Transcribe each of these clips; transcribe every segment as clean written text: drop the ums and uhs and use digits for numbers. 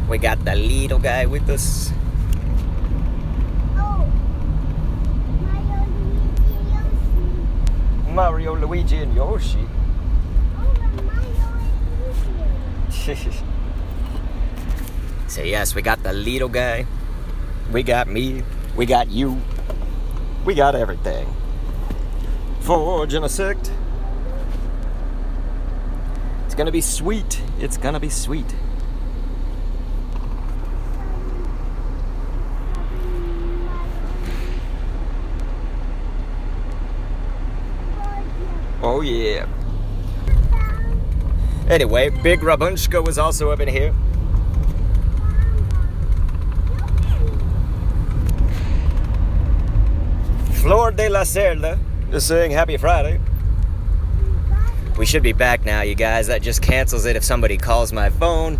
We got the little guy with us. Oh, Mario, Luigi, and Yoshi. So yes, we got the little guy. We got me. We got you. We got everything. For Genesect. It's gonna be sweet. It's gonna be sweet. Oh yeah. Anyway, Big Rabunchka was also up in here. Flor de la Cerda is saying happy Friday. We should be back now, you guys. That just cancels it if somebody calls my phone.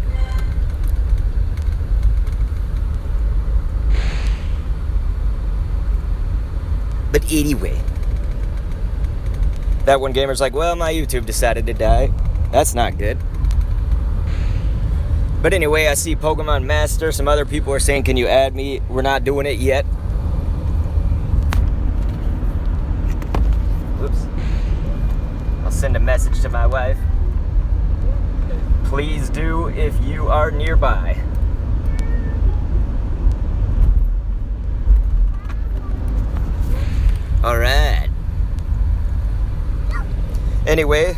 But anyway. That one gamer's like, well, my YouTube decided to die. That's not good. But anyway, I see Pokemon Master. Some other people are saying, can you add me? We're not doing it yet. Oops. I'll send a message to my wife. Please do if you are nearby. All right. Anyway,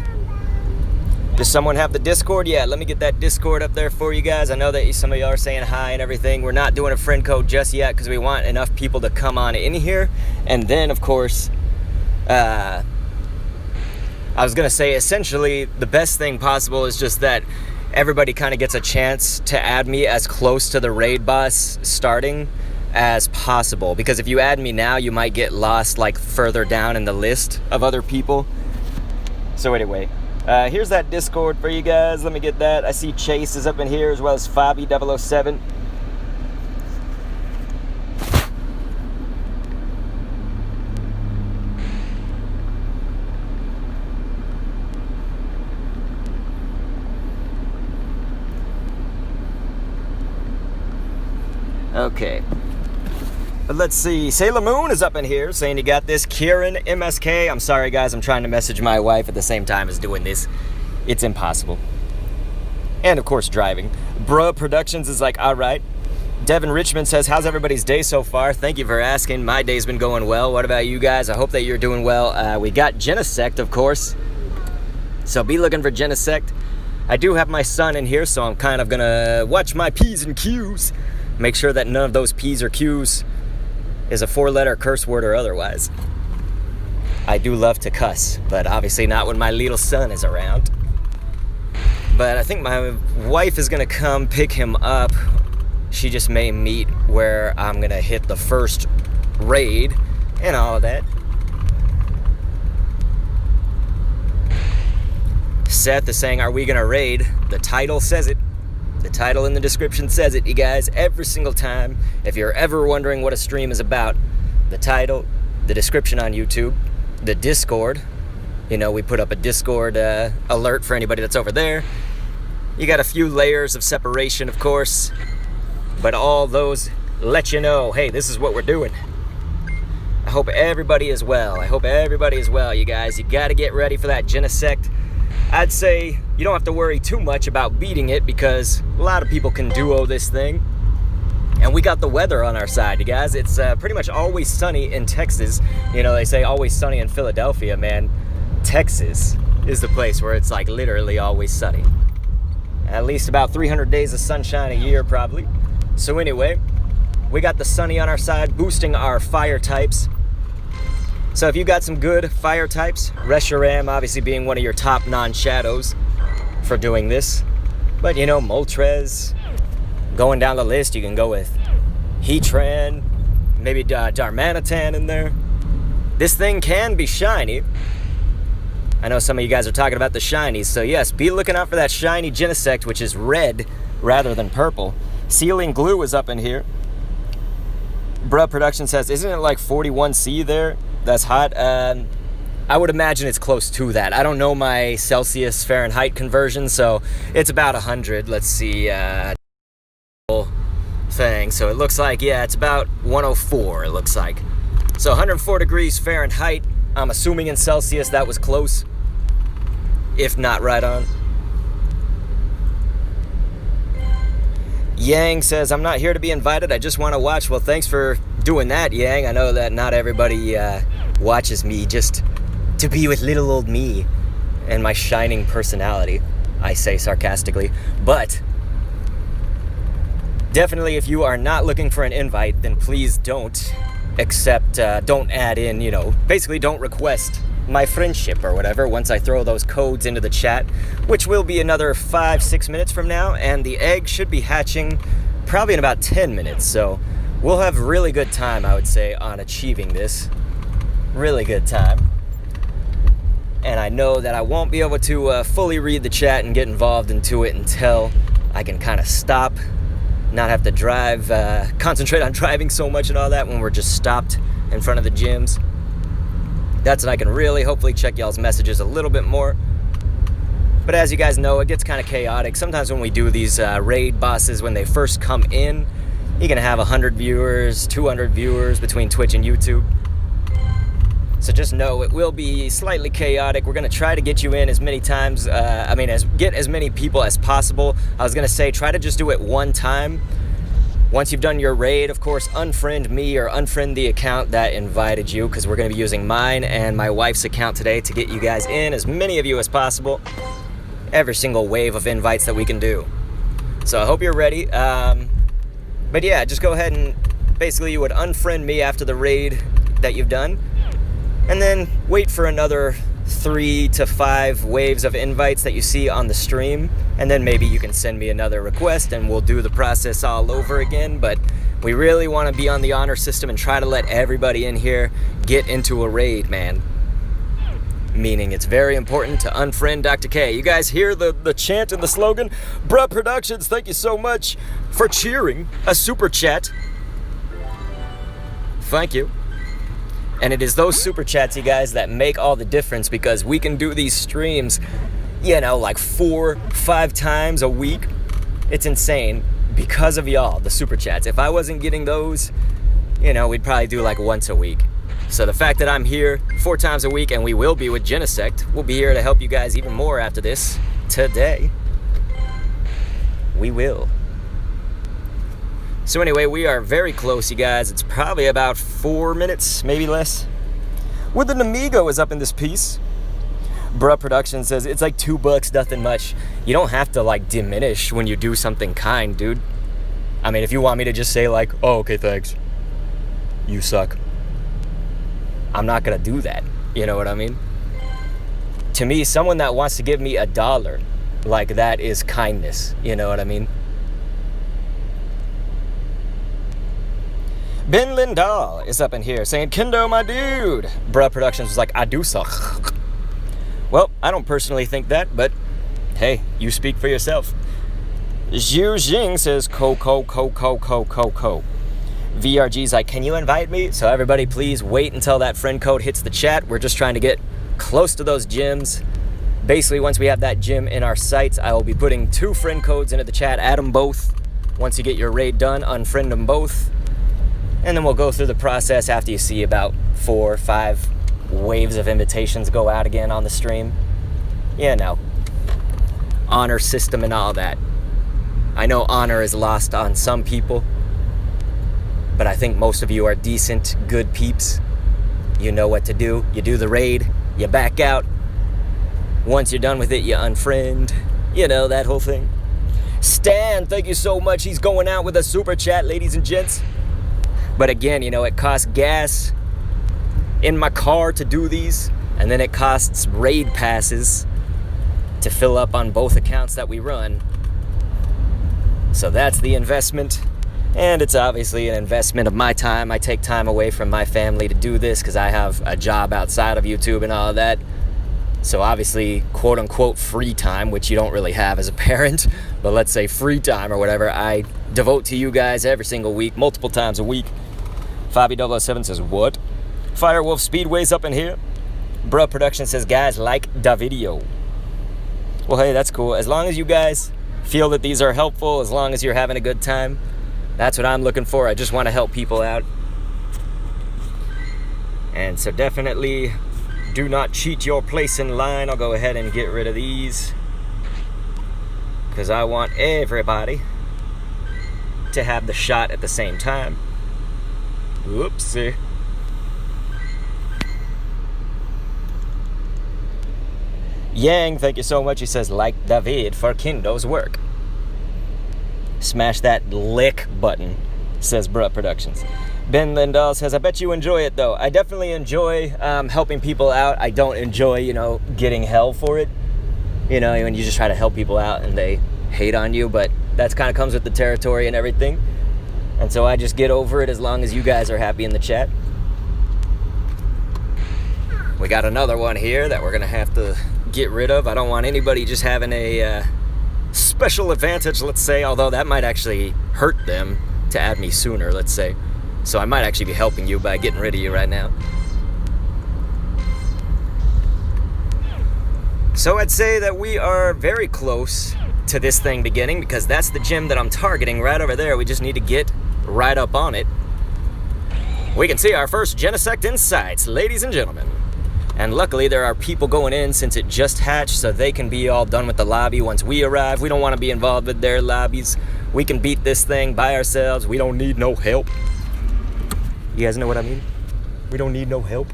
does someone have the Discord? Yeah, let me get that Discord up there for you guys. I know that some of y'all are saying hi and everything. We're not doing a friend code just yet because we want enough people to come on in here. And then, of course, I was going to say, essentially, the best thing possible is just that everybody kind of gets a chance to add me as close to the raid boss starting as possible. Because if you add me now, you might get lost, like, further down in the list of other people. So anyway, here's that Discord for you guys. Let me get that. I see Chase is up in here as well as Fabi007. Okay. But let's see, Sailor Moon is up in here saying you got this. Kieran MSK. I'm sorry guys, I'm trying to message my wife at the same time as doing this. It's impossible. And of course driving. Bruh Productions is like, alright. Devin Richmond says, how's everybody's day so far? Thank you for asking. My day's been going well. What about you guys? I hope that you're doing well. We got Genesect, of course. So be looking for Genesect. I do have my son in here, so I'm kind of gonna watch my P's and Q's. Make sure that none of those P's or Q's is a 4-letter curse word or otherwise. I do love to cuss, but obviously not when my little son is around. But I think my wife is gonna come pick him up. She just may meet where I'm gonna hit the first raid and all of that. Seth is saying, are we gonna raid? The title says it. The title in the description says it, you guys, every single time. If you're ever wondering what a stream is about, the title, the description on YouTube, the Discord. You know, we put up a Discord alert for anybody that's over there. You got a few layers of separation, of course, but all those let you know, hey, this is what we're doing. I hope everybody is well. I hope everybody is well, you guys. You got to get ready for that Genesect. I'd say you don't have to worry too much about beating it because a lot of people can duo this thing. And we got the weather on our side, you guys. It's pretty much always sunny in Texas. You know, they say always sunny in Philadelphia, man. Texas is the place where it's like literally always sunny. At least about 300 days of sunshine a year, probably. So anyway, we got the sunny on our side, boosting our fire types. So if you got some good fire types, Reshiram obviously being one of your top non-shadows for doing this. But you know, Moltres, going down the list, you can go with Heatran, maybe Darmanitan in there. This thing can be shiny. I know some of you guys are talking about the shinies, so yes, be looking out for that shiny Genesect, which is red rather than purple. Sealing Glue is up in here. Bruh Production says, isn't it like 41C there? That's hot. I would imagine it's close to that. I don't know my Celsius Fahrenheit conversion, so it's about 100. Let's see. thing. So it looks like, yeah, it's about 104, it looks like. So 104 degrees Fahrenheit. I'm assuming in Celsius that was close, if not right on. Yang says, I'm not here to be invited, I just want to watch. Well, thanks for doing that, Yang. I know that not everybody watches me just to be with little old me and my shining personality, I say sarcastically. But definitely, if you are not looking for an invite, then please don't accept, don't add in, basically don't request my friendship or whatever once I throw those codes into the chat, which will be another 5-6 minutes from now, and the egg should be hatching probably in about 10 minutes, so we'll have really good time, I would say, on achieving this. Really good time. And I know that I won't be able to fully read the chat and get involved into it until I can kind of stop, not have to drive, concentrate on driving so much and all that when we're just stopped in front of the gyms. That's when I can really hopefully check y'all's messages a little bit more. But as you guys know, it gets kind of chaotic. Sometimes when we do these raid bosses, when they first come in, you can have 100 viewers, 200 viewers between Twitch and YouTube. So just know it will be slightly chaotic. We're going to try to get you in as many times, get as many people as possible. I was going to say, try to just do it one time. Once you've done your raid, of course, unfriend me or unfriend the account that invited you, because we're going to be using mine and my wife's account today to get you guys in, as many of you as possible. Every single wave of invites that we can do. So I hope you're ready. But yeah, just go ahead and basically you would unfriend me after the raid that you've done. And then wait for another 3 to 5 waves of invites that you see on the stream, and then maybe you can send me another request and we'll do the process all over again. But we really want to be on the honor system and try to let everybody in here get into a raid, man. Meaning it's very important to unfriend Dr. K. You guys hear the chant and the slogan? Bruh Productions, thank you so much for cheering a super chat. Thank you. And it is those super chats, you guys, that make all the difference, because we can do these streams, like 4-5 times a week. It's insane because of y'all, the super chats. If I wasn't getting those, we'd probably do like once a week. So the fact that I'm here 4 times a week, and we will be with Genesect, we'll be here to help you guys even more after this today. We will. So anyway, we are very close, you guys. It's probably about 4 minutes, maybe less. With an Amigo is up in this piece. Bruh Production says, it's like $2, nothing much. You don't have to diminish when you do something kind, dude. I mean, if you want me to just say oh, okay, thanks. You suck. I'm not gonna do that. You know what I mean? To me, someone that wants to give me $1, that is kindness. You know what I mean? Ben Lindahl is up in here saying, Kendo, my dude. Bruh Productions was like, I do suck. Well, I don't personally think that, but hey, you speak for yourself. Zhu Jing says, ko. VRG's like, can you invite me? So everybody, please wait until that friend code hits the chat. We're just trying to get close to those gyms. Basically, once we have that gym in our sights, I will be putting 2 friend codes into the chat. Add them both. Once you get your raid done, unfriend them both. And then we'll go through the process after you see about 4 or 5 waves of invitations go out again on the stream. Honor system and all that. I know honor is lost on some people, but I think most of you are decent, good peeps. You know what to do. You do the raid, you back out. Once you're done with it, you unfriend. That whole thing. Stan, thank you so much. He's going out with a super chat, ladies and gents. But again, it costs gas in my car to do these, and then it costs raid passes to fill up on both accounts that we run. So that's the investment, and it's obviously an investment of my time. I take time away from my family to do this because I have a job outside of YouTube and all of that. So obviously, quote unquote free time, which you don't really have as a parent, but let's say free time or whatever, I devote to you guys every single week, multiple times a week. Fabi007 says, what? Firewolf Speedway's up in here. Bruh Production says, guys, like the video. Well, hey, that's cool. As long as you guys feel that these are helpful as long as you're having a good time. That's what I'm looking for. I just want to help people out. And so definitely do not cheat your place in line. I'll go ahead and get rid of these, because I want everybody to have the shot at the same time. Whoopsie. Yang, thank you so much. He says, like David for Kindo's work. Smash that lick button, says Bruh Productions. Ben Lindahl says, I bet you enjoy it though. I definitely enjoy helping people out. I don't enjoy, getting hell for it. When you just try to help people out and they hate on you, but that's kind of comes with the territory and everything. And so I just get over it as long as you guys are happy in the chat. We got another one here that we're gonna have to get rid of. I don't want anybody just having a special advantage, let's say, although that might actually hurt them to add me sooner, let's say. So I might actually be helping you by getting rid of you right now. So I'd say that we are very close to this thing beginning, because that's the gym that I'm targeting right over there. We just need to get right up on it. We can see our first Genesect in sights, ladies and gentlemen. And luckily there are people going in since it just hatched, so they can be all done with the lobby once we arrive. We don't want to be involved with their lobbies. We can beat this thing by ourselves. We don't need no help. You guys know what I mean? We don't need no help.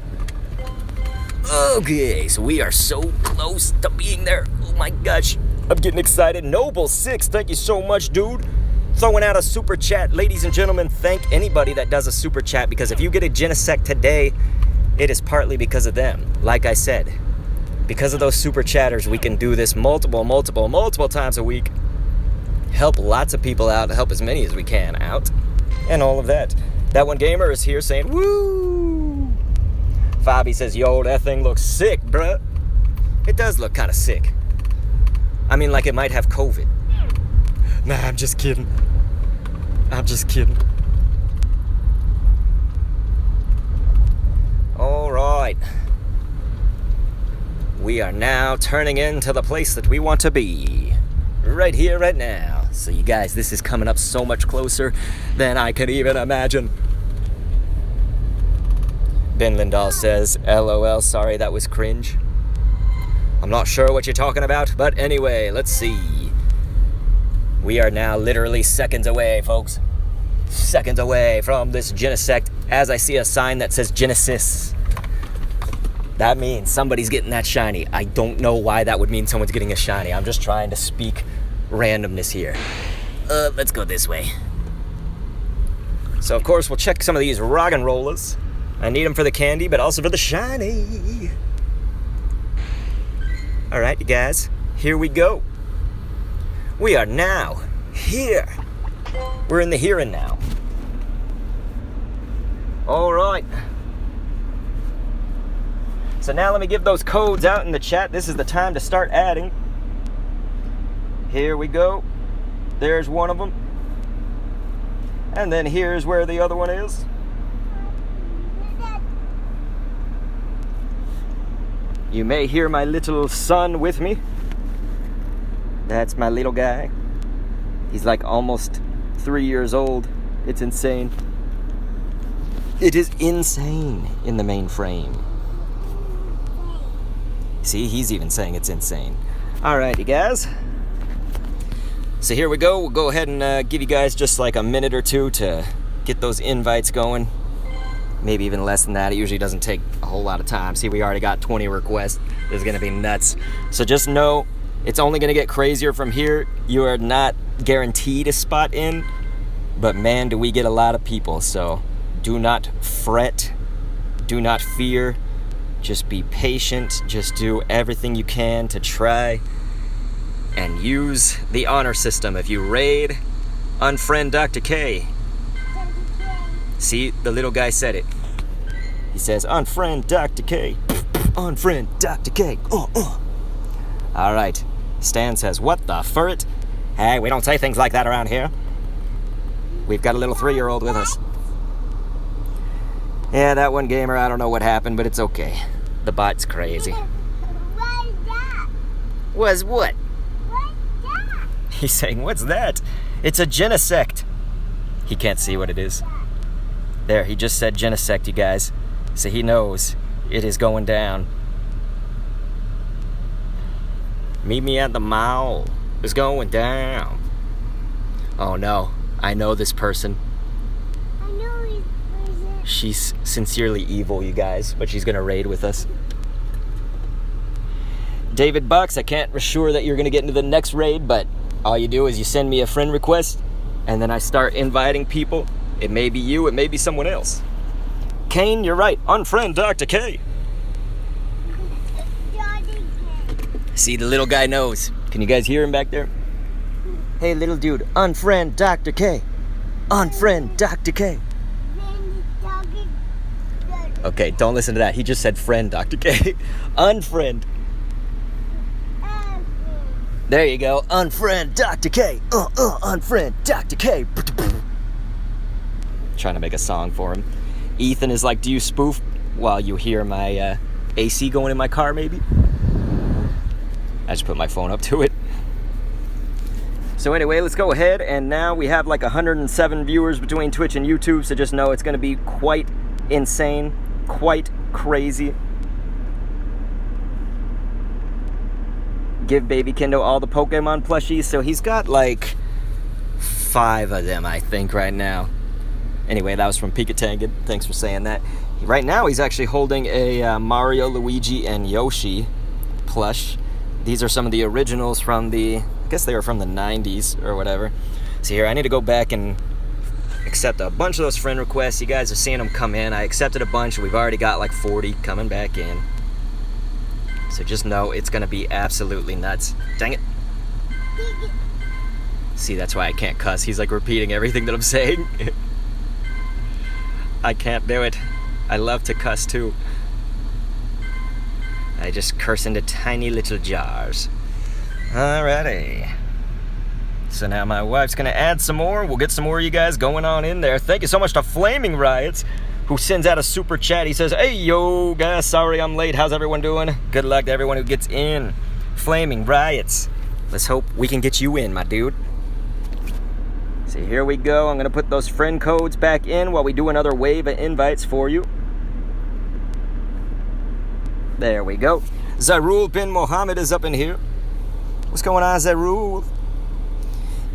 Okay, so we are so close to being there. Oh my gosh, I'm getting excited. Noble6, thank you so much, dude. Throwing out a super chat. Ladies and gentlemen, thank anybody that does a super chat, because if you get a Genesect today, it is partly because of them. Like I said, because of those super chatters, we can do this multiple times a week. Help lots of people out, help as many as we can out, and all of that. That one gamer is here saying, woo! Fabi says, yo, that thing looks sick, bruh. It does look kind of sick. I mean, like it might have COVID. Nah, I'm just kidding. I'm just kidding. All right. We are now turning into the place that we want to be. Right here, right now. So you guys, this is coming up so much closer than I could even imagine. Ben Lindahl says, LOL, sorry, that was cringe. I'm not sure what you're talking about, but anyway, let's see. We are now literally seconds away, folks. Seconds away from this Genesect, as I see a sign that says Genesis. That means somebody's getting that shiny. I don't know why that would mean someone's getting a shiny. I'm just trying to speak randomness here. Let's go this way. So, of course, we'll check some of these rock and rollers. I need them for the candy, but also for the shiny. All right, you guys, here we go. We are now here. We're in the here and now. All right. So now let me give those codes out in the chat. This is the time to start adding. Here we go. There's one of them. And then here's where the other one is. You may hear my little son with me. That's my little guy. He's like almost 3 years old. It's insane. It is insane in the mainframe. See, he's even saying it's insane. All right, you guys. So here we go. We'll go ahead and give you guys just like a minute or two to get those invites going. Maybe even less than that. It usually doesn't take a whole lot of time. See, we already got 20 requests. This is gonna be nuts. So just know, it's only gonna get crazier from here. You are not guaranteed a spot in, but man, do we get a lot of people. So do not fret, do not fear. Just be patient. Just do everything you can to try and use the honor system. If you raid, unfriend Dr. K. See, the little guy said it. He says, unfriend Dr. K. Unfriend Dr. K. All right. Stan says, what the furret? Hey, we don't say things like that around here. We've got a little 3-year-old with us. Yeah, that one gamer, I don't know what happened, but it's okay. The bot's crazy. What is that? Was what? What is that? He's saying, what's that? It's a Genesect. He can't see what it is. There, he just said Genesect, you guys. So he knows it is going down. Meet me at the mall. It's going down. Oh no, I know this person. I know this person. She's sincerely evil, you guys, but she's gonna raid with us. David Bucks, I can't assure that you're gonna get into the next raid, but all you do is you send me a friend request, and then I start inviting people. It may be you, it may be someone else. Kane, you're right. Unfriend Dr. K. See, the little guy knows. Can you guys hear him back there? Hey, little dude, unfriend Dr. K. Unfriend Dr. K. Okay, don't listen to that. He just said friend Dr. K. Unfriend. There you go. Unfriend Dr. K. Unfriend Dr. K. Trying to make a song for him. Ethan is like, do you spoof while you hear my AC going in my car, maybe? I just put my phone up to it. So anyway, let's go ahead, and now we have like 107 viewers between Twitch and YouTube, so just know it's going to be quite insane, quite crazy. Give Baby Kendo all the Pokemon plushies, so he's got like 5 of them, I think, right now. Anyway, that was from Pikatangan. Thanks for saying that. Right now, he's actually holding a Mario, Luigi, and Yoshi plush. These are some of the originals from I guess they were from the 90s or whatever. So here, I need to go back and accept a bunch of those friend requests. You guys are seeing them come in. I accepted a bunch. We've already got like 40 coming back in. So just know it's going to be absolutely nuts. Dang it. See, that's why I can't cuss. He's like repeating everything that I'm saying. I can't do it. I love to cuss too. I just curse into tiny little jars. Alrighty. So now my wife's gonna add some more. We'll get some more of you guys going on in there. Thank you so much to Flaming Riots, who sends out a super chat. He says, hey, yo, guys, sorry I'm late. How's everyone doing? Good luck to everyone who gets in. Flaming Riots. Let's hope we can get you in, my dude. So here we go. I'm gonna put those friend codes back in while we do another wave of invites for you. There we go. Zarul bin Mohammed is up in here. What's going on, Zarul?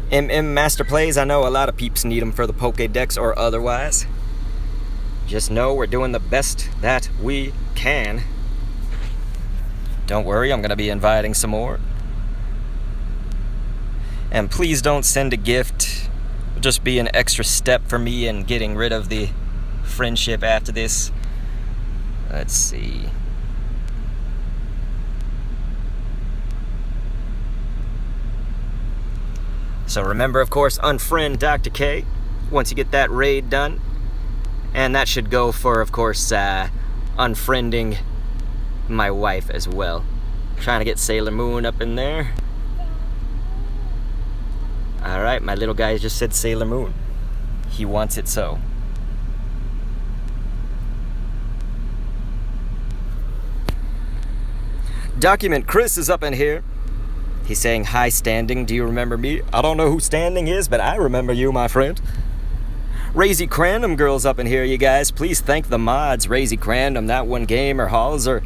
MM Master Plays, I know a lot of peeps need them for the Pokédex or otherwise. Just know we're doing the best that we can. Don't worry, I'm going to be inviting some more. And please don't send a gift. It'll just be an extra step for me in getting rid of the friendship after this. Let's see. So remember, of course, unfriend Dr. K once you get that raid done. And that should go for, of course, unfriending my wife as well. Trying to get Sailor Moon up in there. Alright, my little guy just said Sailor Moon. He wants it so. Document Chris is up in here. He's saying, hi, Standing, do you remember me? I don't know who Standing is, but I remember you, my friend. Razy Crandom Girl's up in here, you guys. Please thank the mods, Razy Crandom, That One Gamer, Halzer.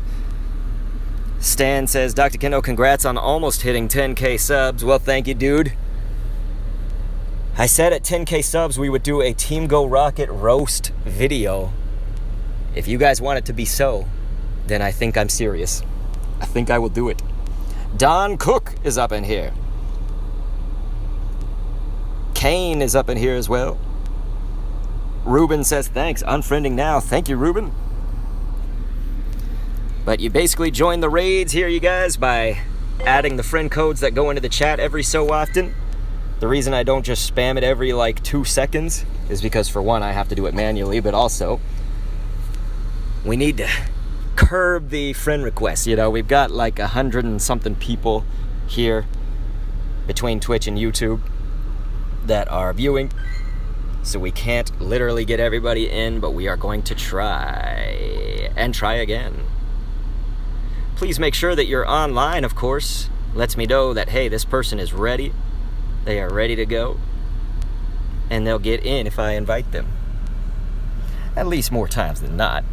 Stan says, Dr. Kendo, congrats on almost hitting 10K subs. Well, thank you, dude. I said at 10K subs we would do a Team Go Rocket roast video. If you guys want it to be so, then I think I'm serious. I think I will do it. Don Cook is up in here. Kane is up in here as well. Ruben says, thanks, unfriending now. Thank you, Ruben. But you basically join the raids here, you guys, by adding the friend codes that go into the chat every so often. The reason I don't just spam it every like 2 seconds is because, for one, I have to do it manually, but also we need to curb the friend requests. You know, we've got like 100 and something people here between Twitch and YouTube that are viewing, so we can't literally get everybody in, but we are going to try and try again. Please make sure that you're online, of course. Lets me know that, hey, this person is ready. They are ready to go. And they'll get in if I invite them. At least more times than not.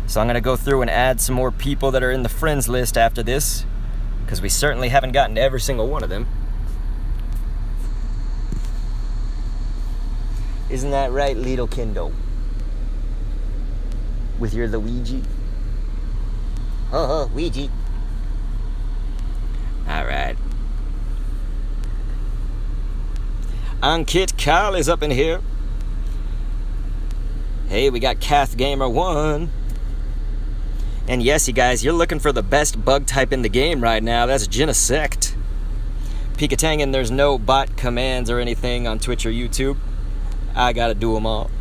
So I'm going to go through and add some more people that are in the friends list after this, because we certainly haven't gotten to every single one of them. Isn't that right, little Kindle? With your Luigi? Oh, Ouija. Alright. Ankit Kyle is up in here. Hey, we got Kath Gamer 1. And yes, you guys, you're looking for the best bug type in the game right now. That's Genesect. Pikatangan, there's no bot commands or anything on Twitch or YouTube. I gotta do them all.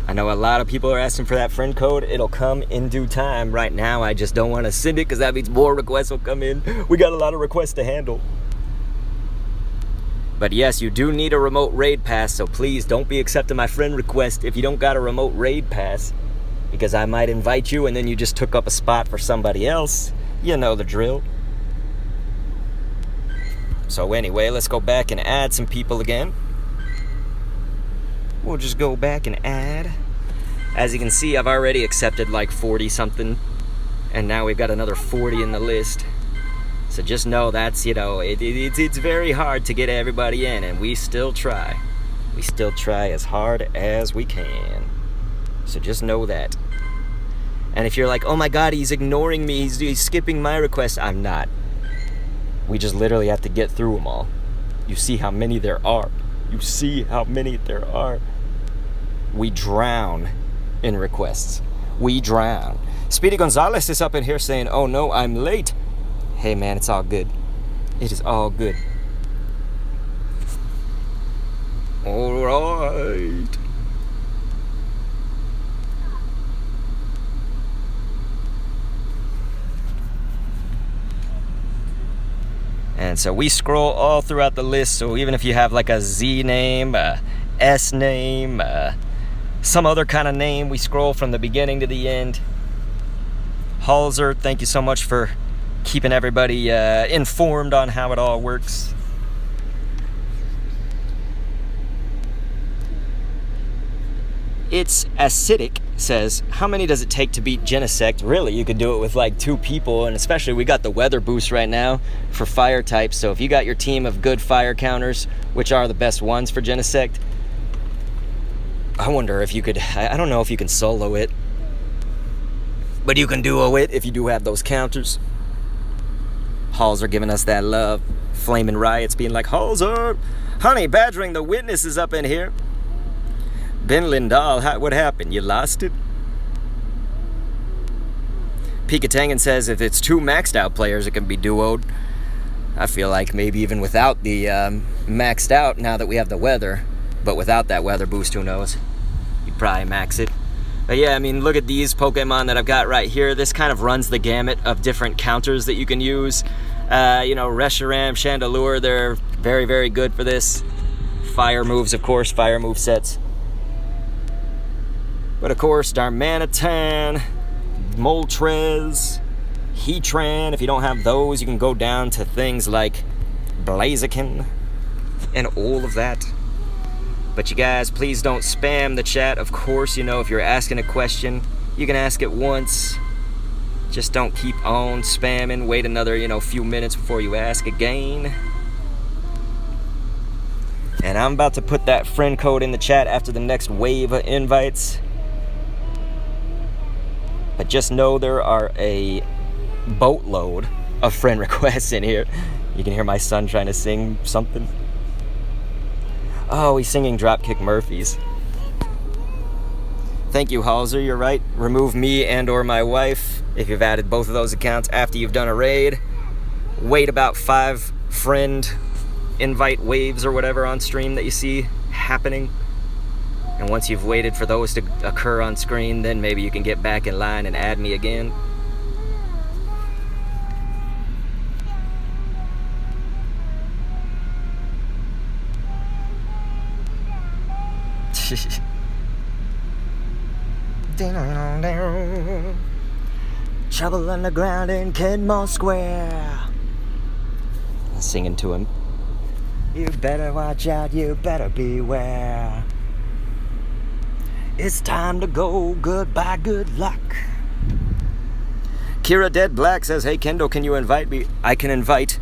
I know a lot of people are asking for that friend code. It'll come in due time. Right now, I just don't want to send it because that means more requests will come in. We got a lot of requests to handle. But yes, you do need a remote raid pass, so please don't be accepting my friend request if you don't got a remote raid pass. Because I might invite you and then you just took up a spot for somebody else. You know the drill. So anyway, let's go back and add some people again. We'll just go back and add. As you can see, I've already accepted like 40 something. And now we've got another 40 in the list. So just know that's, you know, it's very hard to get everybody in. And we still try. We still try as hard as we can. So just know that. And if you're like, oh my god, he's ignoring me, he's skipping my requests, I'm not. We just literally have to get through them all. You see how many there are. You see how many there are. We drown in requests. We drown. Speedy Gonzalez is up in here saying, oh no, I'm late. Hey man, it's all good. It is all good. All right. And so we scroll all throughout the list, so even if you have like a Z name, a S name, some other kind of name, we scroll from the beginning to the end. Halzer, thank you so much for keeping everybody informed on how it all works. It's Acidic says, how many does it take to beat Genesect? Really, you could do it with like 2 people, and especially we got the weather boost right now for fire types, so if you got your team of good fire counters, which are the best ones for Genesect, I wonder if you could, I don't know if you can solo it, but you can duo it if you do have those counters. Halls are giving us that love. Flaming Riots being like, Halzer, honey badgering the witnesses up in here. Ben Lindahl, what happened? You lost it? Pikatangan says if it's 2 maxed out players, it can be duoed. I feel like maybe even without the maxed out, now that we have the weather, but without that weather boost, who knows? You'd probably max it. But yeah, I mean, look at these Pokemon that I've got right here. This kind of runs the gamut of different counters that you can use. You know, Reshiram, Chandelure, they're very, very good for this. Fire moves, of course, fire move sets. But of course, Darmanitan, Moltres, Heatran. If you don't have those, you can go down to things like Blaziken and all of that. But you guys, please don't spam the chat. Of course, you know, if you're asking a question, you can ask it once. Just don't keep on spamming. Wait another, you know, few minutes before you ask again. And I'm about to put that friend code in the chat after the next wave of invites. But just know there are a boatload of friend requests in here. You can hear my son trying to sing something. Oh, he's singing Dropkick Murphys. Thank you, Halzer. You're right. Remove me and or my wife if you've added both of those accounts after you've done a raid. Wait about 5 friend invite waves or whatever on stream that you see happening. And once you've waited for those to occur on screen, then maybe you can get back in line and add me again. Trouble underground in Kenmore Square. Singing to him. You better watch out, you better beware. It's time to go, goodbye, good luck. Kira Dead Black says, hey Kendo, can you invite me? I can invite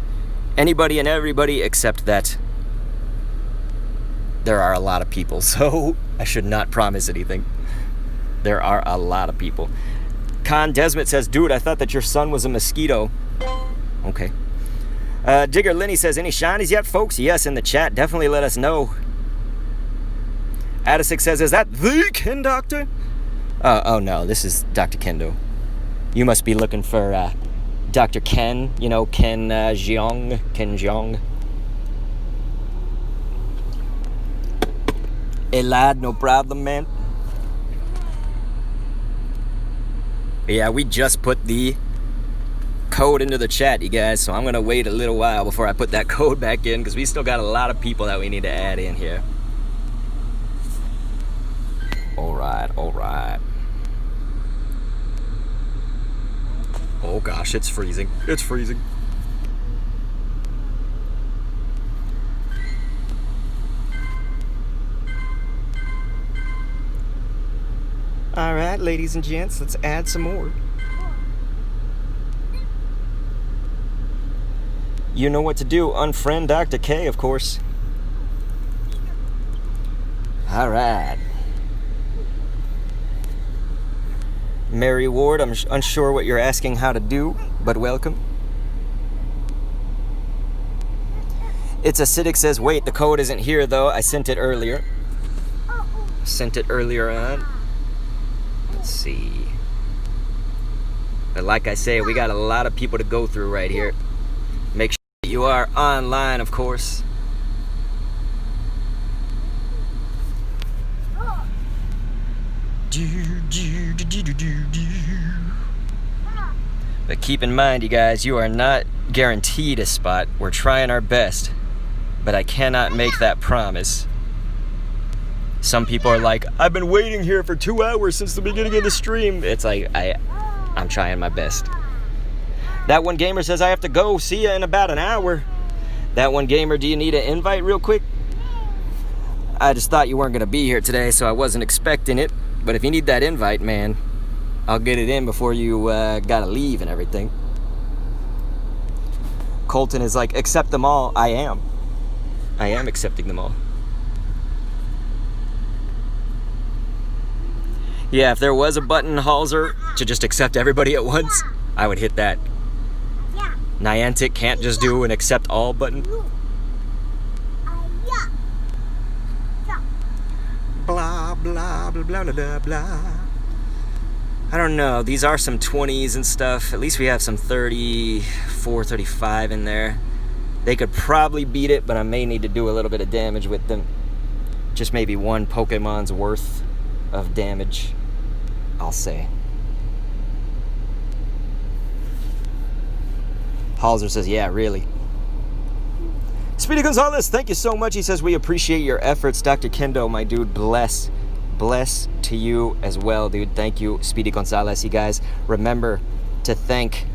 anybody and everybody except that there are a lot of people, so I should not promise anything. There are a lot of people. Con Desmond says, dude, I thought that your son was a mosquito. Okay. Digger Lenny says, any shinies yet, folks? Yes, in the chat. Definitely let us know. Adisic says, is that the Ken Doctor? Oh no, this is Dr. Kendo. You must be looking for Dr. Ken. You know, Ken Jeong. Ken Jeong. Hey lad, no problem, man. Yeah, we just put the code into the chat, you guys, so I'm gonna wait a little while before I put that code back in, because we still got a lot of people that we need to add in here. Alright. Oh gosh, it's freezing. It's freezing. Alright, ladies and gents, let's add some more. You know what to do. Unfriend Dr. K, of course. Alright. Mary Ward, I'm unsure what you're asking how to do, but welcome. It's Acidic says, wait, the code isn't here though. I sent it earlier. Sent it earlier on. Let's see. But like I say, we got a lot of people to go through right here. Make sure you are online, of course. But keep in mind, you guys, you are not guaranteed a spot. We're trying our best, but I cannot make that promise. Some people are like, I've been waiting here for 2 hours since the beginning of the stream. It's like, I'm trying my best. That one gamer says, I have to go. See ya in about an hour. That one gamer, do you need an invite real quick? I just thought you weren't going to be here today, so I wasn't expecting it. But if you need that invite, man, I'll get it in before you gotta leave and everything. Colton is like, accept them all. I am accepting them all. Yeah, if there was a button, Halser, to just accept everybody at once, I would hit that. Niantic can't just do an accept all button. Blah, blah, blah, blah, blah, blah. I don't know. These are some 20s and stuff. At least we have some 34, 35 in there. They could probably beat it, but I may need to do a little bit of damage with them. Just maybe one Pokemon's worth of damage, I'll say. Halser says, yeah, really. Speedy Gonzalez, thank you so much. He says, we appreciate your efforts. Dr. Kendo, my dude, bless to you as well, dude. Thank you, Speedy Gonzalez. You guys, remember to thank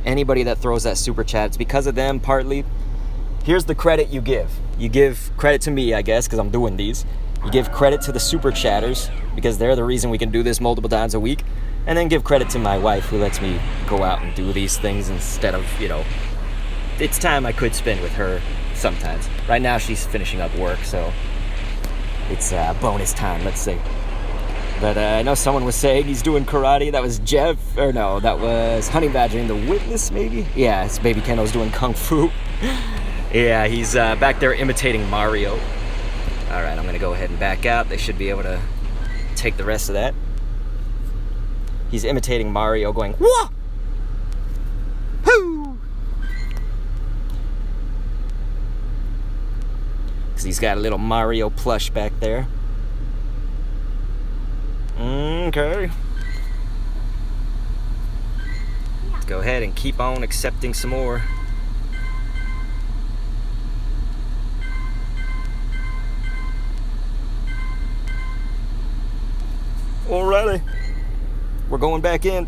anybody that throws that super chat. It's because of them, partly. Here's the credit you give. You give credit to me, I guess, because I'm doing these. You give credit to the super chatters, because they're the reason we can do this multiple times a week. And then give credit to my wife, who lets me go out and do these things instead of, you know, it's time I could spend with her sometimes. Right now she's finishing up work, so it's bonus time, let's say. But I know someone was saying he's doing karate. That was Jeff, or no, that was Honey Badger in The Witness, maybe? Yeah, it's Baby Kendo's doing Kung Fu. Yeah, he's back there imitating Mario. All right, I'm gonna go ahead and back out. They should be able to take the rest of that. He's imitating Mario going, whoa! Hoo! Because he's got a little Mario plush back there. Okay. Let's go ahead and keep on accepting some more. Alrighty. We're going back in.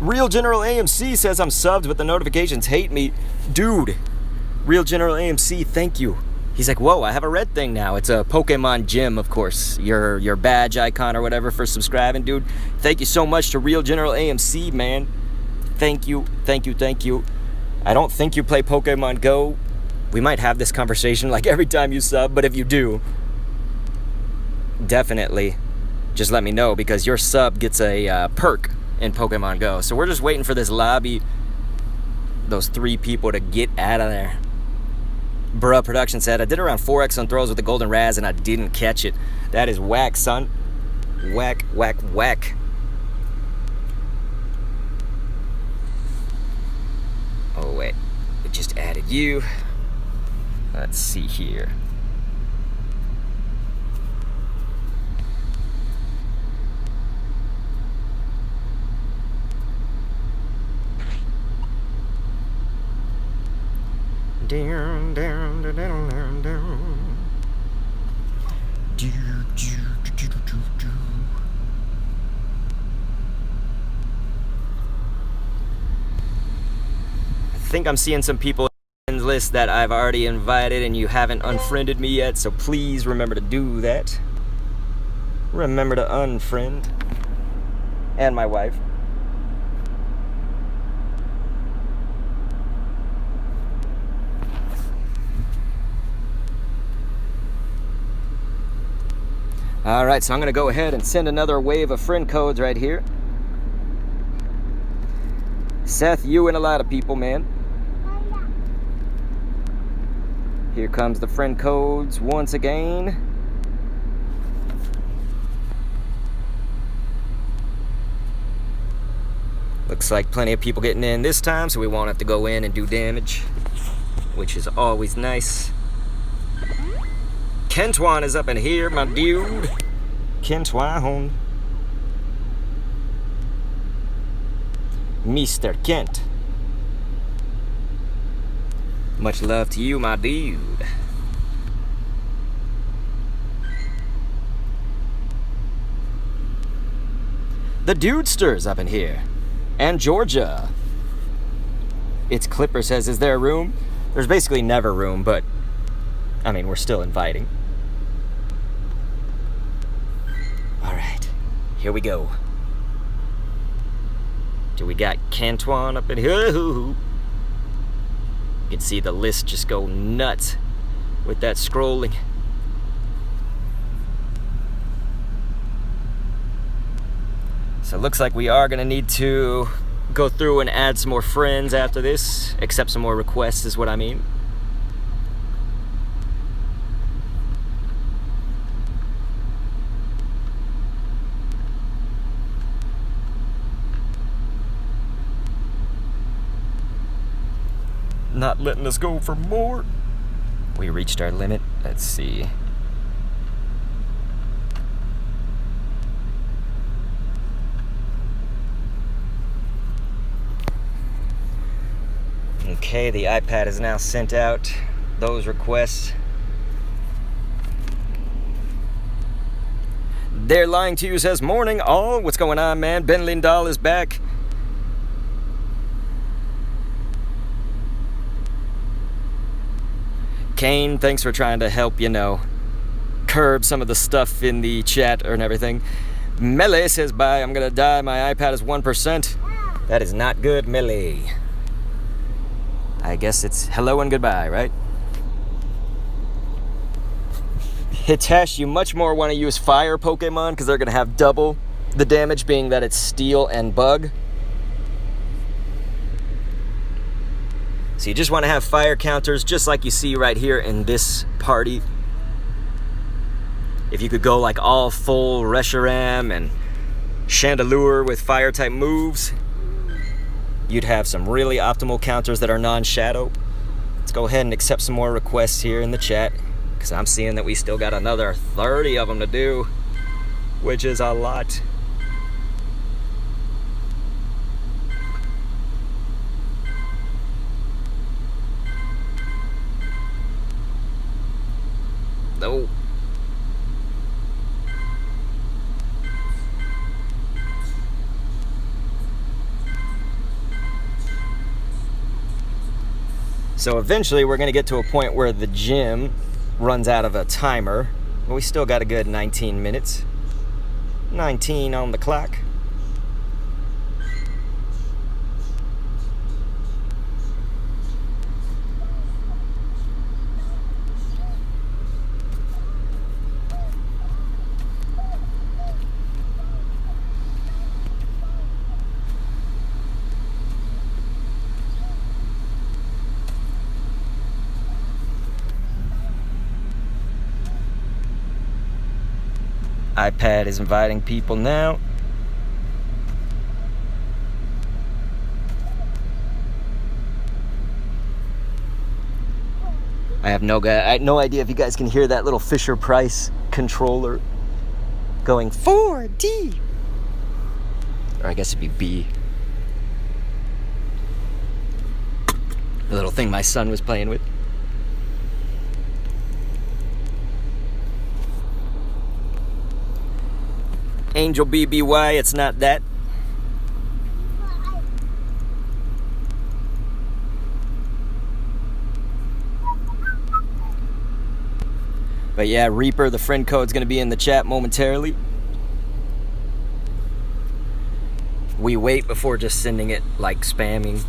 Real General AMC says I'm subbed, but the notifications hate me. Dude, Real General AMC, thank you. He's like, whoa, I have a red thing now. It's a Pokemon gym, of course. Your badge icon or whatever for subscribing, dude. Thank you so much to Real General AMC, man. Thank you, thank you, thank you. I don't think you play Pokemon GO. We might have this conversation like every time you sub, but if you do, definitely just let me know, because your sub gets a perk in Pokemon GO. So we're just waiting for this lobby, those 3 people to get out of there. Bruh Production said, I did around 4x on throws with the golden Raz and I didn't catch it. That is whack, son. Whack, whack, whack. Oh, wait. We just added you. Let's see here. Down, down, down, down, down, down. Do, do, do, do, do, do. I think I'm seeing some people in the list that I've already invited and you haven't unfriended me yet, so please remember to do that. Remember to unfriend. And my wife. Alright, so I'm going to go ahead and send another wave of friend codes right here. Seth, you and a lot of people, man. Here comes the friend codes once again. Looks like plenty of people getting in this time, so we won't have to go in and do damage, which is always nice. Kentwan is up in here, my dude. Kentwan. Mr. Kent. Much love to you, my dude. The Dudesters up in here. And Georgia. It's Clipper says, is there a room? There's basically never room, but I mean, we're still inviting. Alright, here we go. Do we got Cantwan up in here? You can see the list just go nuts with that scrolling. So it looks like we are gonna need to go through and add some more friends after this, accept some more requests is what I mean. Not letting us go for more. We reached our limit. Let's see. Okay, the iPad has now sent out those requests. They're Lying to You says, morning all. What's going on, man? Ben Lindahl is back. Kane, thanks for trying to help, you know, curb some of the stuff in the chat and everything. Melee says, bye, I'm gonna die. My iPad is 1%. That is not good, Melee. I guess it's hello and goodbye, right? Hitesh, you much more want to use fire Pokemon because they're going to have double the damage, being that it's steel and bug. So you just want to have fire counters just like you see right here in this party. If you could go like all full Reshiram and Chandelure with fire type moves, you'd have some really optimal counters that are non-shadow. Let's go ahead and accept some more requests here in the chat, because I'm seeing that we still got another 30 of them to do, which is a lot. No. So eventually we're going to get to a point where the gym runs out of a timer. But we still got a good 19 minutes. 19 on the clock. iPad is inviting people now. I have no idea if you guys can hear that little Fisher-Price controller going 4D. Or I guess it'd be B. The little thing my son was playing with. Angel BBY, it's not that. But yeah, Reaper, the friend code's gonna be in the chat momentarily. We wait before just sending it, like spamming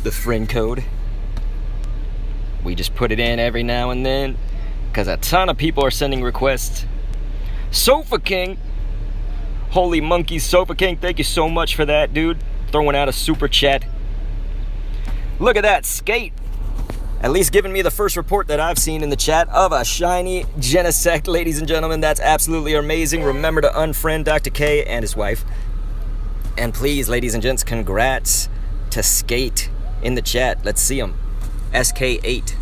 the friend code. We just put it in every now and then, because a ton of people are sending requests. Sofa King! Holy monkey, Sofa King, thank you so much for that, dude. Throwing out a super chat. Look at that, Skate. At least giving me the first report that I've seen in the chat of a Shiny Genesect, ladies and gentlemen. That's absolutely amazing. Remember to unfriend Dr. K and his wife. And please, ladies and gents, congrats to Skate in the chat. Let's see him. SK8.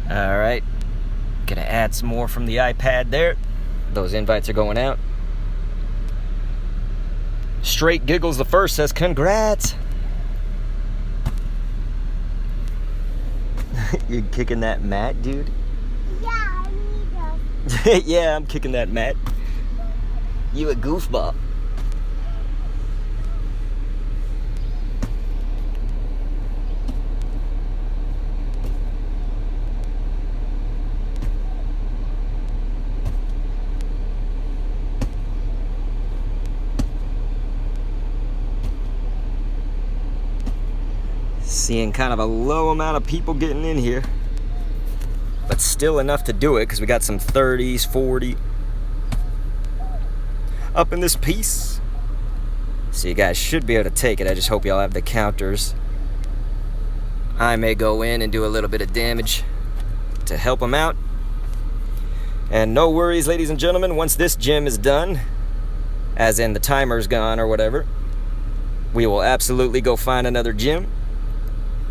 All right, gonna add some more from the iPad there. Those invites are going out. Straight Giggles the First says congrats. You kicking that mat, dude? Yeah, I need to. Yeah, I'm kicking that mat. You a goofball. Seeing kind of a low amount of people getting in here, but still enough to do it because we got some 30s, 40 up in this piece. So you guys should be able to take it. I just hope y'all have the counters. I may go in and do a little bit of damage to help them out. And no worries, ladies and gentlemen, once this gym is done, as in the timer's gone or whatever, we will absolutely go find another gym.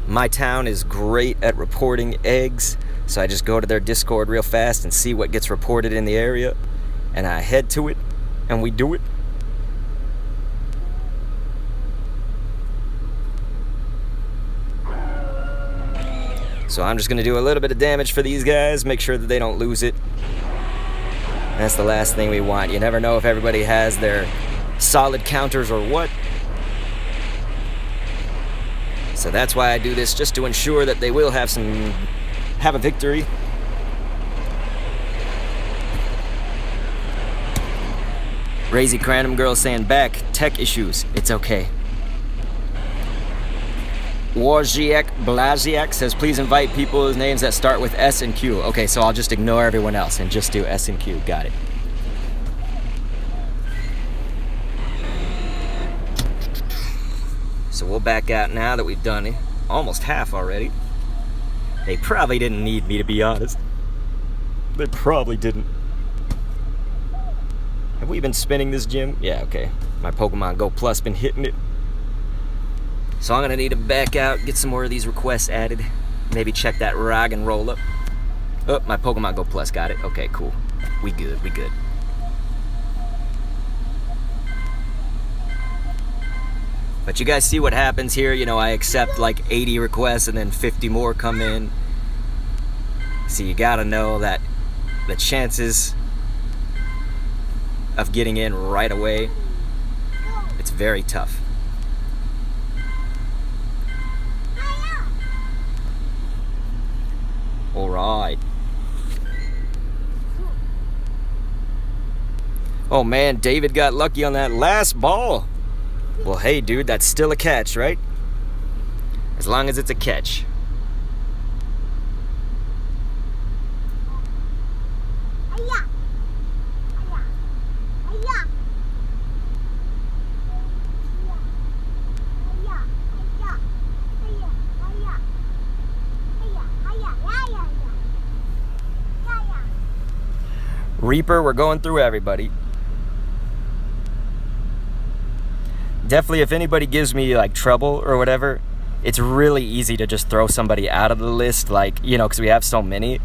My town is great at reporting eggs, so I just go to their Discord real fast and see what gets reported in the area, and I head to it, and we do it. So I'm just gonna do a little bit of damage for these guys, make sure that they don't lose it. That's the last thing we want. You never know if everybody has their solid counters or what. So that's why I do this, just to ensure that they will have a victory. Razy Crandom Girl saying back, tech issues, it's okay. Warziak Blaziak says please invite people whose names that start with S and Q. Okay, so I'll just ignore everyone else and just do S and Q, got it. So we'll back out now that we've done it. Almost half already. They probably didn't need me, to be honest. They probably didn't. Have we been spinning this gym? Yeah, okay. My Pokemon GO Plus been hitting it. So I'm gonna need to back out, get some more of these requests added. Maybe check that rag and roll up. Oh, my Pokemon GO Plus got it. Okay, cool. We good, we good. But you guys see what happens here. You know, I accept like 80 requests and then 50 more come in. So you gotta know that the chances of getting in right away, it's very tough. All right. Oh man, David got lucky on that last ball. Well, hey dude, that's still a catch, right? As long as it's a catch. Reaper, we're going through everybody. Definitely, if anybody gives me like trouble or whatever, it's really easy to just throw somebody out of the list, like, you know, because we have so many.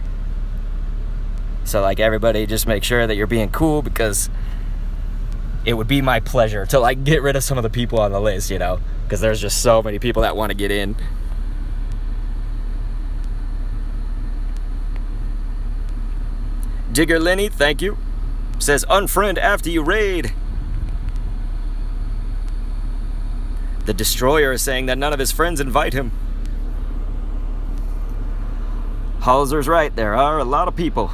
So like, everybody just make sure that you're being cool, because it would be my pleasure to like get rid of some of the people on the list, you know, because there's just so many people that want to get in. Digger Lenny, thank you. Says unfriend after you raid. The Destroyer is saying that none of his friends invite him. Halser's right, there are a lot of people.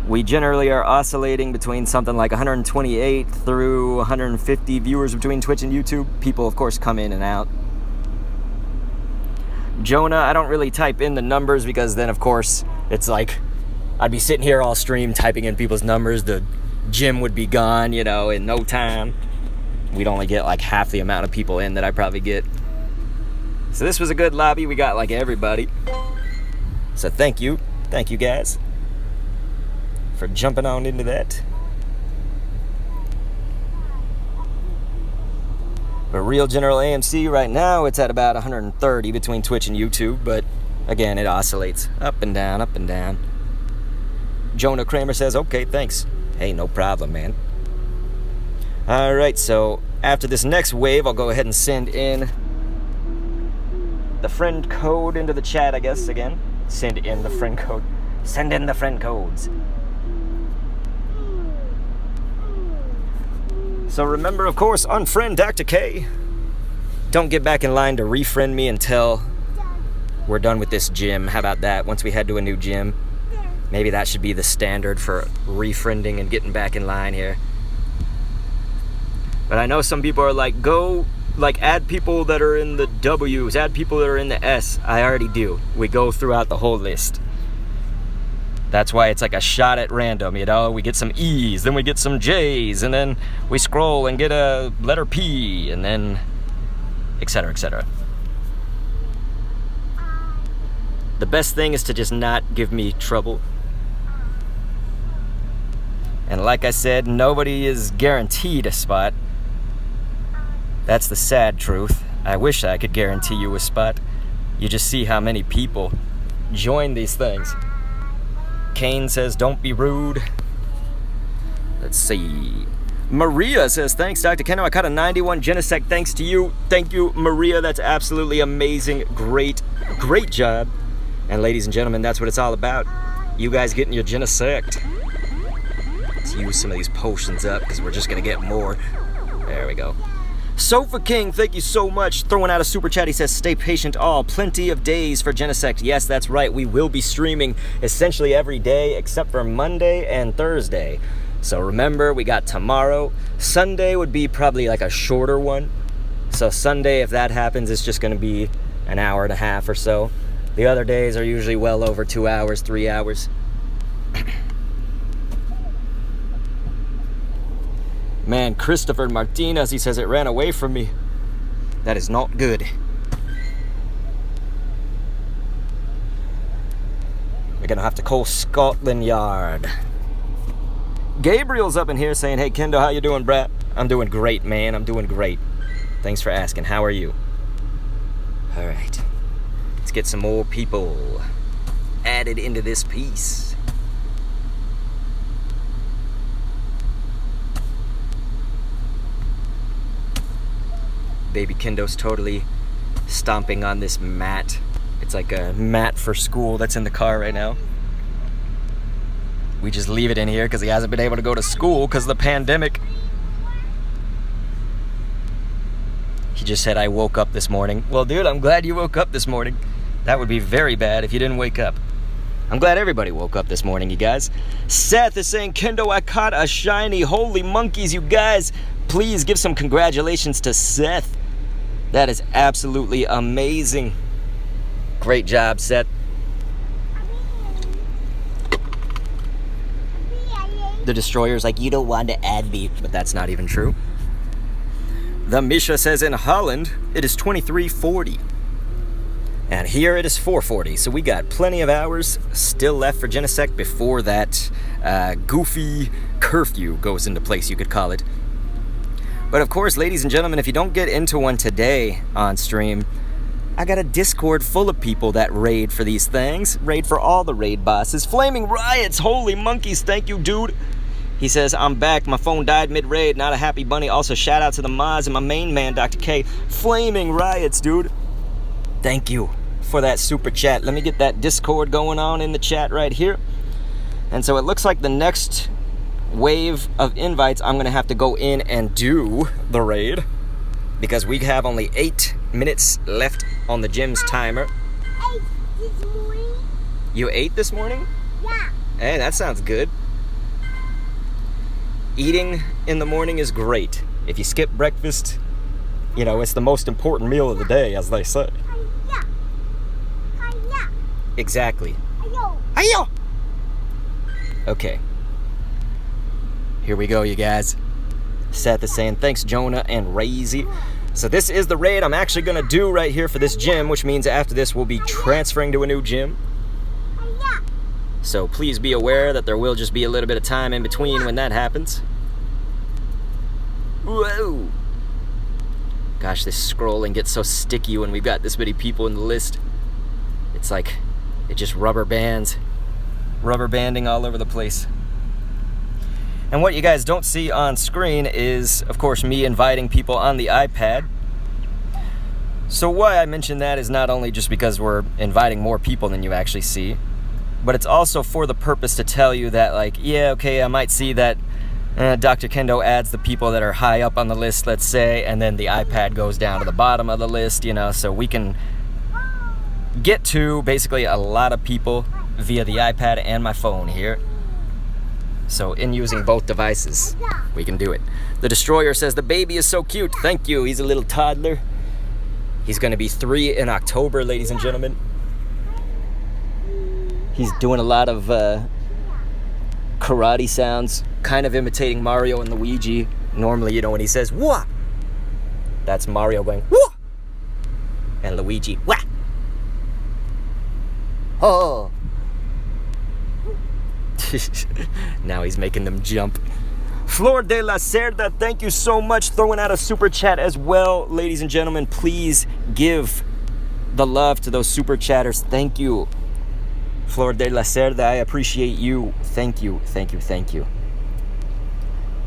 We generally are oscillating between something like 128 through 150 viewers between Twitch and YouTube. People, of course, come in and out. Jonah, I don't really type in the numbers, because then, of course, it's like I'd be sitting here all stream typing in people's numbers. The gym would be gone, you know, in no time. We'd only get like half the amount of people in that I probably get. So this was a good lobby. We got like everybody. So thank you guys for jumping on into that. But Real General AMC right now, it's at about 130 between Twitch and YouTube, but again, it oscillates up and down, up and down. Jonah Kramer says, okay, thanks. Hey, no problem, man. All right, so after this next wave, I'll go ahead and send in the friend code into the chat, I guess, again. Send in the friend code. Send in the friend codes. So remember, of course, unfriend Dr. K. Don't get back in line to refriend me until we're done with this gym. How about that? Once we head to a new gym, maybe that should be the standard for refriending and getting back in line here. But I know some people are like, go, like, add people that are in the W's, add people that are in the S. I already do. We go throughout the whole list. That's why it's like a shot at random, you know? We get some E's, then we get some J's, and then we scroll and get a letter P, and then etc., etc. The best thing is to just not give me trouble. And like I said, nobody is guaranteed a spot. That's the sad truth. I wish I could guarantee you a spot. You just see how many people join these things. Kane says, don't be rude. Let's see. Maria says, thanks, Dr. Keno. I caught a 91 Genesect. Thanks to you. Thank you, Maria. That's absolutely amazing. Great, great job. And ladies and gentlemen, that's what it's all about. You guys getting your Genesect. Let's use some of these potions up, because we're just going to get more. There we go. Sofa King, thank you so much. Throwing out a super chat. He says, stay patient all. Plenty of days for Genesect. Yes, that's right. We will be streaming essentially every day except for Monday and Thursday. So remember, we got tomorrow. Sunday would be probably like a shorter one. So Sunday, if that happens, it's just going to be an hour and a half or so. The other days are usually well over 2 hours, 3 hours. Man, Christopher Martinez, he says it ran away from me. That is not good. We're gonna have to call Scotland Yard. Gabriel's up in here saying, hey Kendo, how you doing, brat? I'm doing great, man. I'm doing great. Thanks for asking. How are you? All right. Let's get some more people added into this piece. baby Kendo's totally stomping on this mat. It's like a mat for school that's in the car right now. We just leave it in here because he hasn't been able to go to school because of the pandemic. He just said, I woke up this morning. Well, dude, I'm glad you woke up this morning. That would be very bad if you didn't wake up. I'm glad everybody woke up this morning, you guys. Seth is saying, Kendo, I caught a shiny. Holy monkeys, you guys. Please give some congratulations to Seth. That is absolutely amazing. Great job, Seth. The Destroyer's like, you don't want to add me, but that's not even true. The Misha says in Holland, it is 23:40. And here it is 4:40, so we got plenty of hours still left for Genesect before that goofy curfew goes into place, you could call it. But of course, ladies and gentlemen, if you don't get into one today on stream, I got a Discord full of people that raid for these things. Raid for all the raid bosses. Flaming Riots, holy monkeys, thank you, dude. He says, I'm back, my phone died mid-raid, not a happy bunny. Also, shout out to the mods and my main man, Dr. K. Flaming Riots, dude. Thank you for that super chat. Let me get that Discord going on in the chat right here. And so it looks like the next wave of invites, I'm gonna have to go in and do the raid because we have only 8 minutes left on the gym's timer. I ate this morning. You ate this morning? Yeah. Hey, that sounds good. Eating in the morning is great. If you skip breakfast, you know, it's the most important meal of the day, as they say. Hiya. Hiya. Exactly. Ayo. Ayo! Okay. Here we go, you guys. Seth is saying, thanks, Jonah and Razy. So this is the raid I'm actually going to do right here for this gym, which means after this we'll be transferring to a new gym. Hiya. So please be aware that there will just be a little bit of time in between when that happens. Whoa! Gosh, this scrolling gets so sticky when we've got this many people in the list. It's like it just rubber banding all over the place. And what you guys don't see on screen is, of course, me inviting people on the iPad. So why I mention that is not only just because we're inviting more people than you actually see, but it's also for the purpose to tell you that, like, yeah, okay, I might see that Dr. Kendo adds the people that are high up on the list, let's say, and then the iPad goes down to the bottom of the list, you know, so we can get to basically a lot of people via the iPad and my phone here. So in using both devices, we can do it. The Destroyer says, the baby is so cute. Thank you. He's a little toddler. He's going to be 3 in October, ladies and gentlemen. He's doing a lot of karate sounds, kind of imitating Mario and Luigi. Normally, you know, when he says, wah, that's Mario going, wah, and Luigi, wah. Oh. Now he's making them jump. Flor de la Cerda, thank you so much. Throwing out a super chat as well. Ladies and gentlemen, please give the love to those super chatters. Thank you. Flor de la Cerda, I appreciate you. Thank you, thank you, thank you.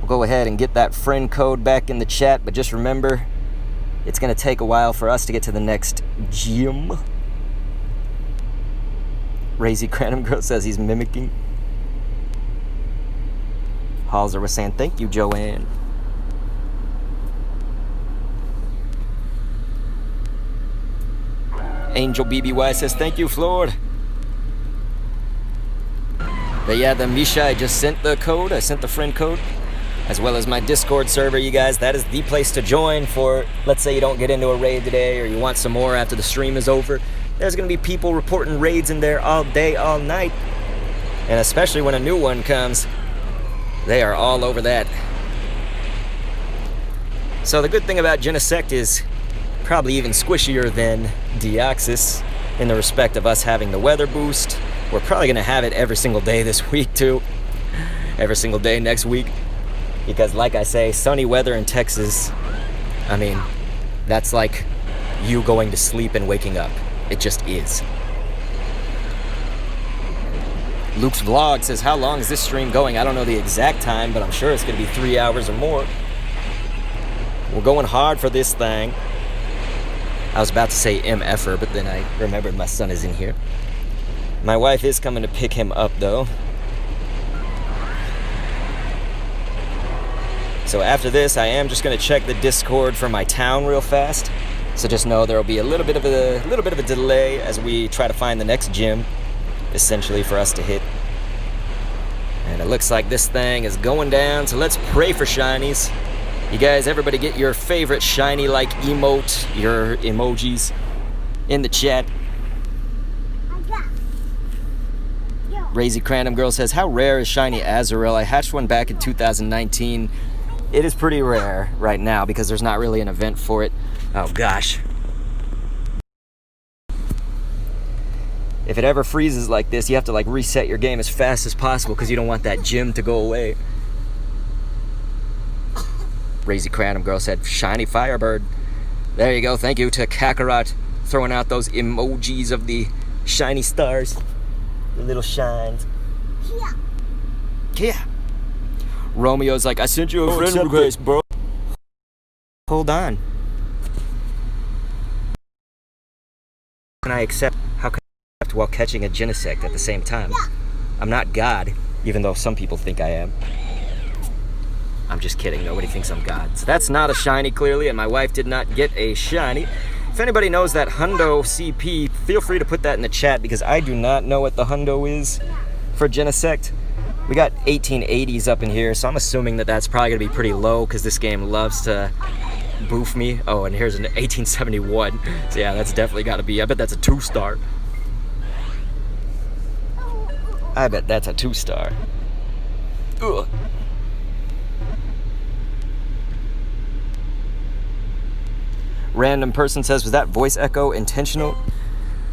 We'll go ahead and get that friend code back in the chat, but just remember, it's going to take a while for us to get to the next gym. Razy Cranham Girl says he's mimicking. Halzer was saying, thank you, Joanne. Angel BBY says, thank you, Flord. But yeah, the Misha, I just sent the code. I sent the friend code, as well as my Discord server, you guys. That is the place to join for, let's say you don't get into a raid today or you want some more after the stream is over. There's going to be people reporting raids in there all day, all night. And especially when a new one comes, they are all over that. So the good thing about Genesect is probably even squishier than Deoxys in the respect of us having the weather boost. We're probably going to have it every single day this week too. Every single day next week. Because like I say, sunny weather in Texas, I mean, that's like you going to sleep and waking up. It just is. Luke's vlog says, how long is this stream going? I don't know the exact time, but I'm sure it's going to be 3 hours or more. We're going hard for this thing. I was about to say MFer, but then I remembered my son is in here. My wife is coming to pick him up, though. So after this, I am just going to check the Discord for my town real fast. So just know there will be a little bit of a delay as we try to find the next gym, essentially, for us to hit. And it looks like this thing is going down, so let's pray for shinies. You guys, everybody get your favorite shiny-like emote, your emojis, in the chat. Razy Crandom Girl says, how rare is shiny Azurill? I hatched one back in 2019. It is pretty rare right now because there's not really an event for it. Oh gosh. If it ever freezes like this, you have to like reset your game as fast as possible because you don't want that gym to go away. Razy Crandom Girl said, shiny Firebird. There you go. Thank you to Kakarot throwing out those emojis of the shiny stars. The little shines. Yeah. Romeo's like, I sent you a friend request, bro. Hold on. How can I accept while catching a Genesect at the same time? I'm not God, even though some people think I am. I'm just kidding. Nobody thinks I'm God. So that's not a shiny, clearly, and my wife did not get a shiny. If anybody knows that Hundo CP, feel free to put that in the chat because I do not know what the Hundo is for Genesect. We got 1880s up in here, so I'm assuming that that's probably going to be pretty low because this game loves to boof me. Oh, and here's an 1871. So yeah, that's definitely got to be, I bet that's a 2-star. I bet that's a 2-star. Ugh. Random person says, was that voice echo intentional?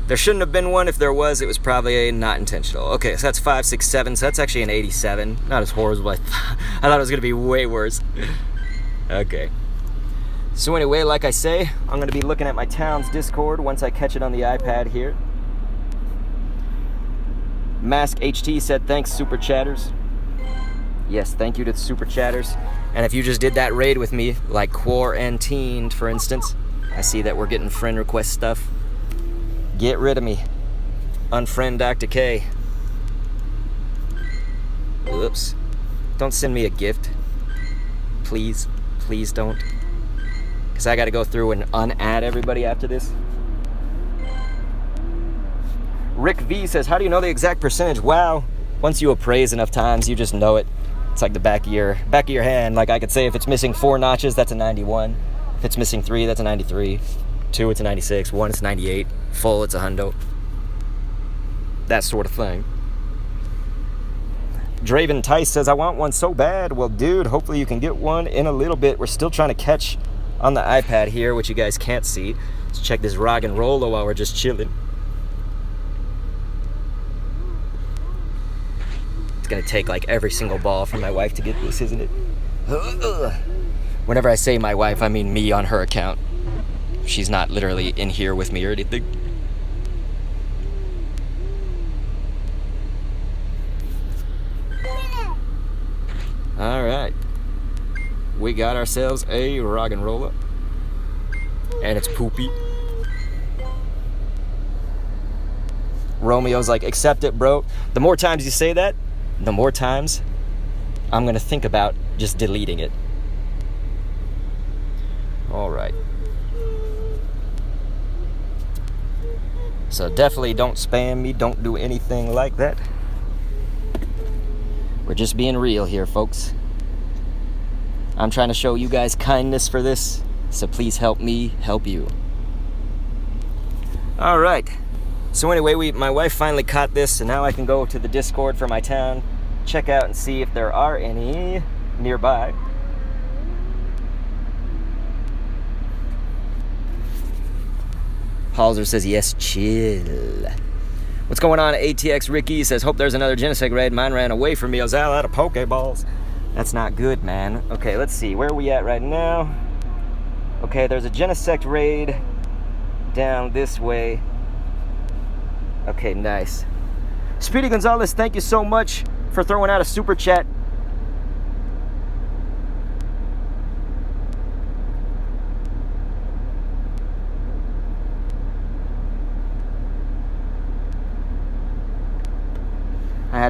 There shouldn't have been one. If there was, it was probably not intentional. Okay, so that's 5, 6, 7. So that's actually an 87. Not as horrible as I thought. I thought it was going to be way worse. Okay. So anyway, like I say, I'm going to be looking at my town's Discord once I catch it on the iPad here. Mask HT said, thanks, Super Chatters. Yes, thank you to the Super Chatters. And if you just did that raid with me, like Quarantined, for instance, I see that we're getting friend request stuff. Get rid of me. Unfriend Dr. K. Oops. Don't send me a gift. Please. Please don't. Because I got to go through and unadd everybody after this. Rick V says, how do you know the exact percentage? Wow. Once you appraise enough times, you just know it. It's like the back of your hand. Like I could say if it's missing 4 notches, that's a 91. If it's missing 3, that's a 93. 2, it's a 96. 1, it's a 98. Full, it's a hundo. That sort of thing. Draven Tice says, I want one so bad. Well, dude, hopefully you can get one in a little bit. We're still trying to catch on the iPad here, which you guys can't see. Let's check this rock and roller while we're just chilling. It's gonna take like every single ball for my wife to get this, isn't it? Whenever I say my wife, I mean me on her account. She's not literally in here with me or anything. All right. We got ourselves a rock and roller. And it's poopy. Romeo's like, accept it, bro. The more times you say that, the more times I'm gonna think about just deleting it. All right. So definitely don't spam me. Don't do anything like that. We're just being real here, folks. I'm trying to show you guys kindness for this, so please help me help you. All right. So anyway, my wife finally caught this, and now I can go to the Discord for my town, check out and see if there are any nearby. Halzer says, yes, chill. What's going on? ATX Ricky says, hope there's another Genesect raid. Mine ran away from me. I was out of Pokeballs. That's not good, man. Okay, let's see. Where are we at right now? Okay, there's a Genesect raid down this way. Okay, nice. Speedy Gonzalez, thank you so much for throwing out a super chat.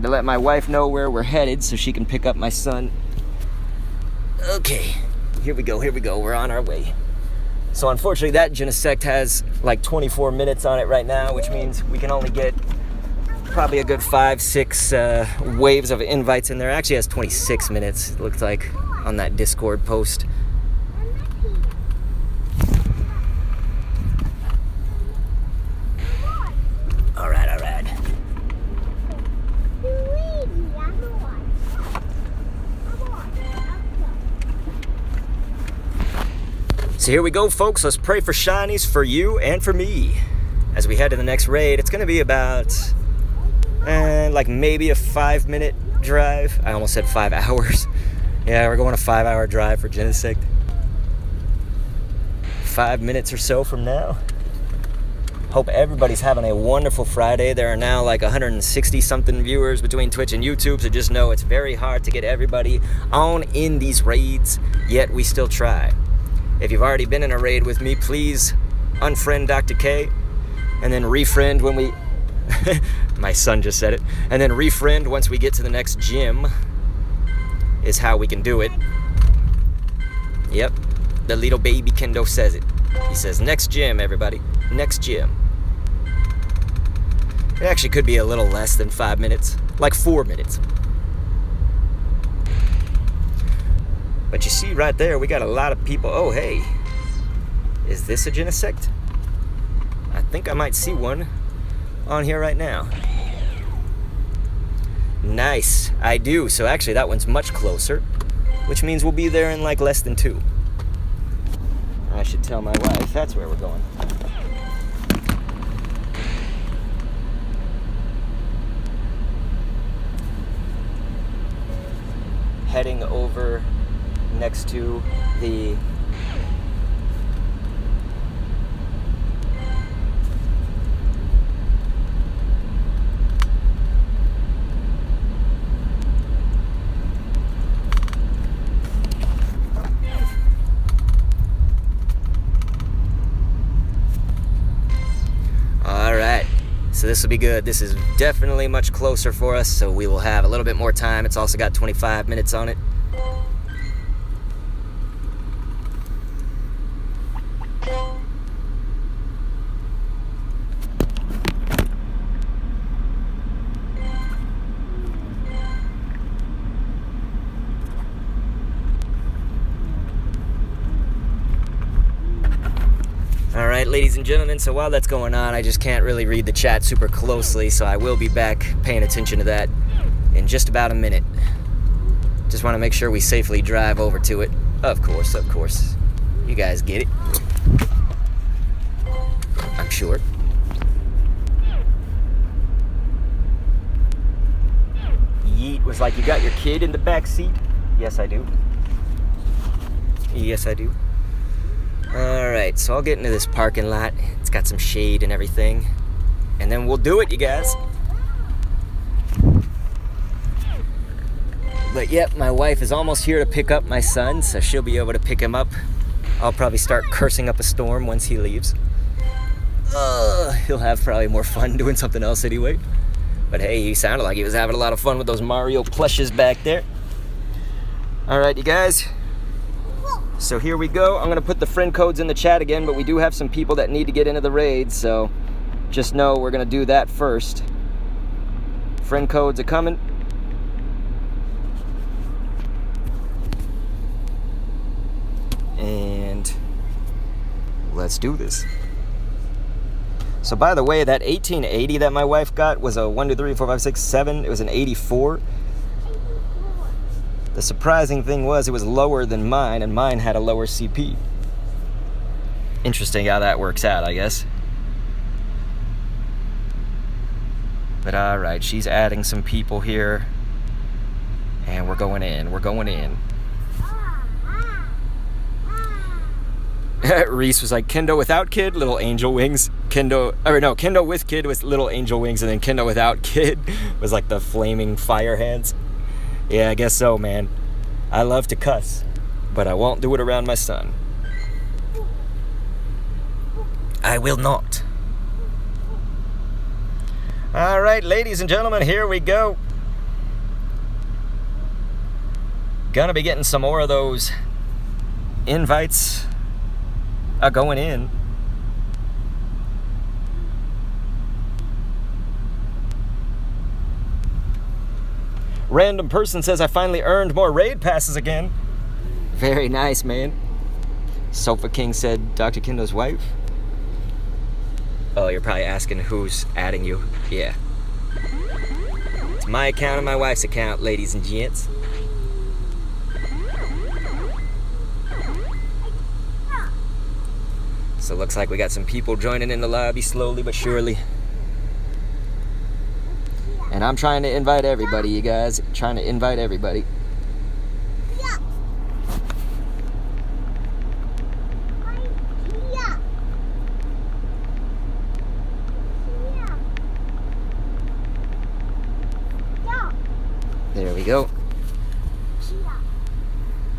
had to let my wife know where we're headed so she can pick up my son. Okay, here we go, we're on our way. So unfortunately that Genesect has like 24 minutes on it right now, which means we can only get probably a good 5-6 waves of invites in there. It actually has 26 minutes, it looks like, on that Discord post. All right. So here we go, folks. Let's pray for shinies for you and for me as we head to the next raid. It's going to be about like maybe a 5-minute drive. I almost said 5 hours. Yeah, we're going a 5-hour drive for Genesect. 5 minutes or so from now. Hope everybody's having a wonderful Friday. There are now like 160 something viewers between Twitch and YouTube, so just know it's very hard to get everybody on in these raids, yet we still try. If you've already been in a raid with me, please unfriend Dr. K and then refriend when we... My son just said it. And then refriend once we get to the next gym is how we can do it. Yep, the little baby Kendo says it. He says, next gym, everybody. Next gym. It actually could be a little less than 5 minutes. Like 4 minutes. But you see right there, we got a lot of people. Oh, hey. Is this a Genesect? I think I might see one on here right now. Nice. I do. So actually, that one's much closer, which means we'll be there in like less than 2. I should tell my wife that's where we're going. Heading over next to the So this will be good. This is definitely much closer for us, so we will have a little bit more time. It's also got 25 minutes on it. Alright, ladies and gentlemen, so while that's going on, I just can't really read the chat super closely, so I will be back paying attention to that in just about a minute. Just want to make sure we safely drive over to it. Of course. You guys get it. I'm sure. Yeet was like, you got your kid in the back seat? Yes, I do. Yes, I do. Alright, so I'll get into this parking lot. It's got some shade and everything. And then we'll do it, you guys. But yep, my wife is almost here to pick up my son, so she'll be able to pick him up. I'll probably start cursing up a storm once he leaves. He'll have probably more fun doing something else anyway. But hey, he sounded like he was having a lot of fun with those Mario plushes back there. Alright, you guys. So here we go. I'm gonna put the friend codes in the chat again, but we do have some people that need to get into the raid, so just know we're gonna do that first. Friend codes are coming. And let's do this. So by the way, that 1880 that my wife got was a 1, 2, 3, 4, 5, 6, 7. It was an 84. The surprising thing was it was lower than mine, and mine had a lower CP. Interesting how that works out, I guess. But alright, she's adding some people here. And we're going in. Reese was like, Kendo without kid, little angel wings. Kendo with kid with little angel wings, and then Kendo without kid was like the flaming fire hands. Yeah, I guess so, man. I love to cuss, but I won't do it around my son. I will not. All right, ladies and gentlemen, here we go. Gonna be getting some more of those invites going in. Random person says I finally earned more raid passes again. Very nice, man. Sofa King said Dr. Kendo's wife. Oh, you're probably asking who's adding you. Yeah. It's my account and my wife's account, ladies and gents. So it looks like we got some people joining in the lobby slowly but surely. And I'm trying to invite everybody, you guys. Trying to invite everybody. There we go.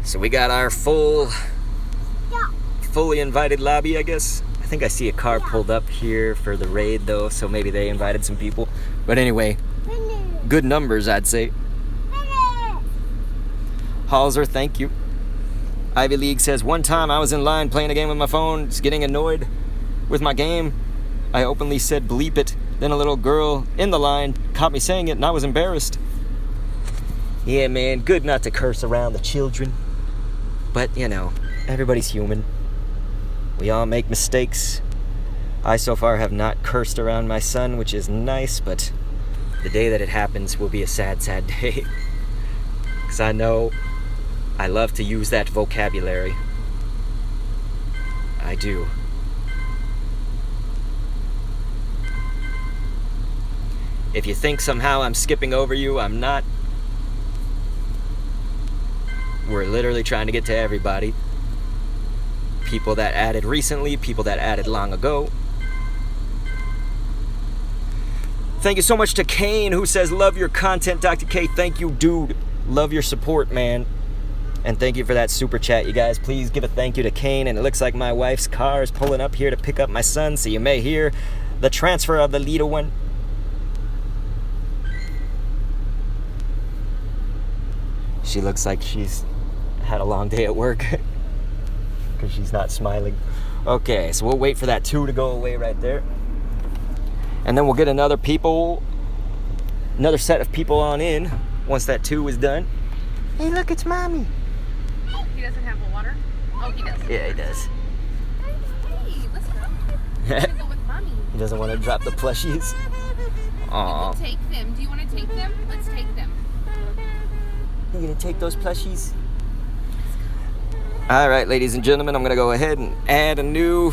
So we got our fully invited lobby, I guess. I think I see a car pulled up here for the raid though, so maybe they invited some people. But anyway, good numbers, I'd say. Halzer, thank you. Ivy League says, one time I was in line playing a game with my phone, just getting annoyed with my game. I openly said bleep it. Then a little girl in the line caught me saying it and I was embarrassed. Yeah, man, good not to curse around the children. But, you know, everybody's human. We all make mistakes. I so far have not cursed around my son, which is nice, but the day that it happens will be a sad, sad day. Because I know I love to use that vocabulary. I do. If you think somehow I'm skipping over you, I'm not. We're literally trying to get to everybody. People that added recently, people that added long ago. Thank you so much to Kane, who says, love your content, Dr. K. Thank you, dude. Love your support, man. And thank you for that super chat, you guys. Please give a thank you to Kane. And it looks like my wife's car is pulling up here to pick up my son, so you may hear the transfer of the little one. She looks like she's had a long day at work because she's not smiling. Okay, so we'll wait for that 2 to go away right there. And then we'll get another set of people on in once that 2 is done. Hey, look, it's mommy. He doesn't have a water? Oh, he does. Yeah, he does. Hey, let's go. We're gonna go with mommy. He doesn't want to drop the plushies. Aww. You can take them. Do you want to take them? Let's take them. You gonna take those plushies? Alright, ladies and gentlemen, I'm gonna go ahead and add a new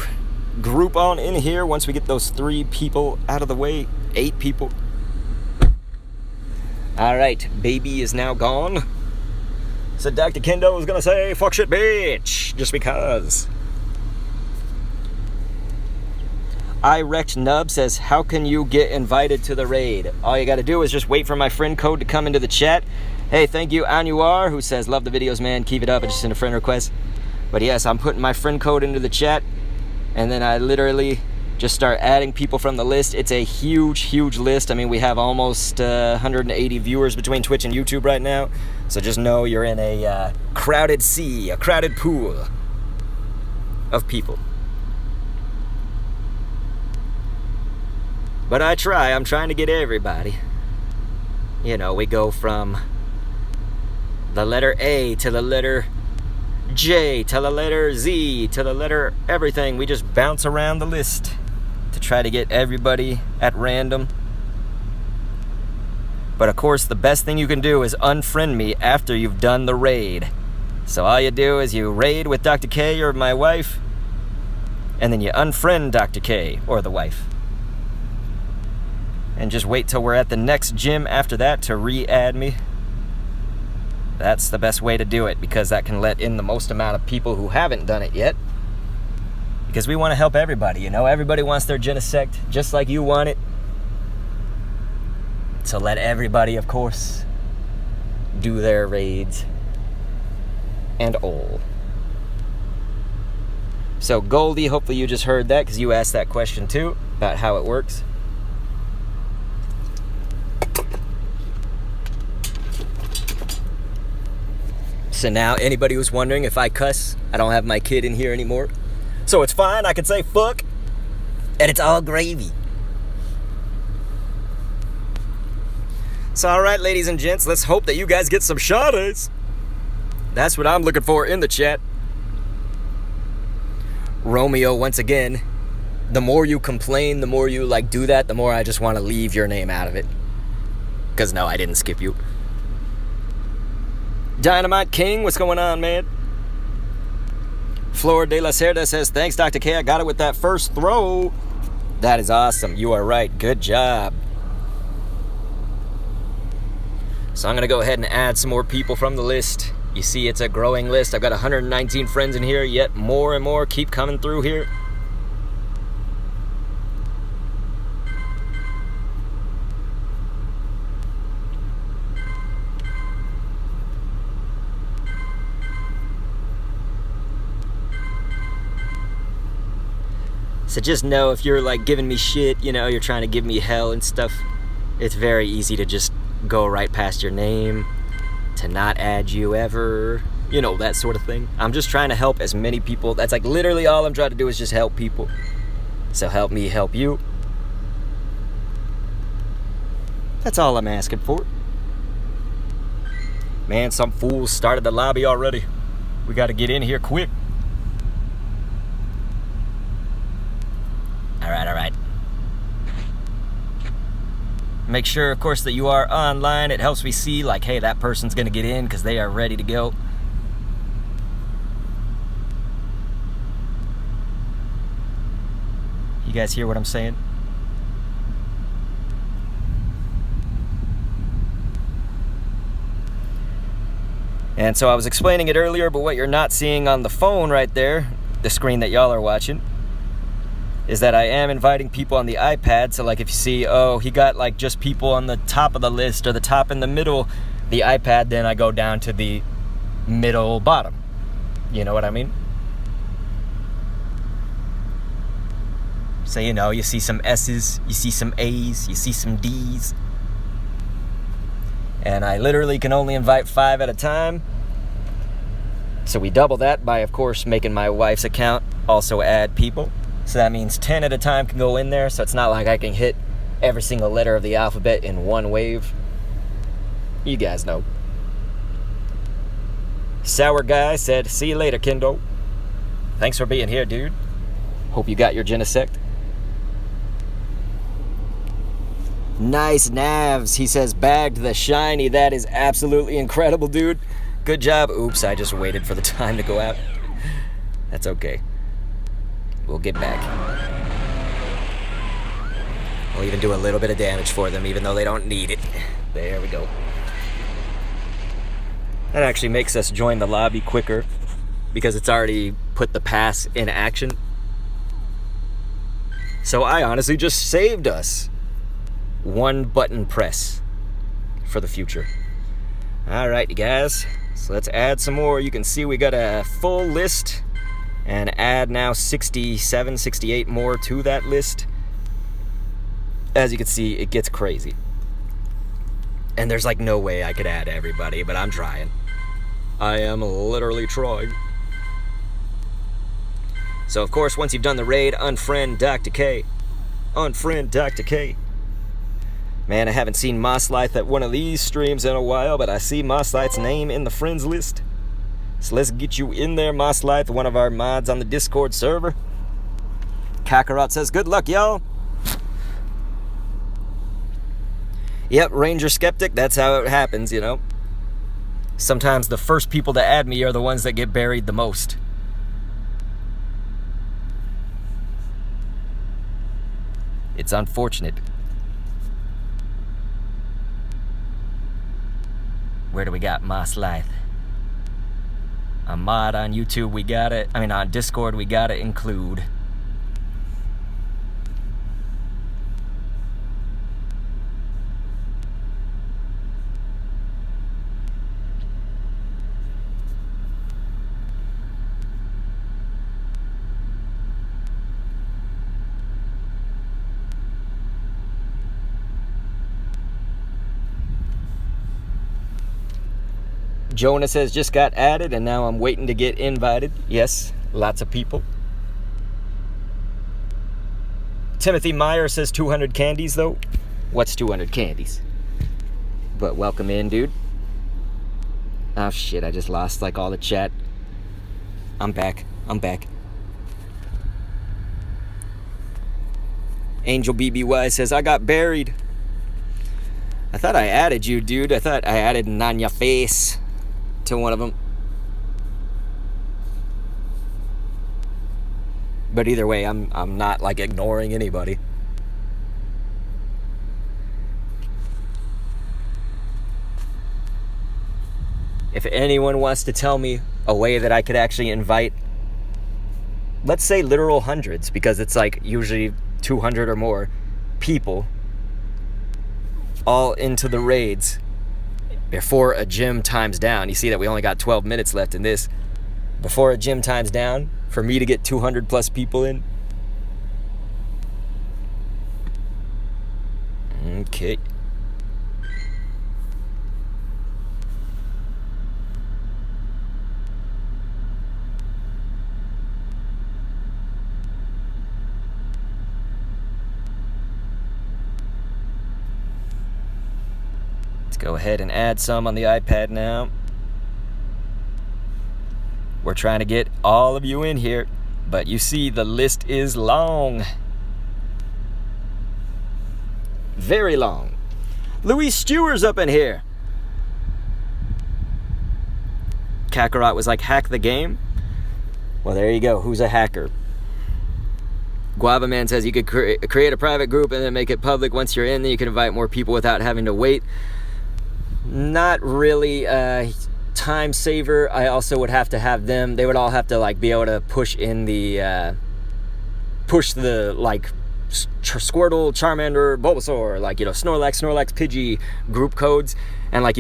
group on in here once we get those 3 people out of the way. 8 people. Alright, baby is now gone. So Dr. Kendo was gonna say, fuck shit bitch, just because. I Wrecked Nub says, how can you get invited to the raid? All you gotta do is just wait for my friend code to come into the chat. Hey, thank you, Anuar, who says, love the videos, man. Keep it up. I just sent a friend request. But yes, I'm putting my friend code into the chat. And then I literally just start adding people from the list. It's a huge, huge list. I mean, we have almost 180 viewers between Twitch and YouTube right now. So just know you're in a crowded sea, a crowded pool of people. But I'm trying to get everybody. You know, we go from the letter A to the letter J to the letter Z to the letter everything. We just bounce around the list to try to get everybody at random. But of course, the best thing you can do is unfriend me after you've done the raid. So all you do is you raid with Dr. K or my wife, and then you unfriend Dr. K or the wife. And just wait till we're at the next gym after that to re-add me. That's the best way to do it, because that can let in the most amount of people who haven't done it yet. Because we want to help everybody, you know? Everybody wants their Genesect just like you want it. So let everybody, of course, do their raids and all. So Goldie, hopefully you just heard that, because you asked that question too, about how it works. So now anybody who's wondering if I cuss, I don't have my kid in here anymore. So it's fine, I can say fuck, and it's all gravy. So alright, ladies and gents, let's hope that you guys get some shinies. That's what I'm looking for in the chat. Romeo, once again, the more you complain, the more you like do that, the more I just want to leave your name out of it. Because no, I didn't skip you. Dynamite King, what's going on, man? Flor de la Cerda says, thanks, Dr. K. I got it with that first throw. That is awesome. You are right. Good job. So I'm going to go ahead and add some more people from the list. You see, it's a growing list. I've got 119 friends in here, yet more and more keep coming through here. So just know if you're like giving me shit, you know, you're trying to give me hell and stuff, it's very easy to just go right past your name, to not add you ever, you know, that sort of thing. I'm just trying to help as many people. That's like literally all I'm trying to do is just help people. So help me help you. That's all I'm asking for. Man, some fools started the lobby already. We got to get in here quick. All right. Make sure, of course, that you are online. It helps me see, like, hey, that person's going to get in because they are ready to go. You guys hear what I'm saying? And so I was explaining it earlier, but what you're not seeing on the phone right there, the screen that y'all are watching, is that I am inviting people on the iPad. So like if you see, oh, he got like just people on the top of the list or the top in the middle, the iPad, then I go down to the middle bottom. You know what I mean? So, you know, you see some S's, you see some A's, you see some D's. And I literally can only invite 5 at a time. So we double that by, of course, making my wife's account also add people. So that means 10 at a time can go in there. So it's not like I can hit every single letter of the alphabet in one wave. You guys know. Sour Guy said, see you later, Kendo. Thanks for being here, dude. Hope you got your Genesect. Nice Navs. He says, bagged the shiny. That is absolutely incredible, dude. Good job. Oops, I just waited for the time to go out. That's okay. We'll get back. We'll even do a little bit of damage for them, even though they don't need it. There we go. That actually makes us join the lobby quicker because it's already put the pass in action. So I honestly just saved us one button press for the future. All right, you guys. So let's add some more. You can see we got a full list. And add now 67, 68 more to that list. As you can see, it gets crazy. And there's like no way I could add everybody, but I'm trying. I am literally trying. So of course, once you've done the raid, unfriend Dr. K. Unfriend Dr. K. Man, I haven't seen Mosslight at one of these streams in a while, but I see Mosslight's name in the friends list. So let's get you in there, Mosslight, one of our mods on the Discord server. Kakarot says, good luck, y'all. Yep, Ranger Skeptic, that's how it happens, you know. Sometimes the first people to add me are the ones that get buried the most. It's unfortunate. Where do we got Mosslight? A mod on YouTube, we got it. I mean, on Discord, we got to include. Jonah says just got added and now I'm waiting to get invited. Yes, lots of people. Timothy Meyer says 200 candies though. What's 200 candies? But welcome in, dude. Oh shit, I just lost like all the chat. I'm back. Angel BBY says, I got buried. I thought I added you, dude. I thought I added Nanya Face to one of them. But either way, I'm not like ignoring anybody. If anyone wants to tell me a way that I could actually invite, let's say literal hundreds, because it's like usually 200 or more people all into the raids before a gym times down. You see that we only got 12 minutes left in this. Before a gym times down, for me to get 200 plus people in. Okay. Go ahead and add some on the iPad now. We're trying to get all of you in here, but you see the list is long. Very long. Louis Stewart's up in here. Kakarot was like, hack the game? Well, there you go. Who's a hacker? Guava Man says you could create a private group and then make it public. Once you're in, then you can invite more people without having to wait. Not really a time saver. I also would have to have them, they would all have to like be able to push in the like Squirtle, Charmander, Bulbasaur, like, you know, Snorlax, Pidgey group codes. And like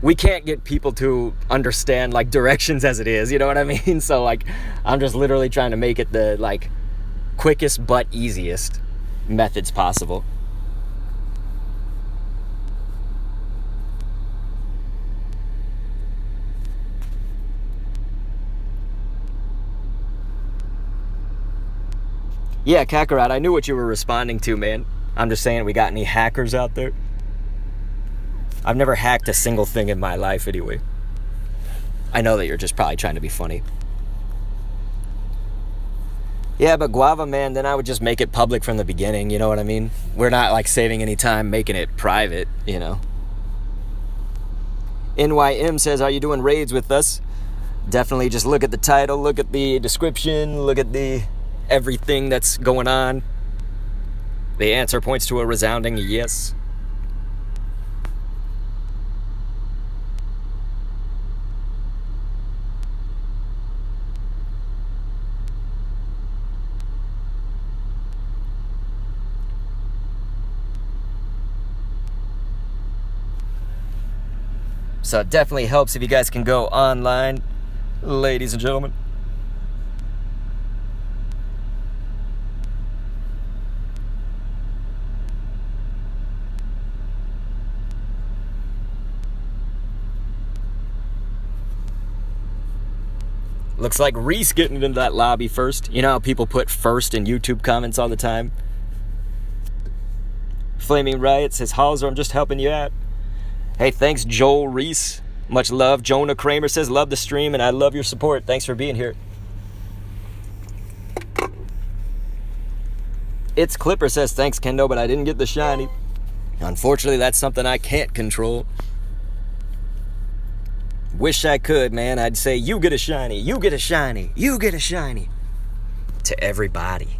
we can't get people to understand like directions as it is, you know what I mean? So like I'm just literally trying to make it the like quickest but easiest methods possible. Yeah, Kakarot, I knew what you were responding to, man. I'm just saying, we got any hackers out there? I've never hacked a single thing in my life anyway. I know that you're just probably trying to be funny. Yeah, but Guava Man, then I would just make it public from the beginning, you know what I mean? We're not like saving any time making it private, you know? NYM says, are you doing raids with us? Definitely just look at the title, look at the description, look at the everything that's going on. The answer points to a resounding yes. So it definitely helps if you guys can go online, ladies and gentlemen. Looks like Reese getting into that lobby first. You know how people put first in YouTube comments all the time? Flaming Riot says, Hauser, I'm just helping you out. Hey, thanks, Joel Reese. Much love. Jonah Kramer says, love the stream and I love your support. Thanks for being here. It's Clipper says, thanks, Kendo, but I didn't get the shiny. Unfortunately, that's something I can't control. Wish I could, man. I'd say, you get a shiny, you get a shiny, you get a shiny. To everybody.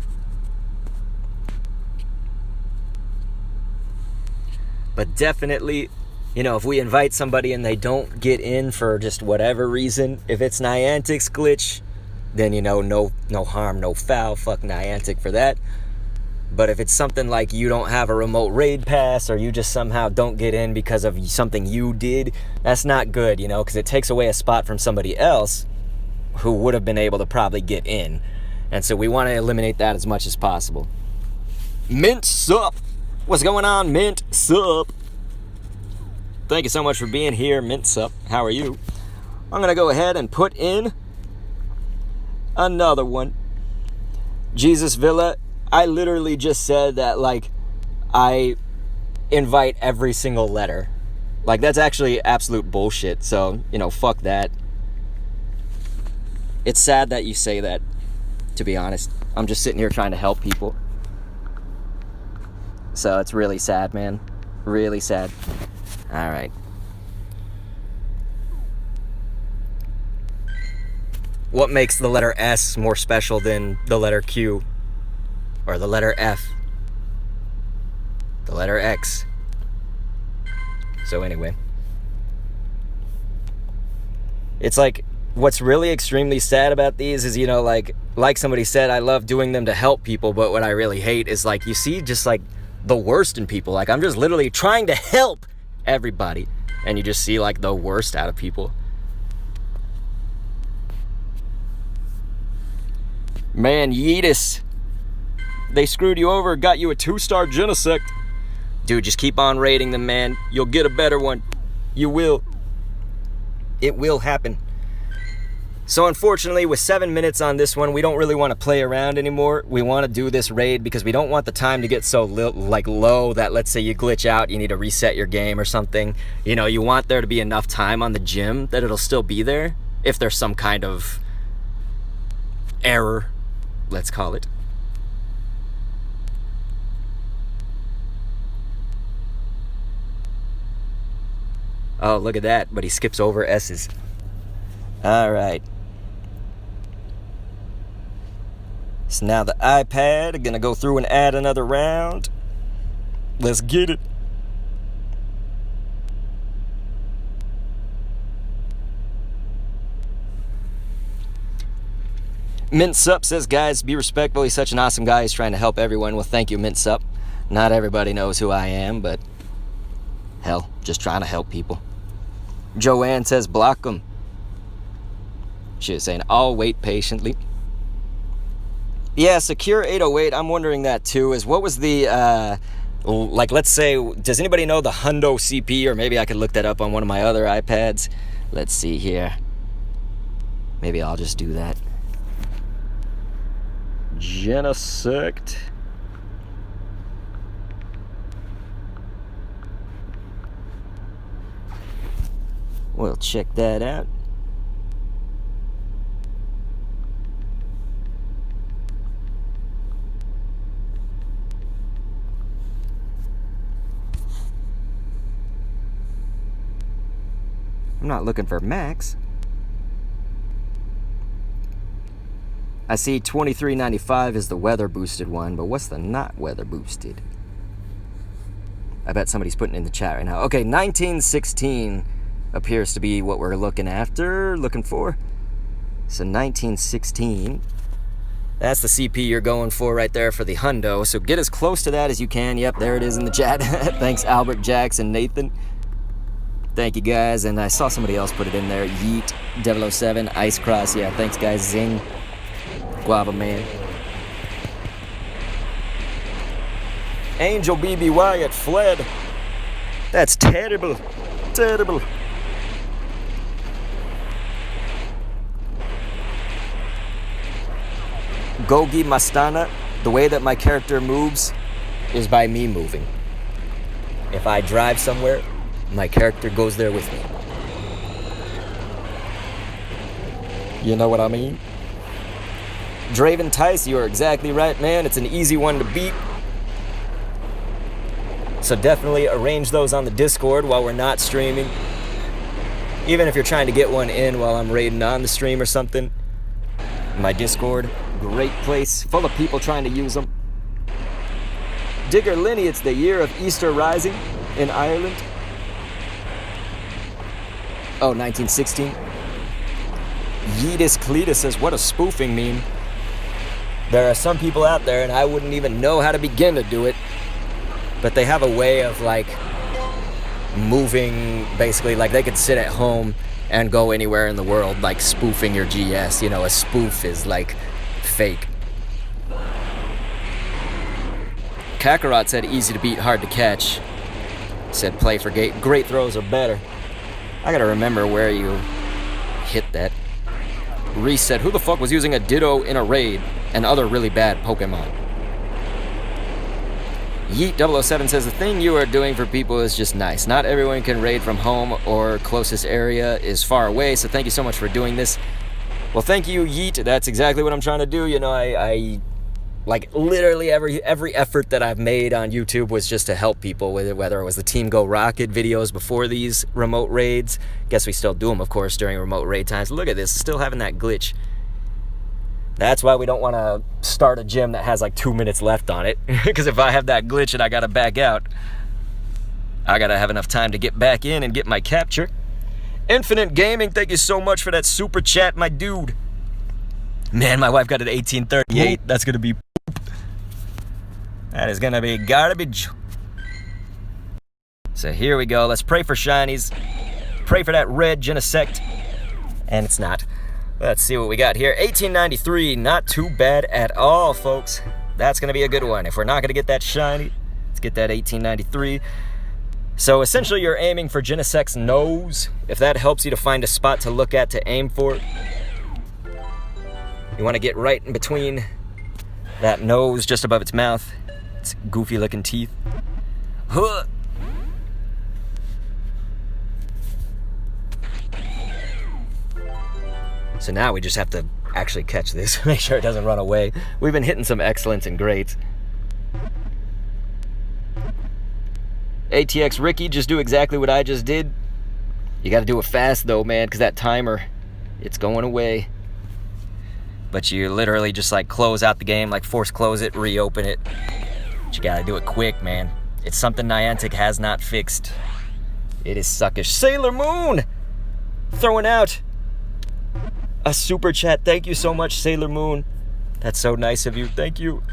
But definitely, you know, if we invite somebody and they don't get in for just whatever reason, if it's Niantic's glitch, then, you know, no harm, no foul. Fuck Niantic for that. But if it's something like you don't have a remote raid pass or you just somehow don't get in because of something you did, that's not good, you know, because it takes away a spot from somebody else who would have been able to probably get in. And so we want to eliminate that as much as possible. Mint Sup. What's going on, Mint Sup? Thank you so much for being here, Mintsup. How are you? I'm going to go ahead and put in another one. Jesus Villa, I literally just said that, like, I invite every single letter. Like, that's actually absolute bullshit. So, you know, fuck that. It's sad that you say that, to be honest. I'm just sitting here trying to help people. So it's really sad, man. Really sad. All right. What makes the letter S more special than the letter Q? Or the letter F? The letter X? So anyway. It's like, what's really extremely sad about these is, you know, like somebody said, I love doing them to help people, but what I really hate is, like, you see just, like, the worst in people. Like, I'm just literally trying to help everybody, and you just see, like, the worst out of people. Man, Yeetus. They screwed you over, got you a 2-star Genesect. Dude, just keep on rating them, man. You'll get a better one. You will. It will happen. So unfortunately, with 7 minutes on this one, we don't really want to play around anymore. We want to do this raid because we don't want the time to get so low that, let's say you glitch out, you need to reset your game or something. You know, you want there to be enough time on the gym that it'll still be there if there's some kind of error, let's call it. Oh, look at that, but he skips over S's. All right. So now the iPad, gonna go through and add another round. Let's get it. Mintsup says, guys, be respectful. He's such an awesome guy. He's trying to help everyone. Well, thank you, Mintsup. Not everybody knows who I am, but hell, just trying to help people. Joanne says, block them. She was saying, I'll wait patiently. Yeah, Secure 808, I'm wondering that too, is what was the, like, let's say, does anybody know the Hundo CP? Or maybe I could look that up on one of my other iPads. Let's see here. Maybe I'll just do that. Genesect. We'll check that out. I'm not looking for max. I see 2395 is the weather boosted one, but what's the not weather boosted? I bet somebody's putting it in the chat right now. Okay, 1916 appears to be what we're looking for. So 1916. That's the CP you're going for right there for the Hundo. So get as close to that as you can. Yep, there it is in the chat. Thanks, Albert, Jackson, Nathan. Thank you, guys. And I saw somebody else put it in there. Yeet, 007, Ice Cross. Yeah, thanks, guys. Zing, Guava Man. Angel BB Wyatt fled. That's terrible. Terrible. Gogi Mastana, the way that my character moves is by me moving. If I drive somewhere, my character goes there with me. You know what I mean? Draven Tice, you're exactly right, man. It's an easy one to beat. So definitely arrange those on the Discord while we're not streaming. Even if you're trying to get one in while I'm raiding on the stream or something. My Discord, great place, full of people trying to use them. Digger Linny, it's the year of Easter Rising in Ireland. Oh, 1916. Yeetus Cletus says, what a spoofing meme. There are some people out there, and I wouldn't even know how to begin to do it, but they have a way of, like, moving, basically, like they could sit at home and go anywhere in the world, like spoofing your GS. You know, a spoof is, like, fake. Kakarot said, easy to beat, hard to catch. Said play for gate. Great throws are better. I gotta remember where you hit that. Reese said, who the fuck was using a Ditto in a raid and other really bad Pokemon? Yeet007 says, the thing you are doing for people is just nice. Not everyone can raid from home or closest area is far away, so thank you so much for doing this. Well, thank you, Yeet. That's exactly what I'm trying to do. You know, I like literally every effort that I've made on YouTube was just to help people, whether it was the Team Go Rocket videos before these remote raids. Guess we still do them, of course, during remote raid times. Look at this, still having that glitch. That's why we don't want to start a gym that has like 2 minutes left on it. Because if I have that glitch and I got to back out, I got to have enough time to get back in and get my capture. Infinite Gaming, thank you so much for that super chat, my dude. Man, my wife got an 1838. That's going to be poop. That is going to be garbage. So here we go. Let's pray for shinies. Pray for that red Genesect. And it's not. Let's see what we got here. 1893, not too bad at all, folks. That's going to be a good one. If we're not going to get that shiny, let's get that 1893. So essentially you're aiming for Genesect's nose. If that helps you to find a spot to look at to aim for. You want to get right in between that nose, just above its mouth. Its goofy looking teeth. Huh. So now we just have to actually catch this, make sure it doesn't run away. We've been hitting some excellents and greats. ATX Ricky, just do exactly what I just did. You got to do it fast though, man, because that timer, it's going away. But you literally just like close out the game, like force close it, reopen it. But you got to do it quick, man. It's something Niantic has not fixed. It is suckish. Sailor Moon throwing out a super chat. Thank you so much, Sailor Moon. That's so nice of you. Thank you.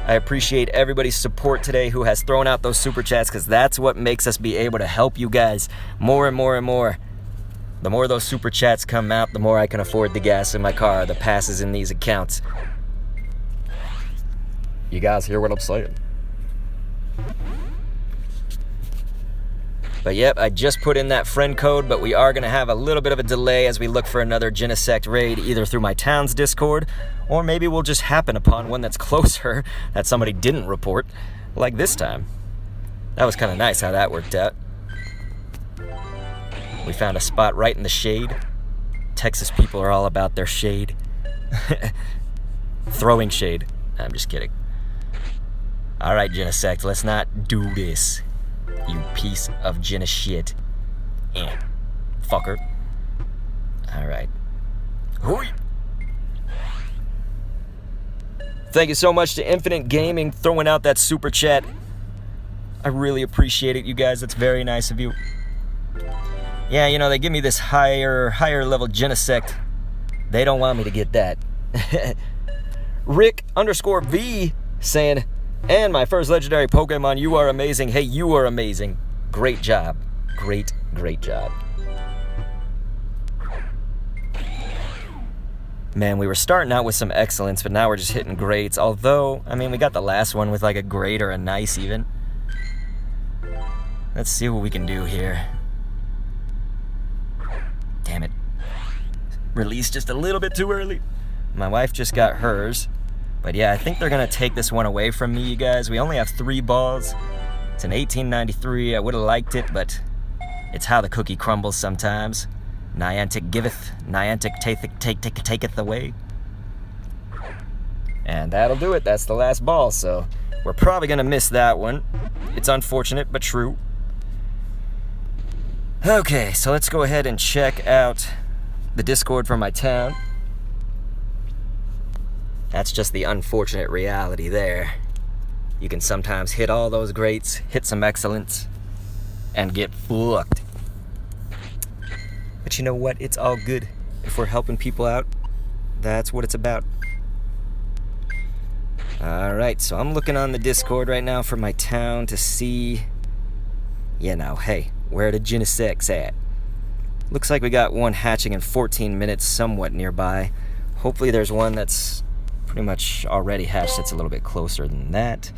I appreciate everybody's support today who has thrown out those super chats, because that's what makes us be able to help you guys more and more and more. The more those super chats come out, the more I can afford the gas in my car, the passes in these accounts. You guys hear what I'm saying? But yep, I just put in that friend code, but we are going to have a little bit of a delay as we look for another Genesect raid, either through my town's Discord, or maybe we'll just happen upon one that's closer that somebody didn't report, like this time. That was kind of nice how that worked out. We found a spot right in the shade. Texas people are all about their shade. Throwing shade. I'm just kidding. All right, Genesect, let's not do this. You piece of Genes shit. Fucker. Alright. Thank you so much to Infinite Gaming throwing out that super chat. I really appreciate it, you guys. That's very nice of you. Yeah, you know, they give me this higher level Genesect. They don't want me to get that. Rick_V saying, and my first legendary Pokemon, you are amazing. Hey, you are amazing. Great job. Great job. Man, we were starting out with some excellence, but now we're just hitting greats. Although, I mean, we got the last one with like a great or a nice even. Let's see what we can do here. Damn it. Released just a little bit too early. My wife just got hers. But yeah, I think they're going to take this one away from me, you guys. We only have 3 balls. It's an 1893. I would have liked it, but it's how the cookie crumbles sometimes. Niantic giveth, Niantic taketh away. And that'll do it. That's the last ball, so we're probably going to miss that one. It's unfortunate, but true. Okay, so let's go ahead and check out the Discord from my town. That's just the unfortunate reality there. You can sometimes hit all those greats, hit some excellence, and get fucked. But you know what? It's all good. If we're helping people out, that's what it's about. Alright, so I'm looking on the Discord right now for my town to see, you know, hey, where the Genesect's at. Looks like we got one hatching in 14 minutes somewhat nearby. Hopefully there's one that's pretty much already hatched that's a little bit closer than that.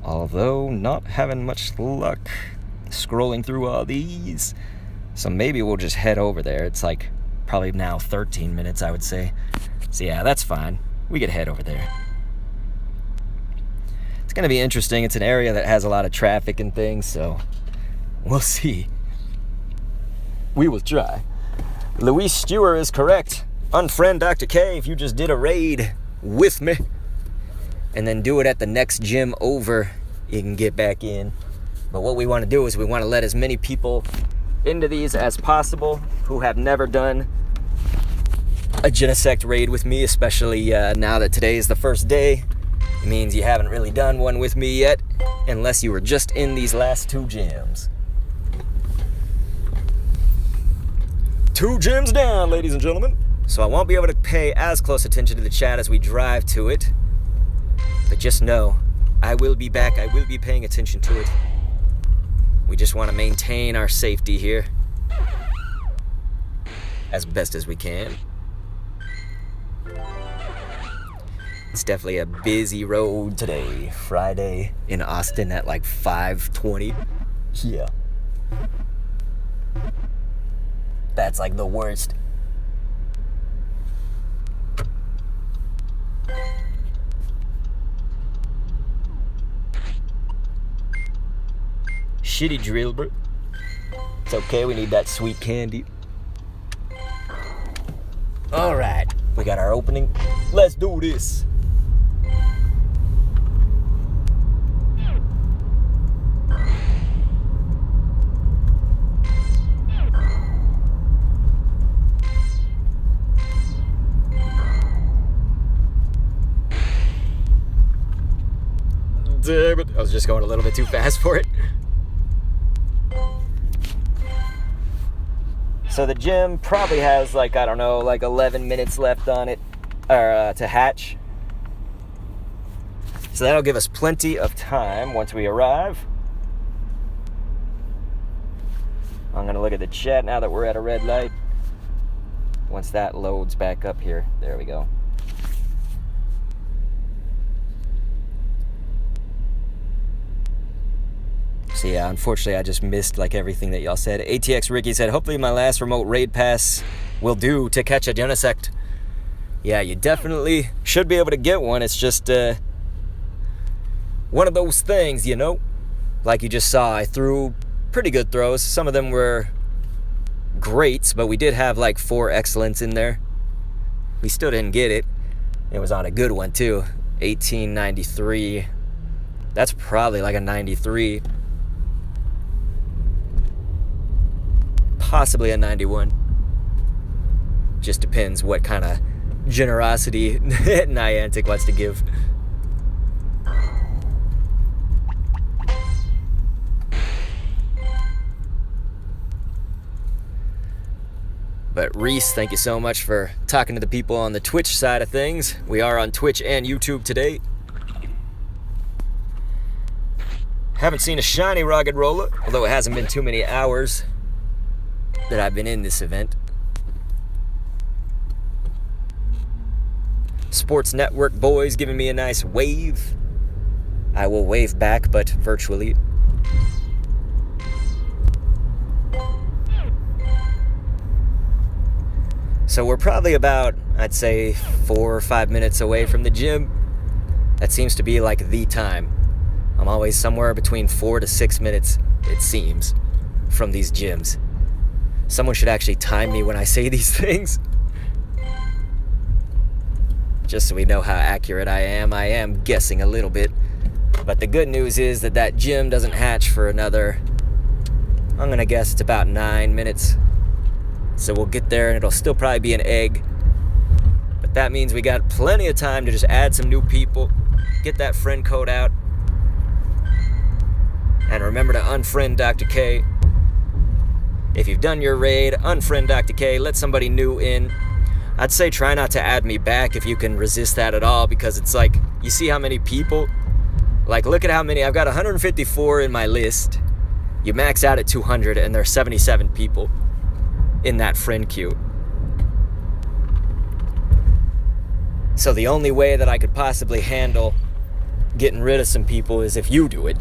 Although not having much luck scrolling through all these. So maybe we'll just head over there. It's like probably now 13 minutes, I would say. So yeah, that's fine. We could head over there. It's going to be interesting. It's an area that has a lot of traffic and things, so we'll see. We will try. Luis Stewart is correct. Unfriend Dr. K if you just did a raid with me. And then do it at the next gym over. You can get back in. But what we want to do is we want to let as many people into these as possible who have never done a Genesect raid with me, especially now that today is the first day. It means you haven't really done one with me yet, unless you were just in these last 2 gyms. 2 gyms down, ladies and gentlemen. So I won't be able to pay as close attention to the chat as we drive to it. But just know, I will be back. I will be paying attention to it. We just want to maintain our safety here as best as we can. It's definitely a busy road today. Friday in Austin at like 5:20. Yeah. That's like the worst. Shitty drill, bro. It's okay, we need that sweet candy. Alright, we got our opening. Let's do this. Damn it. I was just going a little bit too fast for it. So the gym probably has like, I don't know, like 11 minutes left on it, or to hatch. So that'll give us plenty of time once we arrive. I'm gonna look at the chat now that we're at a red light. Once that loads back up here, there we go. So yeah, unfortunately I just missed like everything that y'all said. ATX Ricky said, hopefully my last remote raid pass will do to catch a Genesect. Yeah, you definitely should be able to get one. It's just one of those things, you know? Like you just saw, I threw pretty good throws. Some of them were greats, but we did have like 4 excellents in there. We still didn't get it. It was on a good one too. 1893. That's probably like a 93. Possibly a 91. Just depends what kind of generosity Niantic wants to give. But Reese, thank you so much for talking to the people on the Twitch side of things. We are on Twitch and YouTube today. Haven't seen a shiny Rocket Roller, although it hasn't been too many hours that I've been in this event. Sports Network boys giving me a nice wave. I will wave back, but virtually. So we're probably about, I'd say, 4 or 5 minutes away from the gym. That seems to be like the time. I'm always somewhere between 4 to 6 minutes, it seems, from these gyms. Someone should actually time me when I say these things. Just so we know how accurate I am. I am guessing a little bit. But the good news is that that gym doesn't hatch for another, I'm gonna guess it's about 9 minutes. So we'll get there and it'll still probably be an egg. But that means we got plenty of time to just add some new people, get that friend code out. And remember to unfriend Dr. K. If you've done your raid, unfriend Dr. K, let somebody new in. I'd say try not to add me back if you can resist that at all, because it's like, you see how many people? Like, look at how many, I've got 154 in my list. You max out at 200 and there are 77 people in that friend queue. So the only way that I could possibly handle getting rid of some people is if you do it.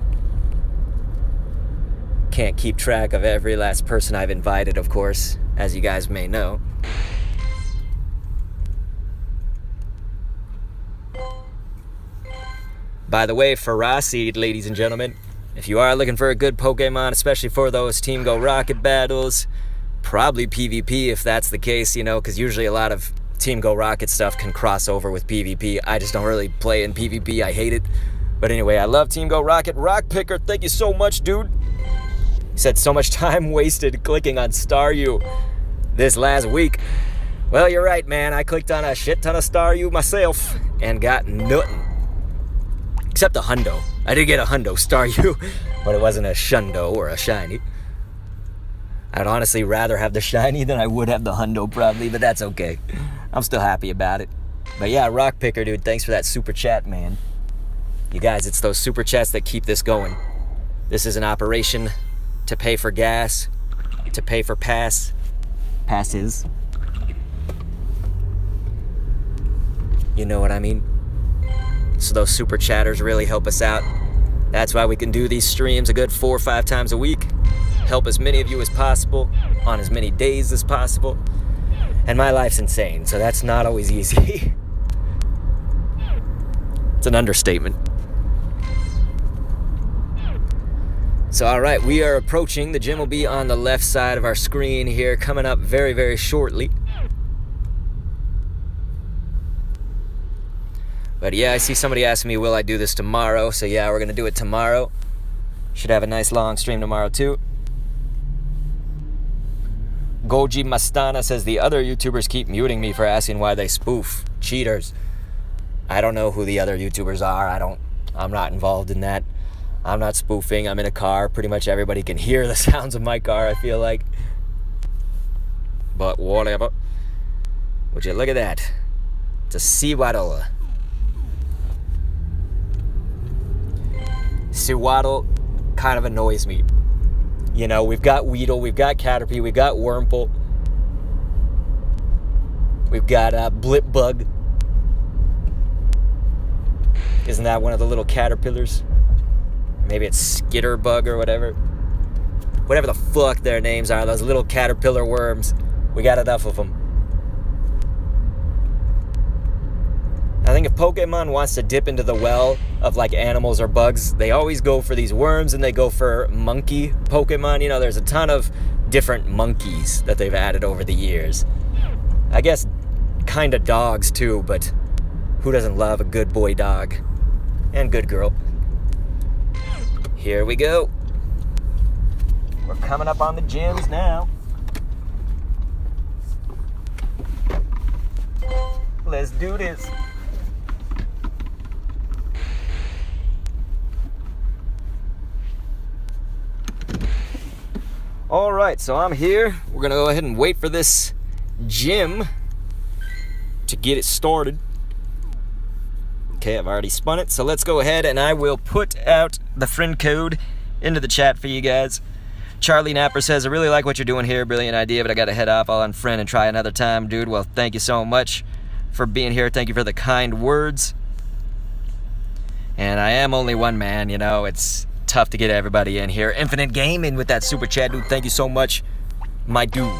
Can't keep track of every last person I've invited, of course, as you guys may know. By the way, Ferocity, ladies and gentlemen, if you are looking for a good Pokemon, especially for those Team Go Rocket battles, probably PvP if that's the case, you know, because usually a lot of Team Go Rocket stuff can cross over with PvP. I just don't really play in PvP. I hate it. But anyway, I love Team Go Rocket. Rock Picker, thank you so much, dude. He said so much time wasted clicking on Staryu this last week. Well, you're right, man. I clicked on a shit ton of Staryu myself and got nothing. Except a hundo. I did get a hundo Staryu, but it wasn't a shundo or a shiny. I'd honestly rather have the shiny than I would have the hundo probably, but that's okay. I'm still happy about it. But yeah, Rock Picker, dude, thanks for that super chat, man. You guys, it's those super chats that keep this going. This is an operation to pay for gas, to pay for passes. You know what I mean? So those super chatters really help us out. That's why we can do these streams a good 4 or 5 times a week. Help as many of you as possible on as many days as possible. And my life's insane, so that's not always easy. It's an understatement. So alright, we are approaching. The gym will be on the left side of our screen here, coming up very, very shortly. But yeah, I see somebody asking me, will I do this tomorrow? So yeah, we're going to do it tomorrow. Should have a nice long stream tomorrow too. Goji Mastana says the other YouTubers keep muting me for asking why they spoof. Cheaters. I don't know who the other YouTubers are. I'm not involved in that. I'm not spoofing. I'm in a car. Pretty much everybody can hear the sounds of my car, I feel like. But whatever. Would you look at that? It's a Sewaddle. Sewaddle kind of annoys me. You know, we've got Weedle, we've got Caterpie, we've got Wurmple. We've got Blipbug. Isn't that one of the little caterpillars? Maybe it's Skitterbug or whatever. Whatever the fuck their names are, those little caterpillar worms. We got enough of them. I think if Pokemon wants to dip into the well of like animals or bugs, they always go for these worms and they go for monkey Pokemon. You know, there's a ton of different monkeys that they've added over the years. I guess kind of dogs too, but who doesn't love a good boy dog? And good girl. Here we go. We're coming up on the gyms now. Let's do this. All right, so I'm here. We're gonna go ahead and wait for this gym to get it started. Okay, I've already spun it, so let's go ahead and I will put out the friend code into the chat for you guys. Charlie Napper says, I really like what you're doing here. Brilliant idea, but I gotta head off. I'll unfriend and try another time, dude. Well, thank you so much for being here. Thank you for the kind words. And I am only one man, you know, it's tough to get everybody in here. Infinite Gaming with that super chat, dude. Thank you so much, my dude.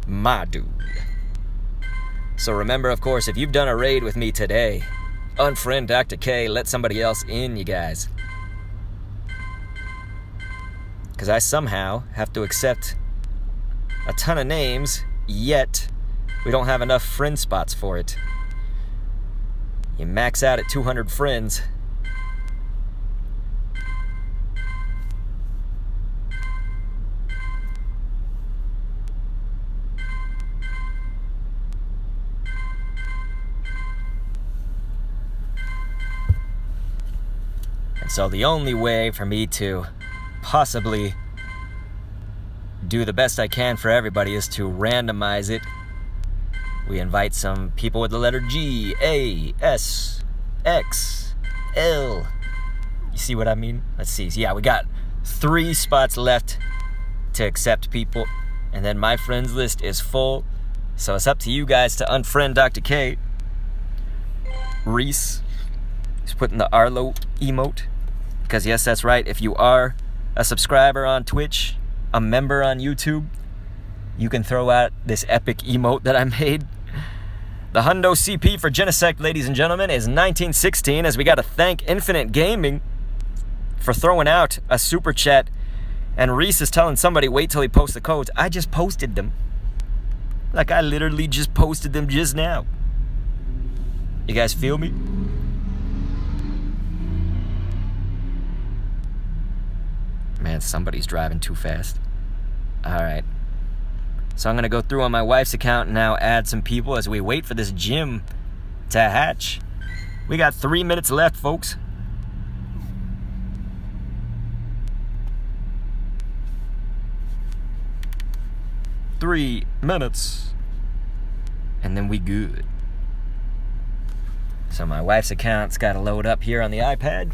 My dude. So remember, of course, if you've done a raid with me today, unfriend Dr. K, let somebody else in, you guys. Because I somehow have to accept a ton of names, yet we don't have enough friend spots for it. You max out at 200 friends. So the only way for me to possibly do the best I can for everybody is to randomize it. We invite some people with the letter G, A, S, X, L. You see what I mean? Let's see. Yeah, we got 3 spots left to accept people. And then my friends list is full. So it's up to you guys to unfriend Dr. K. Reese. Just putting the Arlo emote. Because yes, that's right. If you are a subscriber on Twitch, a member on YouTube, you can throw out this epic emote that I made. The Hundo CP for Genesect, ladies and gentlemen, is 1916, as we got to thank Infinite Gaming for throwing out a super chat. And Reese is telling somebody, wait till he posts the codes. I just posted them. Like, I literally just posted them just now. You guys feel me? Man, somebody's driving too fast. Alright. So I'm going to go through on my wife's account and now add some people as we wait for this gym to hatch. We got 3 minutes left, folks. Three minutes. And then we good. So my wife's account's got to load up here on the iPad.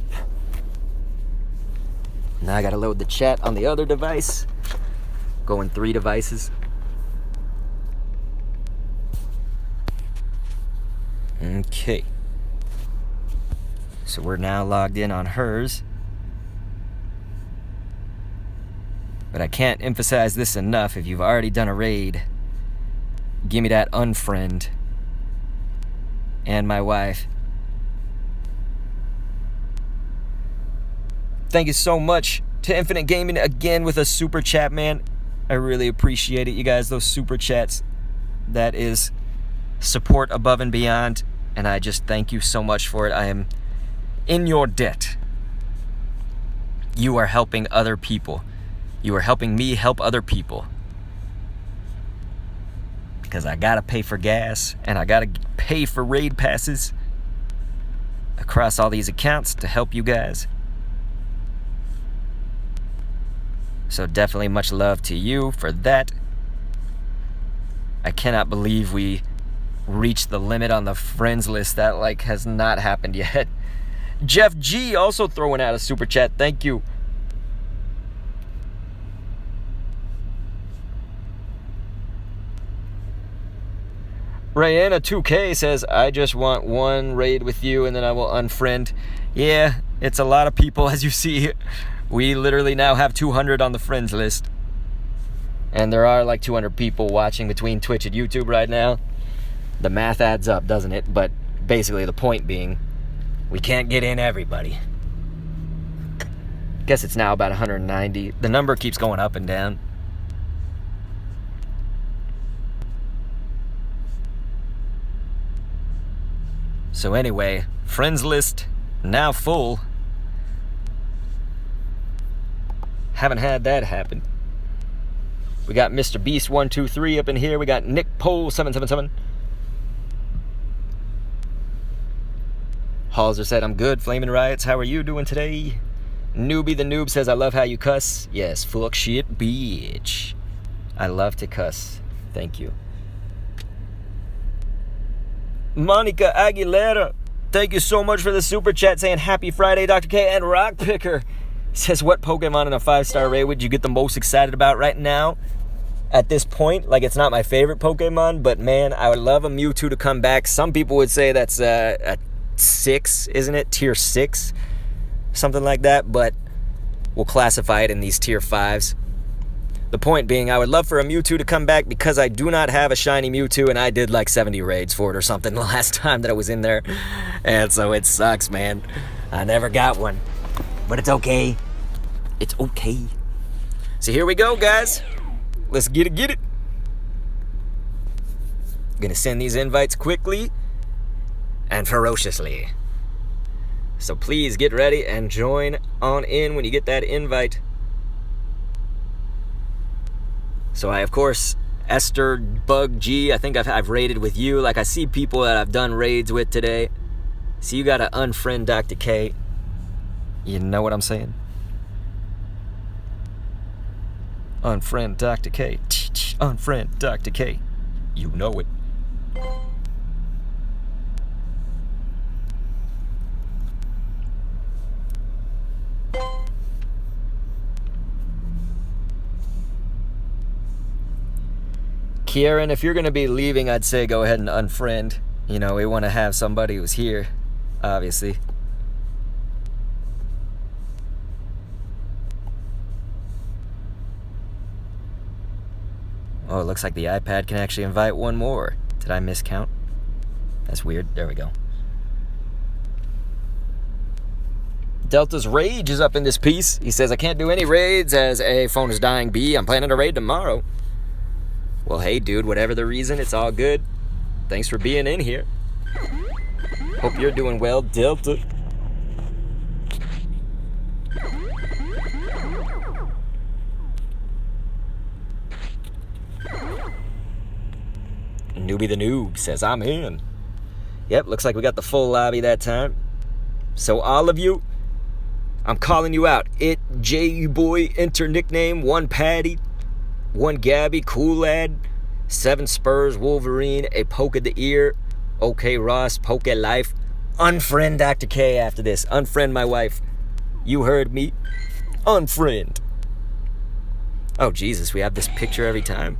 Now I got to load the chat on the other device. Going 3 devices. Okay. So we're now logged in on hers. But I can't emphasize this enough. If you've already done a raid, give me that unfriend. And my wife. Thank you so much to Infinite Gaming again with a super chat, man. I really appreciate it, you guys, those super chats. That is support above and beyond, and I just thank you so much for it. I am in your debt. You are helping other people. You are helping me help other people. Because I gotta pay for gas, and I gotta pay for raid passes across all these accounts to help you guys. So definitely much love to you for that. I cannot believe we reached the limit on the friends list. That like has not happened yet. Jeff G also throwing out a super chat. Thank you. Rayanna 2K says, I just want one raid with you and then I will unfriend. Yeah, it's a lot of people, as you see. We literally now have 200 on the friends list. And there are like 200 people watching between Twitch and YouTube right now. The math adds up, doesn't it? But basically the point being, we can't get in everybody. Guess it's now about 190. The number keeps going up and down. So anyway, friends list now full. Haven't had that happen. We got Mr. Beast 123 up in here. We got Nick Pole 777. Halser said, I'm good. Flaming Riots, how are you doing today? Newbie the Noob says, I love how you cuss. Yes, fuck shit, bitch. I love to cuss. Thank you. Monica Aguilera, thank you so much for the super chat saying happy Friday, Dr. K. And Rock Picker says, what Pokemon in a 5-star raid would you get the most excited about right now? At this point, like, it's not my favorite Pokemon, but man, I would love a Mewtwo to come back. Some people would say that's a 6, isn't it? Tier 6, something like that, but we'll classify it in these tier 5s. The point being, I would love for a Mewtwo to come back because I do not have a shiny Mewtwo, and I did like 70 raids for it or something the last time that I was in there. And so it sucks, man. I never got one. But it's okay. It's okay. So here we go, guys. Let's get it. Gonna send these invites quickly and ferociously. So please get ready and join on in when you get that invite. So I, of course, Esther, Bug G, I think I've raided with you. Like, I see people that I've done raids with today. So you gotta unfriend Dr. K. You know what I'm saying? Unfriend Dr. K. Unfriend Dr. K. You know it. Kieran, if you're going to be leaving, I'd say go ahead and unfriend. You know, we want to have somebody who's here, obviously. Oh, it looks like the iPad can actually invite one more. Did I miscount? That's weird. There we go. Delta's Rage is up in this piece. He says, I can't do any raids as A, phone is dying, B, I'm planning to raid tomorrow. Well, hey, dude, whatever the reason, it's all good. Thanks for being in here. Hope you're doing well, Delta. Newbie the Noob says, I'm in. Yep, looks like we got the full lobby that time. So all of you, I'm calling you out. It, J Boy, enter nickname, 1 Patty, 1 Gabby, Cool Lad, 7 Spurs, Wolverine, a Poke of the Ear, OK Ross, Poke Life, unfriend Dr. K after this, unfriend my wife. You heard me. Unfriend. Oh, Jesus, we have this picture every time.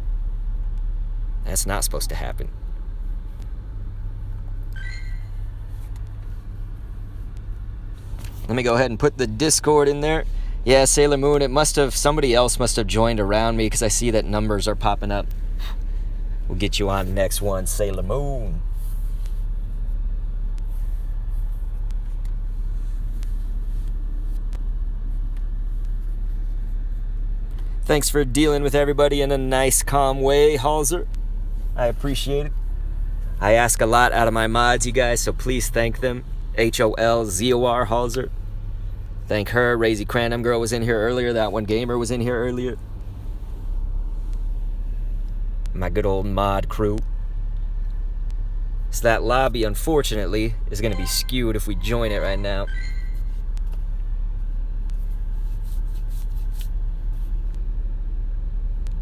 That's not supposed to happen. Let me go ahead and put the Discord in there. Yeah, Sailor Moon, somebody else must have joined around me because I see that numbers are popping up. We'll get you on the next one, Sailor Moon. Thanks for dealing with everybody in a nice, calm way, Halzer. I appreciate it. I ask a lot out of my mods, you guys, so please thank them. HOLZOR, Halzer. Thank her. Razy Cranham Girl was in here earlier. That one gamer was in here earlier. My good old mod crew. So that lobby, unfortunately, is going to be skewed if we join it right now.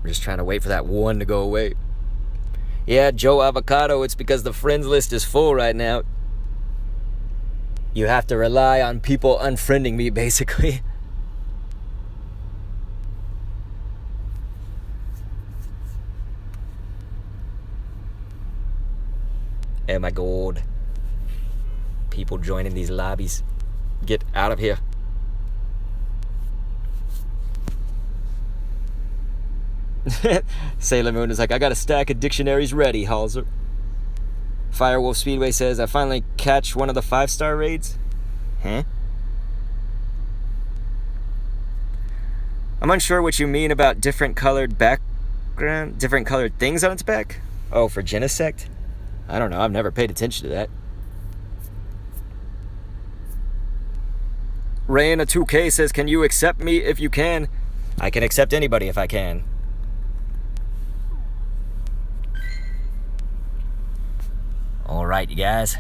We're just trying to wait for that one to go away. Yeah, Joe Avocado, it's because the friends list is full right now. You have to rely on people unfriending me, basically. Oh my god. People joining these lobbies. Get out of here. Sailor Moon is like, I got a stack of dictionaries ready, Halzer. Firewolf Speedway says, I finally catch one of the 5-star raids. Huh? I'm unsure what you mean about different colored background, different colored things on its back. Oh, for Genesect? I don't know, I've never paid attention to that. Rayna 2K says, can you accept me if you can? I can accept anybody if I can. All right, you guys.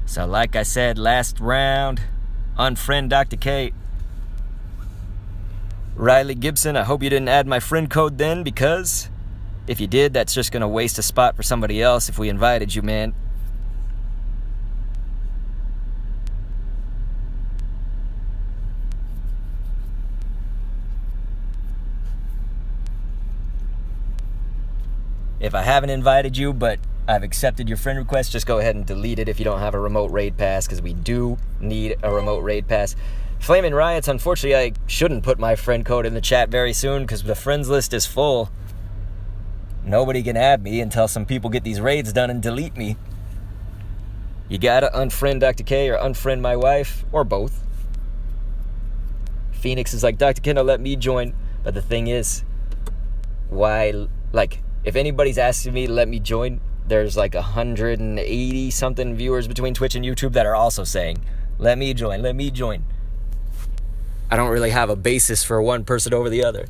So like I said, last round, unfriend Dr. K. Riley Gibson, I hope you didn't add my friend code then, because if you did, that's just going to waste a spot for somebody else if we invited you, man. If I haven't invited you, but I've accepted your friend request, just go ahead and delete it if you don't have a remote raid pass, because we do need a remote raid pass. Flaming Riots, unfortunately, I shouldn't put my friend code in the chat very soon, because the friends list is full. Nobody can add me until some people get these raids done and delete me. You gotta unfriend Dr. K or unfriend my wife, or both. Phoenix is like, Dr. Kendall, let me join. But the thing is, why, like, if anybody's asking me to let me join, there's like 180 something viewers between Twitch and YouTube that are also saying, let me join, let me join. I don't really have a basis for one person over the other.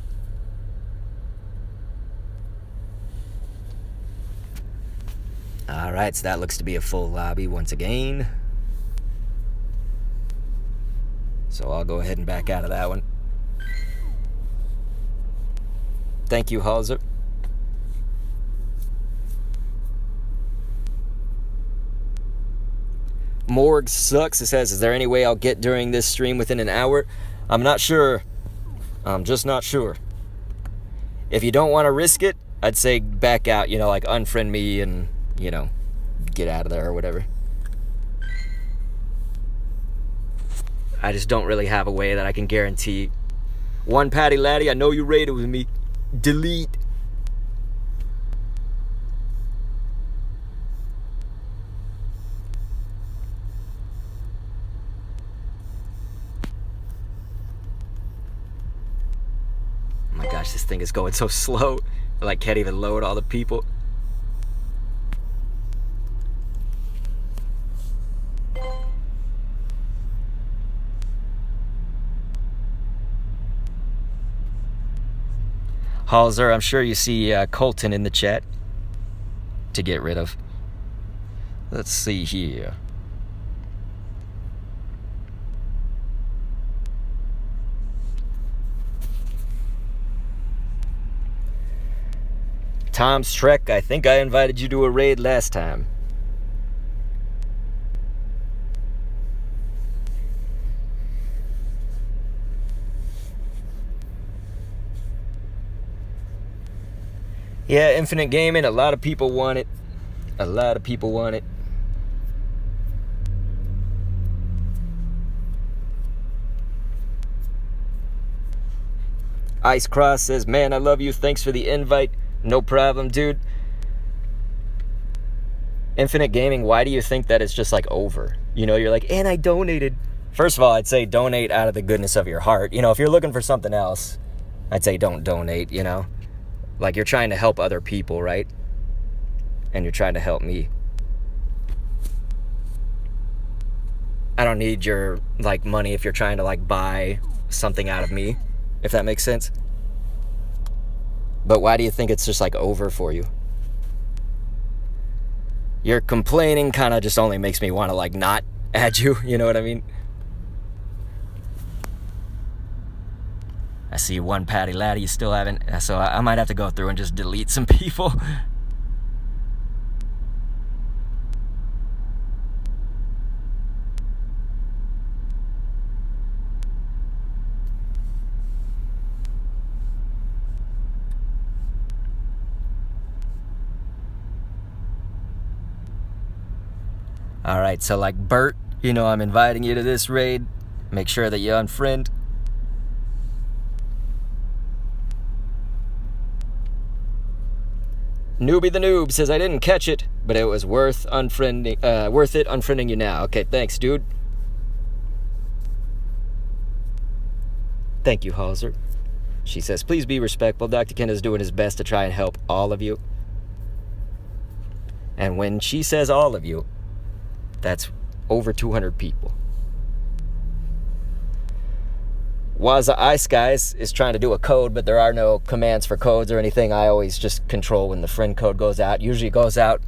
All right, so that looks to be a full lobby once again. So I'll go ahead and back out of that one. Thank you, Halzer. Morg sucks. It says, is there any way I'll get during this stream within an hour? I'm not sure. I'm just not sure. If you don't want to risk it, I'd say back out, like unfriend me and, get out of there or whatever. I just don't really have a way that I can guarantee. One Patty Laddie, I know you raided with me. Delete. Oh my gosh, this thing is going so slow. I like can't even load all the people. Halzer, I'm sure you see Colton in the chat to get rid of. Let's see here. Tom Shrek, I think I invited you to a raid last time. Yeah, Infinite Gaming, a lot of people want it. A lot of people want it. Ice Cross says, man, I love you. Thanks for the invite. No problem, dude. Infinite Gaming, why do you think that it's just like over? You know, you're like, and I donated. First of all, I'd say donate out of the goodness of your heart. You know, if you're looking for something else, I'd say don't donate, you know? Like, you're trying to help other people, right? And you're trying to help me. I don't need your, like, money if you're trying to, like, buy something out of me, if that makes sense. But why do you think it's just, like, over for you? Your complaining kind of just only makes me want to, like, not add you, you know what I mean? I see one Patty Laddie you still haven't, so I might have to go through and just delete some people. All right, so like Bert, you know, I'm inviting you to this raid. Make sure that you unfriend. Newbie the Noob says, I didn't catch it, but it was worth it unfriending you now. Okay, thanks, dude. Thank you, Halzer. She says, please be respectful. Dr. Ken is doing his best to try and help all of you. And when she says all of you, that's over 200 people. Waza Ice Guys is trying to do a code, but there are no commands for codes or anything. I always just control when the friend code goes out. Usually it goes out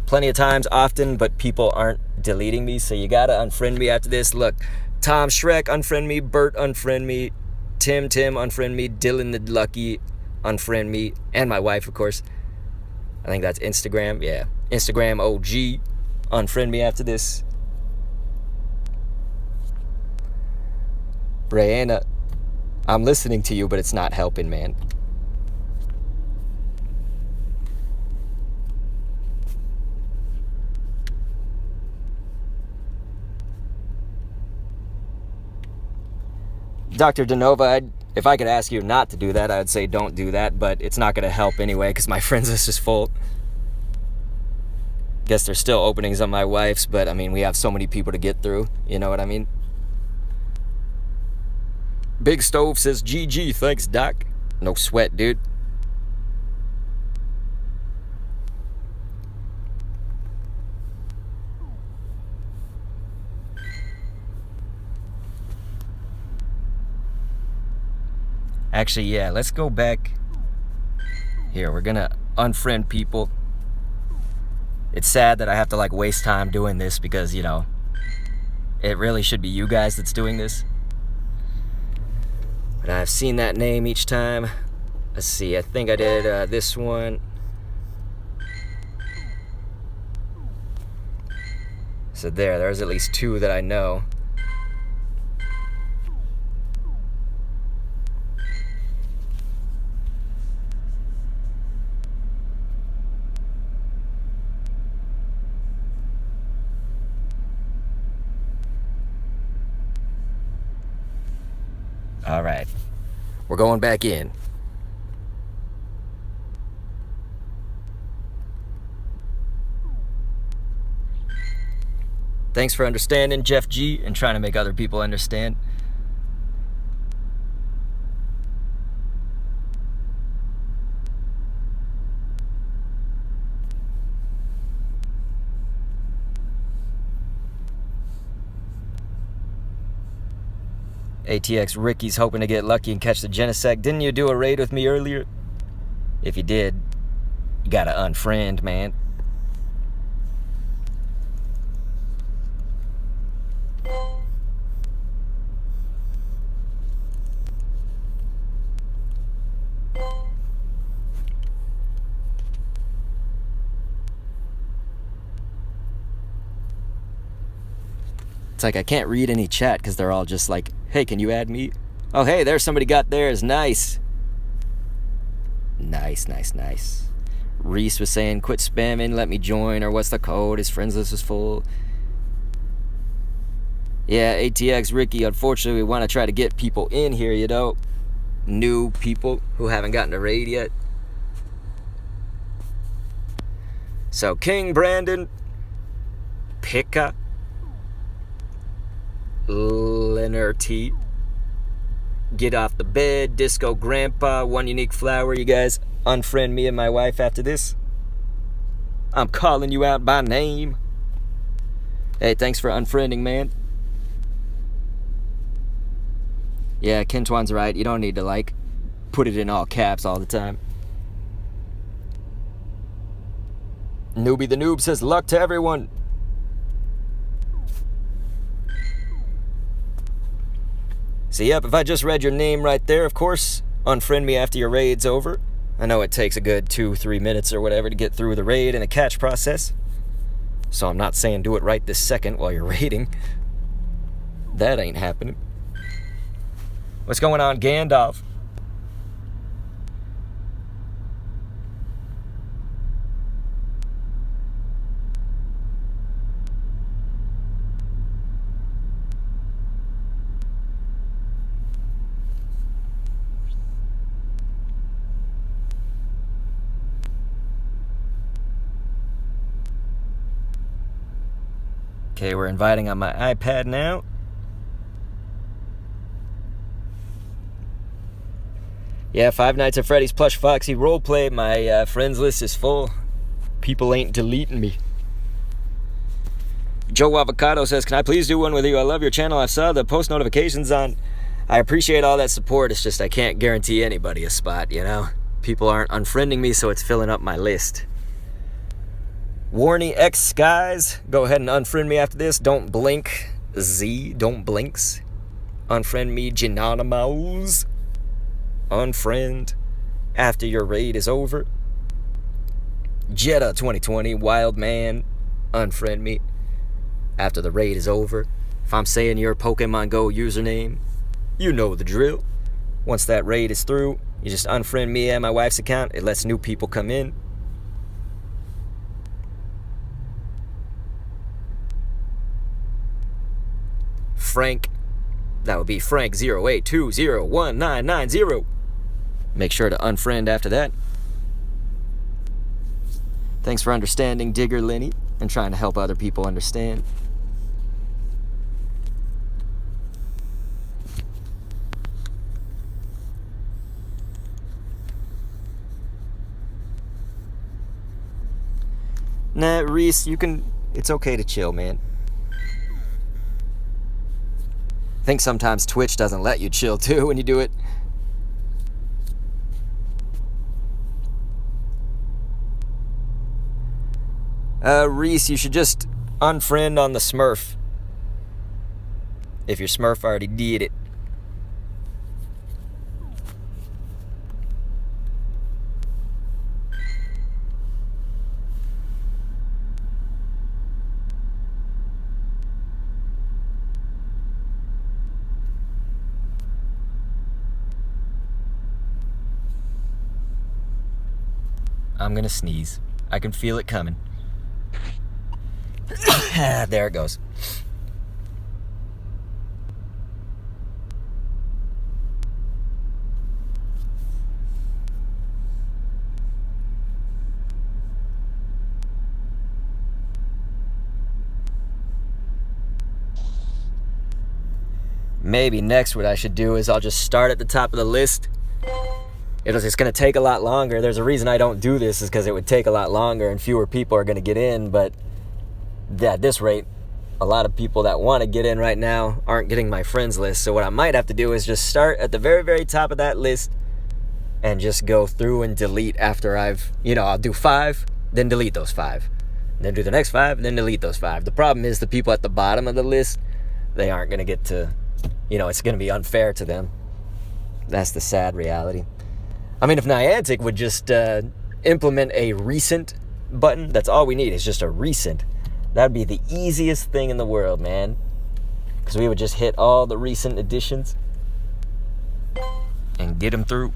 plenty of times, often, but people aren't deleting me, so you gotta unfriend me after this. Look, Tom Shrek, unfriend me. Bert, unfriend me. Tim, unfriend me. Dylan the Lucky, unfriend me. And my wife, of course. I think that's Instagram. Yeah, Instagram OG, unfriend me after this. Brianna, I'm listening to you, but it's not helping, man. Dr. Unova, if I could ask you not to do that, I'd say don't do that, but it's not going to help anyway because my friends list is full. Guess there's still openings on my wife's, but I mean, we have so many people to get through, you know what I mean? Big Stove says, GG, thanks, Doc. No sweat, dude. Actually, yeah, let's go back. Here, we're gonna unfriend people. It's sad that I have to, like, waste time doing this because, you know, it really should be you guys that's doing this. But I've seen that name each time. Let's see, I think I did this one. So there's at least two that I know. Alright. We're going back in. Thanks for understanding, Jeff G, and trying to make other people understand. ATX Ricky's hoping to get lucky and catch the Genesect. Didn't you do a raid with me earlier? If you did, you gotta unfriend, man. It's like I can't read any chat because they're all just like, hey, can you add me? Oh, hey, there's somebody got theirs. Nice. Nice. Reese was saying, quit spamming, let me join, or what's the code? His friends list is full. Yeah, ATX Ricky, unfortunately, we want to try to get people in here, you know? New people who haven't gotten a raid yet. So, King Brandon, Pika, Leonard T, Get Off the Bed, Disco Grandpa, One Unique Flower. You guys unfriend me and my wife after this. I'm calling you out by name. Hey, thanks for unfriending, man. Yeah, Kentwan's right. You don't need to, like, put it in all caps all the time. Newbie the Noob says, luck to everyone. So, yep, if I just read your name right there, of course, unfriend me after your raid's over. I know it takes a good 2-3 minutes or whatever to get through the raid and the catch process. So I'm not saying do it right this second while you're raiding. That ain't happening. What's going on, Gandalf? Okay, we're inviting on my iPad now. Yeah, Five Nights at Freddy's Plush Foxy roleplay. My friends list is full. People ain't deleting me. Joe Avocado says, can I please do one with you? I love your channel. I saw the post notifications on. I appreciate all that support. It's just I can't guarantee anybody a spot, you know? People aren't unfriending me, so it's filling up my list. Warney X Skies, go ahead and unfriend me after this. Don't blink. Z, don't blinks. Unfriend me, Genonymous. Unfriend after your raid is over. Jetta 2020, Wild Man, unfriend me after the raid is over. If I'm saying your Pokémon GO username, you know the drill. Once that raid is through, you just unfriend me and my wife's account. It lets new people come in. Frank, that would be Frank08201990. Make sure to unfriend after that. Thanks for understanding, Digger Lenny, and trying to help other people understand. Nah, Reese, you can... It's okay to chill, man. I think sometimes Twitch doesn't let you chill, too, when you do it. Reese, you should just unfriend on the Smurf. If your Smurf already did it. I'm gonna sneeze. I can feel it coming. There it goes. maybe next what I should do is I'll just start at the top of the list. It's going to take a lot longer. There's a reason I don't do this, is because it would take a lot longer and fewer people are going to get in. But at this rate, a lot of people that want to get in right now aren't getting my friends list. So what I might have to do is just start at the very, very top of that list and just go through and delete after I'll do 5, then delete those 5. Then do the next 5, and then delete those 5. The problem is the people at the bottom of the list, they aren't going to get to, it's going to be unfair to them. That's the sad reality. I mean, if Niantic would just implement a recent button, that's all we need, is just a recent. That'd be the easiest thing in the world, man. Because we would just hit all the recent additions and get them through.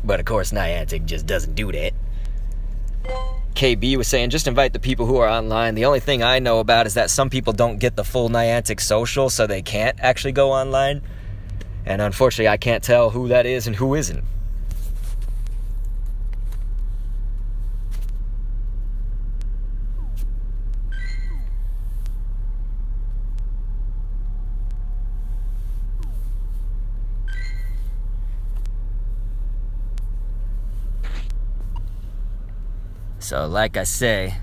But of course, Niantic just doesn't do that. KB was saying, just invite the people who are online. The only thing I know about is that some people don't get the full Niantic social, so they can't actually go online. And unfortunately, I can't tell who that is and who isn't. So like I say,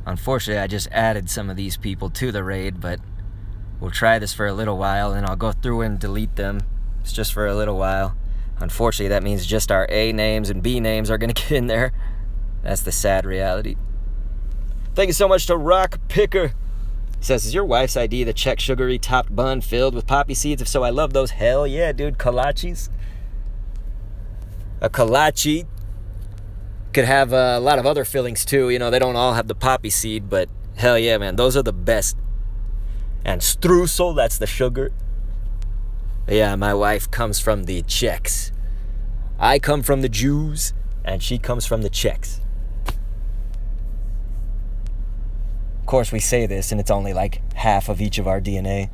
unfortunately I just added some of these people to the raid, but we'll try this for a little while and I'll go through and delete them. It's just for a little while. Unfortunately, that means just our A names and B names are going to get in there. That's the sad reality. Thank you so much to Rock Picker. He says, is your wife's ID the Czech sugary topped bun filled with poppy seeds? If so, I love those. Hell yeah, dude. Kolaches. A kolache could have a lot of other fillings too. They don't all have the poppy seed, but hell yeah, man, those are the best. And streusel, that's the sugar. Yeah, my wife comes from the Czechs. I come from the Jews, and she comes from the Czechs. Of course, we say this, and it's only like half of each of our DNA.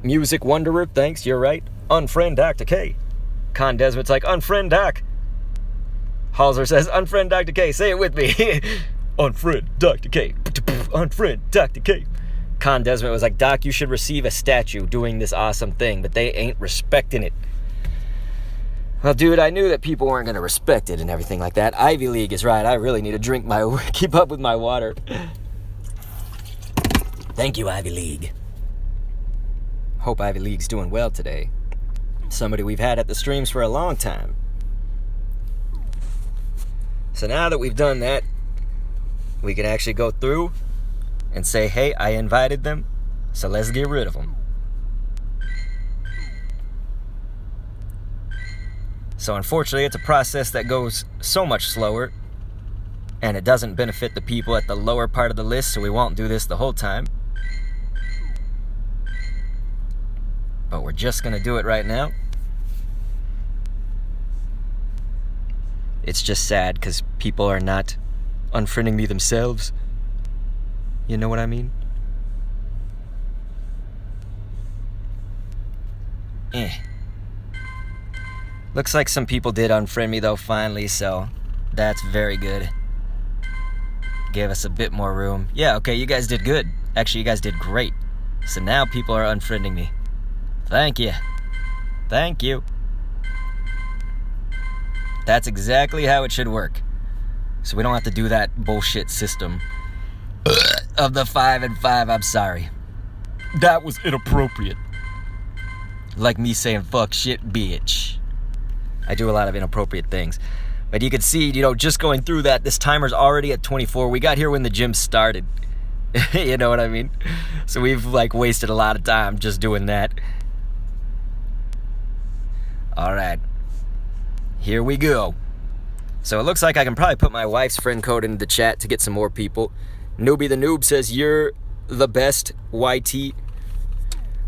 Music Wanderer, thanks, you're right. Unfriend Dr. K. Con Desmond's like, unfriend Doc. Halser says, unfriend Dr. K. Say it with me. Unfriend Dr. K. Unfriend Dr. K. Con Desmond was like, Doc, you should receive a statue doing this awesome thing, but they ain't respecting it. Well, dude, I knew that people weren't going to respect it and everything like that. Ivy League is right. I really need to keep up with my water. Thank you, Ivy League. Hope Ivy League's doing well today. Somebody we've had at the streams for a long time. So now that we've done that, we can actually go through and say, hey, I invited them, so let's get rid of them. So unfortunately, it's a process that goes so much slower, and it doesn't benefit the people at the lower part of the list, so we won't do this the whole time. But we're just going to do it right now. It's just sad because people are not unfriending me themselves. You know what I mean? Looks like some people did unfriend me though finally, so that's very good. Gave us a bit more room. Yeah, okay, you guys did good. Actually, you guys did great. So now people are unfriending me. Thank you. Thank you. That's exactly how it should work. So we don't have to do that bullshit system of the 5 and 5. I'm sorry. That was inappropriate. Like me saying fuck shit bitch. I do a lot of inappropriate things. But you can see, just going through that, this timer's already at 24. We got here when the gym started. You know what I mean? So we've wasted a lot of time just doing that. Alright. Here we go. So it looks like I can probably put my wife's friend code into the chat to get some more people. Newbie the Noob says, you're the best, YT.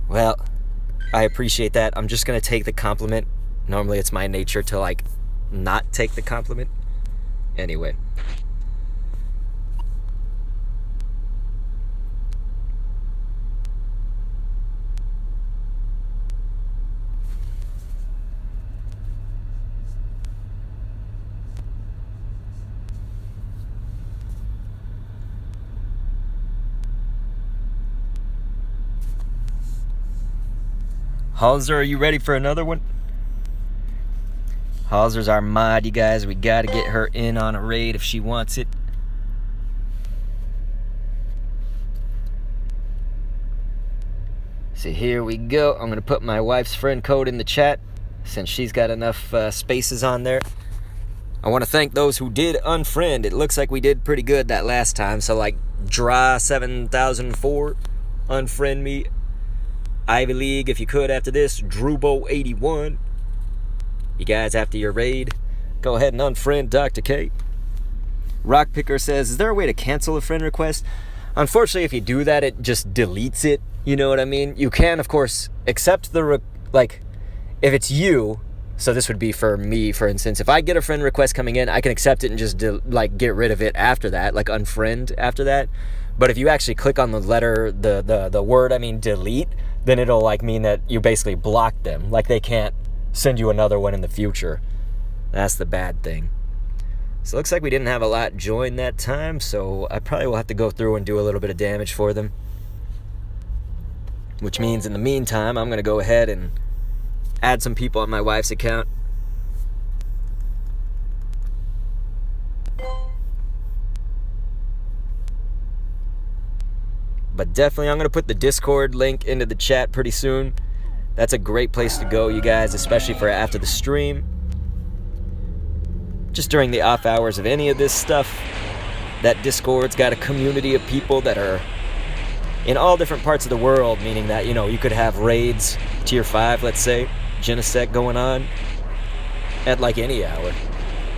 Well, I appreciate that. I'm just going to take the compliment. Normally it's my nature to, not take the compliment. Anyway. Halzer, are you ready for another one? Halzer's our mod, you guys. We gotta get her in on a raid if she wants it. So here we go. I'm gonna put my wife's friend code in the chat since she's got enough spaces on there. I want to thank those who did unfriend. It looks like we did pretty good that last time. So like Dra7004, unfriend me. Ivy League, if you could after this. Drubo81. You guys, after your raid, go ahead and unfriend Dr. K. Rockpicker says, is there a way to cancel a friend request? Unfortunately, if you do that, it just deletes it. You know what I mean? You can, of course, accept the, if it's you, so this would be for me, for instance. If I get a friend request coming in, I can accept it and just, get rid of it after that, like unfriend after that. But if you actually click on the letter, the word, delete, then it'll, mean that you basically blocked them. Like, they can't send you another one in the future. That's the bad thing. So it looks like we didn't have a lot join that time, so I probably will have to go through and do a little bit of damage for them. Which means in the meantime, I'm going to go ahead and add some people on my wife's account. But definitely, I'm going to put the Discord link into the chat pretty soon. That's a great place to go, you guys, especially for after the stream. Just during the off hours of any of this stuff. That Discord's got a community of people that are in all different parts of the world, meaning that, you could have raids, tier 5, let's say, Genesect going on at any hour.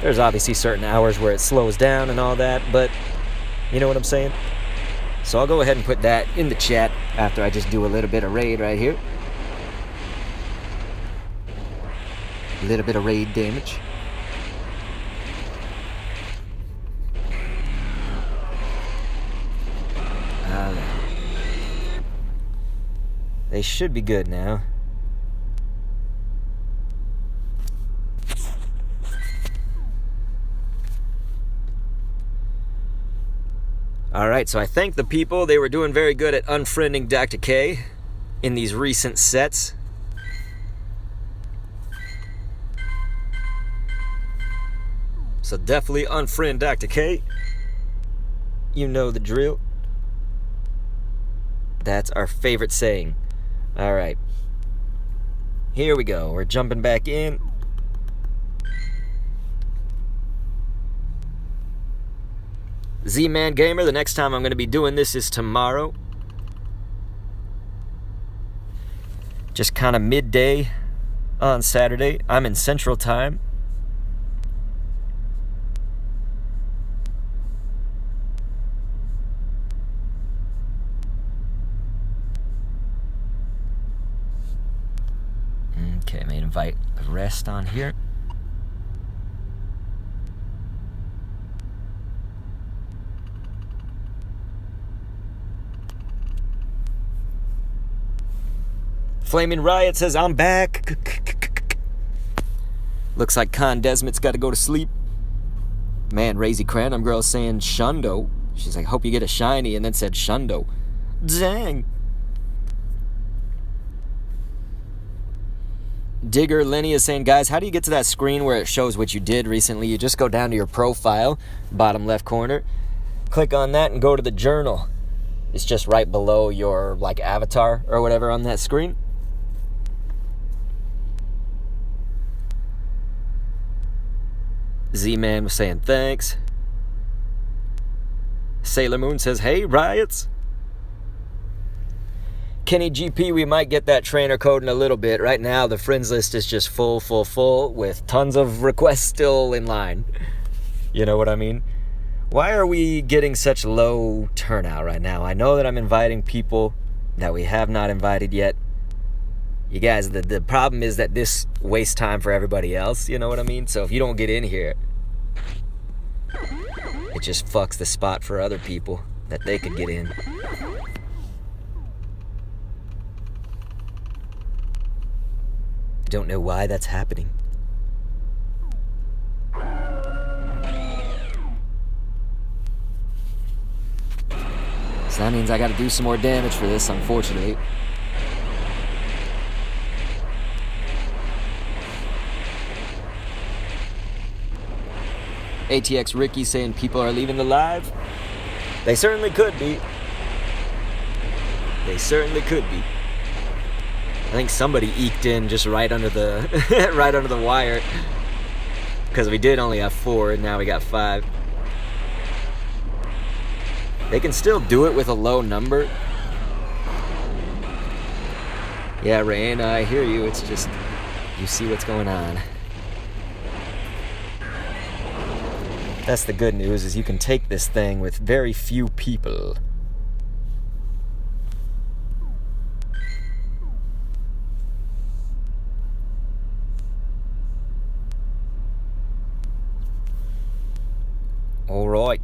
There's obviously certain hours where it slows down and all that, but you know what I'm saying? So I'll go ahead and put that in the chat after I just do a little bit of raid right here. A little bit of raid damage. They should be good now. Alright, so I thank the people. They were doing very good at unfriending Dr. K in these recent sets. So definitely unfriend Dr. K. You know the drill. That's our favorite saying. Alright. Here we go. We're jumping back in. Z-Man Gamer, the next time I'm going to be doing this is tomorrow. Just kind of midday on Saturday. I'm in Central Time. Okay, I may invite the rest on here. Flaming Riot says, I'm back. Looks like Con Desmond's got to go to sleep. Man, Razy Cranum girl saying Shundo. She's like, hope you get a shiny, and then said Shundo. Dang. Digger Lenny is saying, guys, how do you get to that screen where it shows what you did recently? You just go down to your profile, bottom left corner, click on that and go to the journal. It's just right below your avatar or whatever on that screen. Z-Man was saying thanks. Sailor Moon says, hey, Riots. Kenny GP, we might get that trainer code in a little bit. Right now, the friends list is just full with tons of requests still in line. You know what I mean? Why are we getting such low turnout right now? I know that I'm inviting people that we have not invited yet. You guys, the problem is that this wastes time for everybody else. You know what I mean? So if you don't get in here, it just fucks the spot for other people that they could get in. Don't know why that's happening. So that means I gotta do some more damage for this, unfortunately. ATX Ricky saying people are leaving the live. They certainly could be. They certainly could be. I think somebody eked in just right under the right under the wire, because we did only have 4 and now we got 5. They can still do it with a low number. Yeah, Raina, I hear you. It's just, you see what's going on. That's the good news, is you can take this thing with very few people. All right.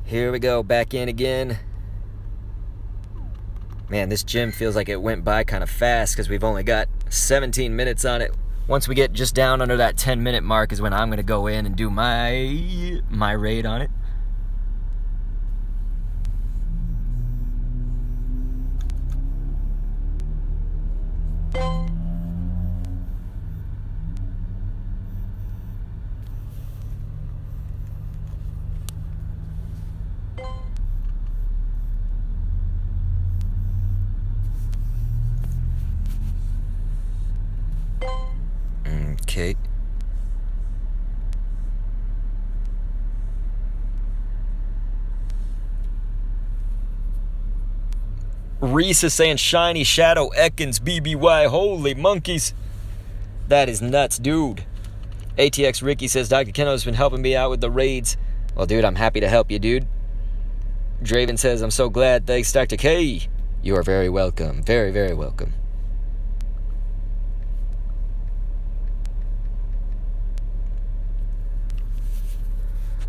Here we go, back in again. Man, this gym feels like it went by kind of fast because we've only got 17 minutes on it. Once we get just down under that 10-minute mark is when I'm going to go in and do my raid on it. Okay. Reese is saying Shiny Shadow Ekans BBY. Holy monkeys. That is nuts, dude. ATX Ricky says Dr. Keno's been helping me out with the raids. Well, dude, I'm happy to help you, dude. Draven says, I'm so glad. Thanks, Dr. K. You are very welcome. Very, very welcome.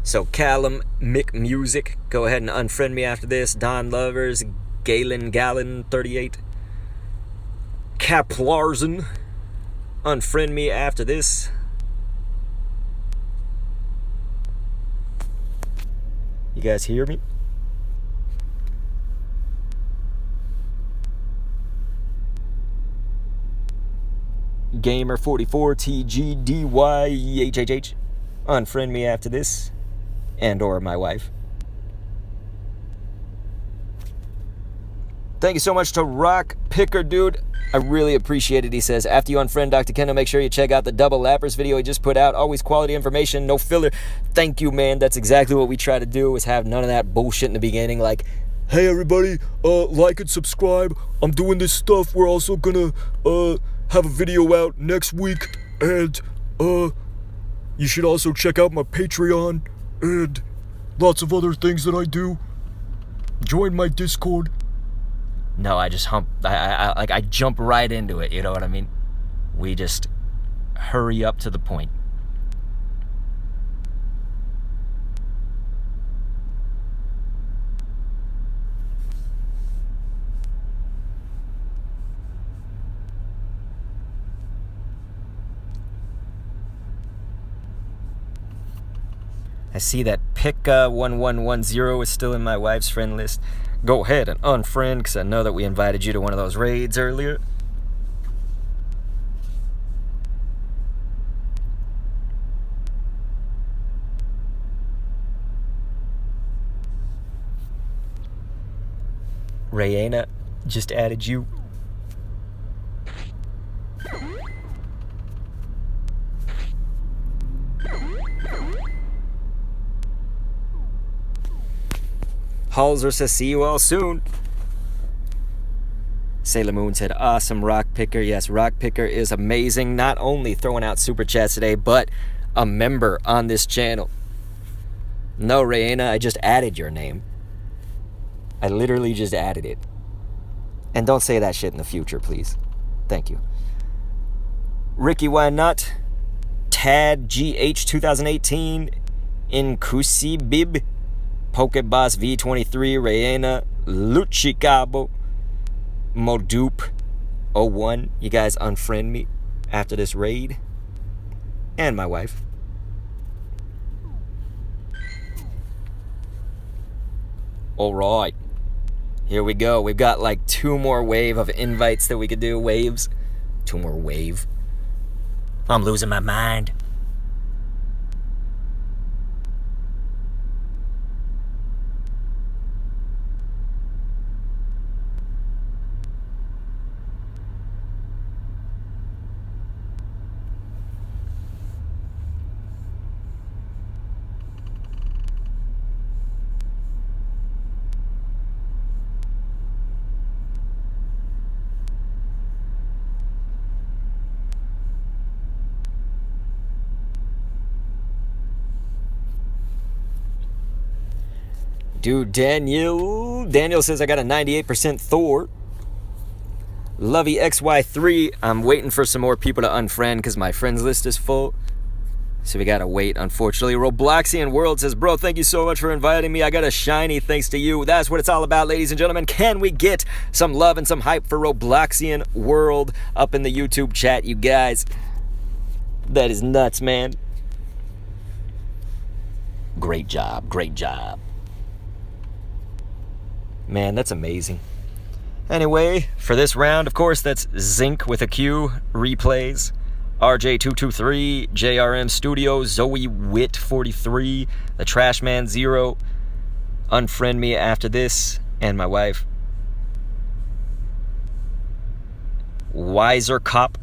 So Callum McMusic, go ahead and unfriend me after this. Don Lovers, Galen 38, Kaplarzen, unfriend me after this. You guys hear me? Gamer44 TGDYEHHH, unfriend me after this. And or my wife. Thank you so much to Rock Picker, dude. I really appreciate it. He says, after you unfriend Dr. Kendo, make sure you check out the Double Lappers video he just put out. Always quality information, no filler. Thank you, man. That's exactly what we try to do, is have none of that bullshit in the beginning. Like, hey, everybody, like and subscribe. I'm doing this stuff. We're also gonna have a video out next week. And you should also check out my Patreon. And lots of other things that I do. Join my Discord. No, I just I jump right into it, you know what I mean? We just hurry up to the point. I see that Pick1110 is still in my wife's friend list. Go ahead and unfriend, because I know that we invited you to one of those raids earlier. Raina just added you. Halzer says, see you all soon. Sailor Moon said, awesome, Rock Picker. Yes, Rock Picker is amazing. Not only throwing out super chats today, but a member on this channel. No, Raina, I just added your name. I literally just added it. And don't say that shit in the future, please. Thank you. Ricky, why not? Tad GH 2018. Inkusi Bib. Pokeboss V23, Raina, Luchicabo, Modupe 01. You guys unfriend me after this raid. And my wife. Alright. Here we go. We've got like 2 more wave of invites that we could do. Waves. 2 more wave. I'm losing my mind. Dude, Daniel says I got a 98% Thor. Lovey XY3, I'm waiting for some more people to unfriend because my friends list is full. So we gotta wait, unfortunately. Robloxian World says, bro, thank you so much for inviting me. I got a shiny thanks to you. That's what it's all about, ladies and gentlemen. Can we get some love and some hype for Robloxian World up in the YouTube chat, you guys? That is nuts, man. Great job, great job. Man, that's amazing. Anyway, for this round, of course, that's Zinc with a Q, replays, RJ223, JRM Studio, Zoe Wit 43, the Trashman 0, unfriend me after this, and my wife. Wiser Cop,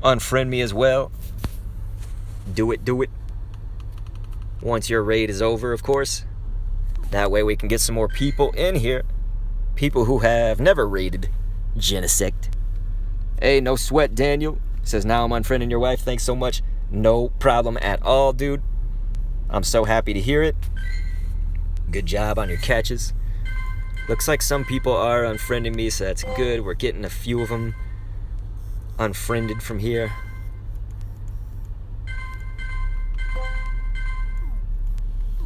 unfriend me as well. Do it, do it. Once your raid is over, of course. That way we can get some more people in here. People who have never raided Genesect. Hey, no sweat, Daniel. Says, now I'm unfriending your wife. Thanks so much. No problem at all, dude. I'm so happy to hear it. Good job on your catches. Looks like some people are unfriending me, so that's good. We're getting a few of them unfriended from here.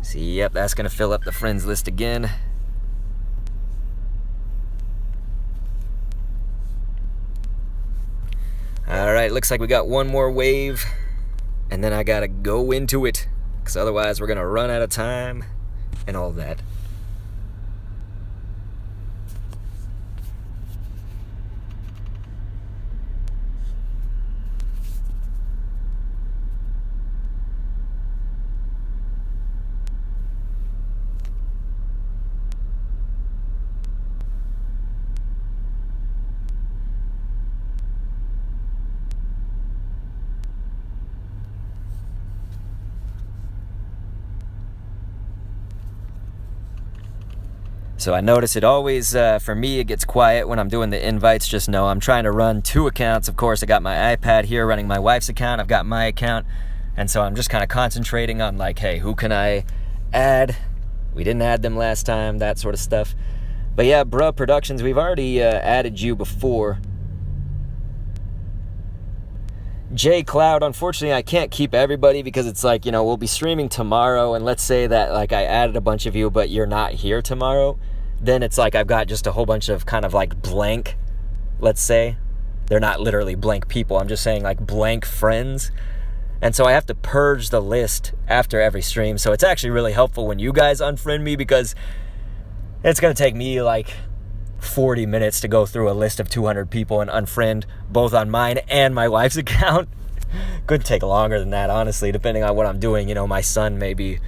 See, yep, that's going to fill up the friends list again. Alright, looks like we got one more wave. And then I got to go into it. Because otherwise we're going to run out of time and all that. So I notice it always, for me, it gets quiet when I'm doing the invites. Just know I'm trying to run two accounts. Of course, I got my iPad here running my wife's account. I've got my account. And so I'm just kind of concentrating on like, hey, who can I add? We didn't add them last time, that sort of stuff. But yeah, Bruh Productions, we've already added you before. J Cloud, unfortunately, I can't keep everybody because it's like, you know, we'll be streaming tomorrow. And let's say that like I added a bunch of you, but you're not here tomorrow. Then it's like I've got just a whole bunch of kind of like blank, let's say. They're not literally blank people. I'm just saying like blank friends. And so I have to purge the list after every stream. So it's actually really helpful when you guys unfriend me because it's going to take me like 40 minutes to go through a list of 200 people and unfriend both on mine and my wife's account. Could take longer than that, honestly, depending on what I'm doing. You know, my son may be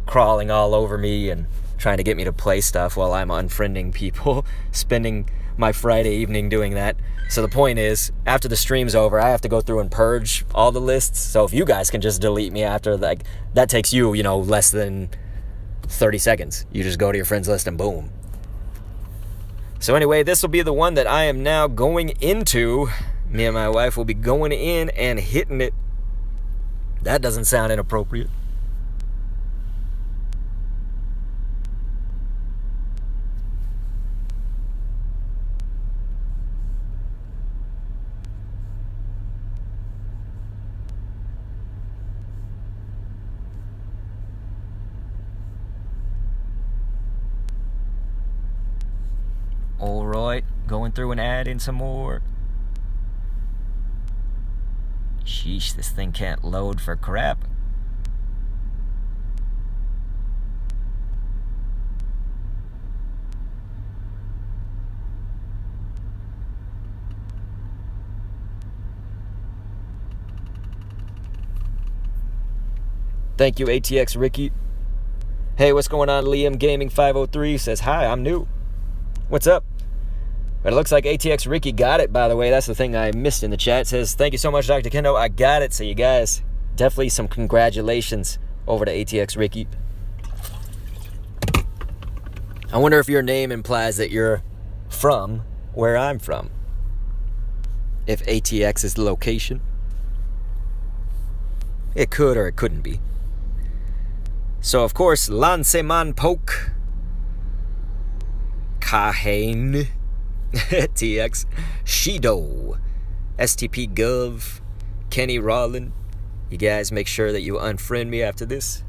crawling all over me and trying to get me to play stuff while I'm unfriending people, spending my Friday evening doing that. So the point is, after the stream's over, I have to go through and purge all the lists. So if you guys can just delete me after, like, that takes you, you know, less than 30 seconds. You just go to your friends list and boom. So anyway, this will be the one that I am now going into. Me and my wife will be going in and hitting it. That doesn't sound inappropriate. Alright, going through and adding some more. Sheesh, this thing can't load for crap. Thank you, ATX Ricky. Hey, what's going on? Liam Gaming 503 says, hi, I'm new. What's up? But it looks like ATX Ricky got it, by the way. That's the thing I missed in the chat. It says, thank you so much, Dr. Kendo. I got it. So you guys, definitely some congratulations over to ATX Ricky. I wonder if your name implies that you're from where I'm from. If ATX is the location. It could or it couldn't be. So, of course, Lanceman Poke. Kahane. TX. Shido. STP Gov. Kenny Rollin. You guys make sure that you unfriend me after this.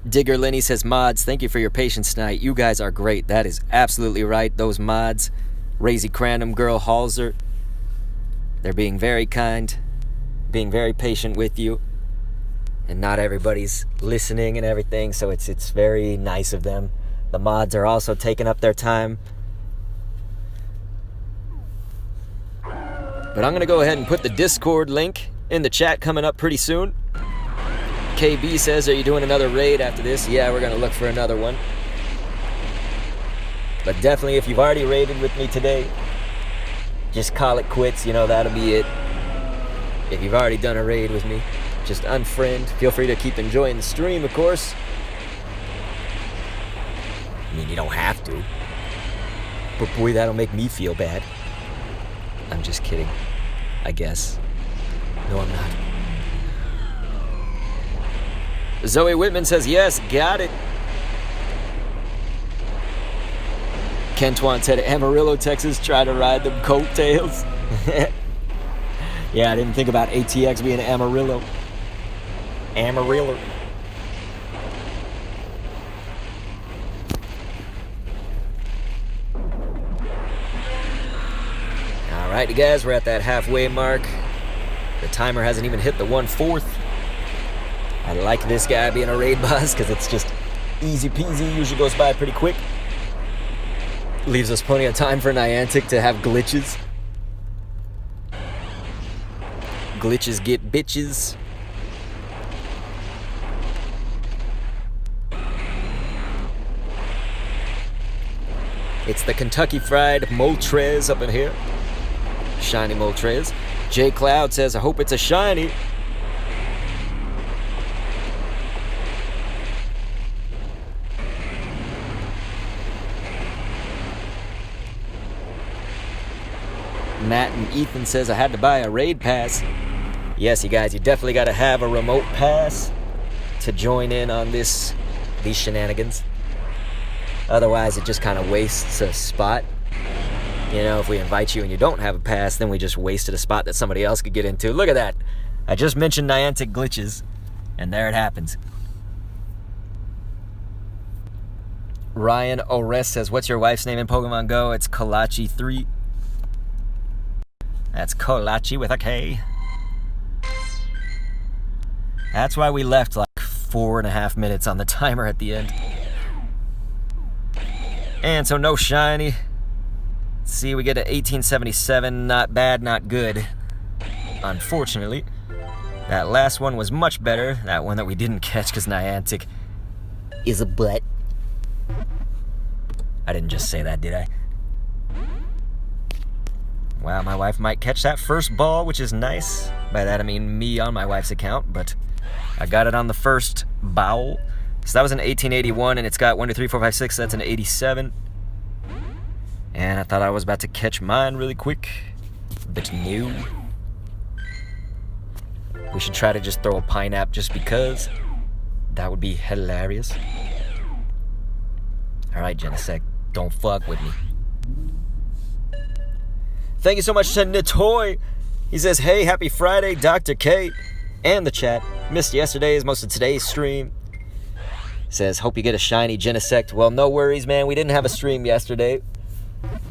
Digger Lenny says, mods, thank you for your patience tonight. You guys are great. That is absolutely right. Those mods, Razy Crandom, Girl Halser, they're being very kind, being very patient with you. And not everybody's listening and everything, so it's very nice of them. The mods are also taking up their time. But I'm going to go ahead and put the Discord link in the chat coming up pretty soon. KB says, are you doing another raid after this? Yeah, we're going to look for another one. But definitely, if you've already raided with me today, just call it quits. You know, that'll be it. If you've already done a raid with me, just unfriend. Feel free to keep enjoying the stream, of course. I mean, you don't have to. But boy, that'll make me feel bad. I'm just kidding. I guess. No, I'm not. Zoe Whitman says, yes, got it. Kentwan said, Amarillo, Texas, try to ride them coattails. Yeah, I didn't think about ATX being Amarillo. Amarillo. Alrighty, guys, we're at that halfway mark. The timer hasn't even hit the 1/4. I like this guy being a raid boss because it's just easy peasy, usually goes by pretty quick. Leaves us plenty of time for Niantic to have glitches. Glitches get bitches. It's the Kentucky Fried Moltres up in here. Shiny Moltres. J Cloud says, I hope it's a shiny. Matt and Ethan says, I had to buy a raid pass. Yes, you guys, you definitely got to have a remote pass to join in on these shenanigans. Otherwise, it just kind of wastes a spot. You know, if we invite you and you don't have a pass, then we just wasted a spot that somebody else could get into. Look at that. I just mentioned Niantic glitches, and there it happens. Ryan Ores says, what's your wife's name in Pokemon Go? It's Kalachi3. That's Kolachi with a K. That's why we left like 4.5 minutes on the timer at the end. And so no shiny. See, we get to 1877. Not bad, not good. Unfortunately. That last one was much better. That one that we didn't catch because Niantic is a butt. I didn't just say that, did I? Wow, my wife might catch that first ball, which is nice. By that I mean me on my wife's account, but I got it on the first bowl. So that was an 1881, and it's got 1, 2, 3, 4, 5, 6. That's an 87. And I thought I was about to catch mine really quick, but no. We should try to just throw a pineapple just because. That would be hilarious. Alright, Genesect, don't fuck with me. Thank you so much to Nitoy. He says, hey, happy Friday, Dr. K. And the chat. Missed yesterday's, most of today's stream. Says, hope you get a shiny Genesect. Well, no worries, man. We didn't have a stream yesterday.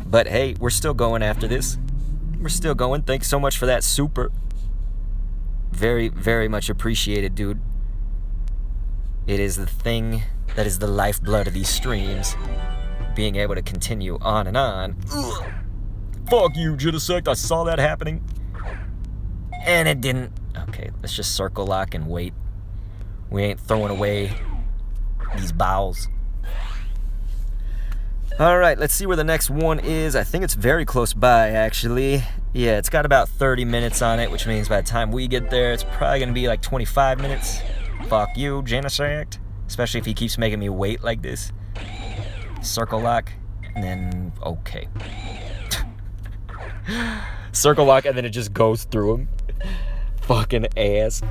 But hey, we're still going after this. We're still going. Thanks so much for that super. Very, very much appreciated, dude. It is the thing that is the lifeblood of these streams. Being able to continue on and on. Ugh. Fuck you, Genesect. I saw that happening. And it didn't Okay, let's just circle lock and wait. We ain't throwing away these bowels. Alright, let's see where the next one is. I think it's very close by, actually. Yeah, it's got about 30 minutes on it, which means by the time we get there, it's probably going to be like 25 minutes. Fuck you, Genesect. Especially if he keeps making me wait like this. Circle lock, and then... okay. Circle lock, and then it just goes through him. Fucking ass.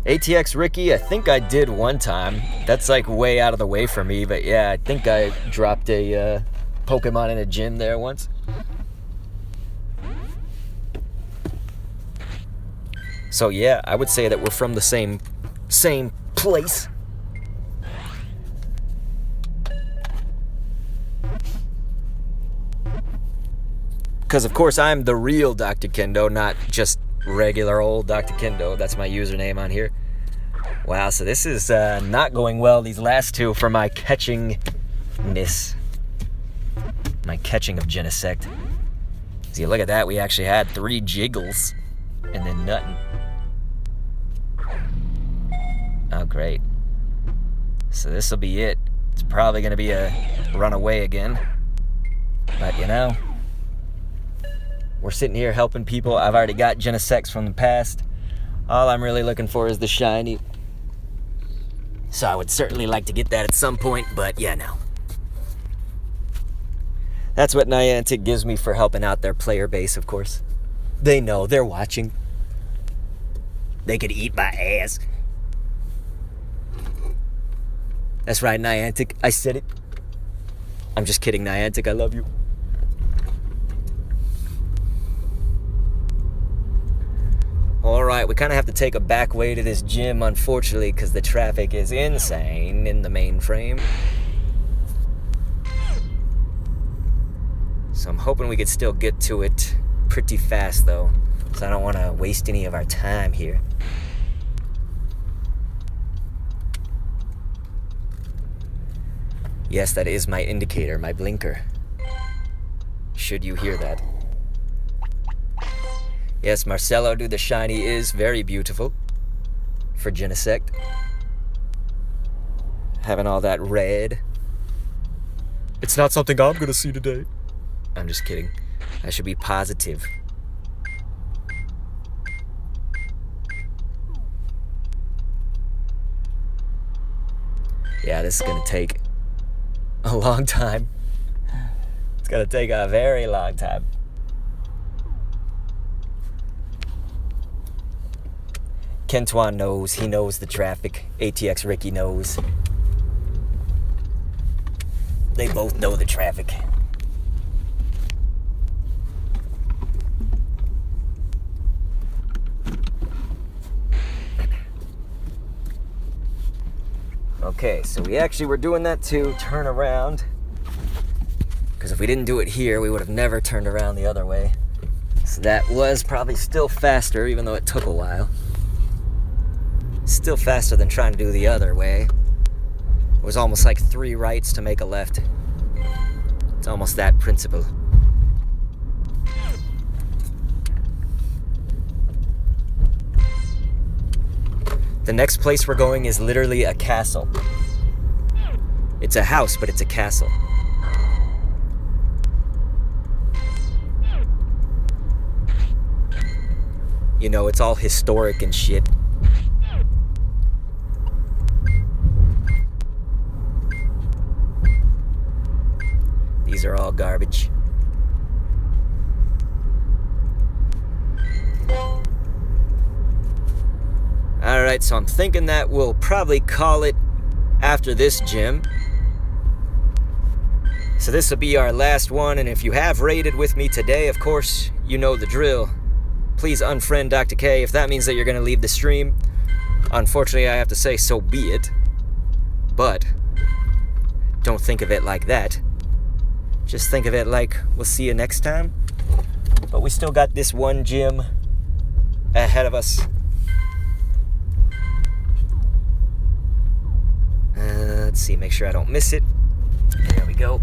ATX Ricky, I think I did one time. That's like way out of the way for me, but yeah, I think I dropped a Pokemon in a gym there once. So yeah, I would say that we're from the same place. Because of course I'm the real Dr. Kendo, not just regular old Dr. Kendo. That's my username on here. Wow, so this is not going well, these last two, for my catchingness. My catching of Genesect. See, look at that. We actually had 3 jiggles and then nothing. Oh, great. So this will be it. It's probably going to be a runaway again. But, you know, we're sitting here helping people. I've already got Genesects from the past. All I'm really looking for is the shiny. So I would certainly like to get that at some point, but yeah, no. That's what Niantic gives me for helping out their player base, of course. They know, they're watching. They could eat my ass. That's right, Niantic, I said it. I'm just kidding, Niantic, I love you. Alright, we kind of have to take a back way to this gym, unfortunately, because the traffic is insane in the mainframe. So I'm hoping we could still get to it pretty fast, though, because I don't want to waste any of our time here. Yes, that is my indicator, my blinker. Should you hear that. Yes, Marcelo, dude, the shiny is very beautiful for Genesect. Having all that red. It's not something I'm gonna see today. I'm just kidding. I should be positive. Yeah, this is gonna take a long time. It's gonna take a very long time. Kentuan knows. He knows the traffic. ATX Ricky knows. They both know the traffic. Okay, so we actually were doing that to turn around. Because if we didn't do it here, we would have never turned around the other way. So that was probably still faster, even though it took a while. Still faster than trying to do the other way. It was almost like 3 rights to make a left. It's almost that principle. The next place we're going is literally a castle. It's a house, but it's a castle. You know, it's all historic and shit. These are all garbage. Alright, so I'm thinking that we'll probably call it after this gym. So this will be our last one, and if you have raided with me today, of course, you know the drill. Please unfriend Dr. K if that means that you're going to leave the stream. Unfortunately, I have to say, so be it. But don't think of it like that. Just think of it like, we'll see you next time. But we still got this one gym ahead of us. Let's see, make sure I don't miss it. There we go.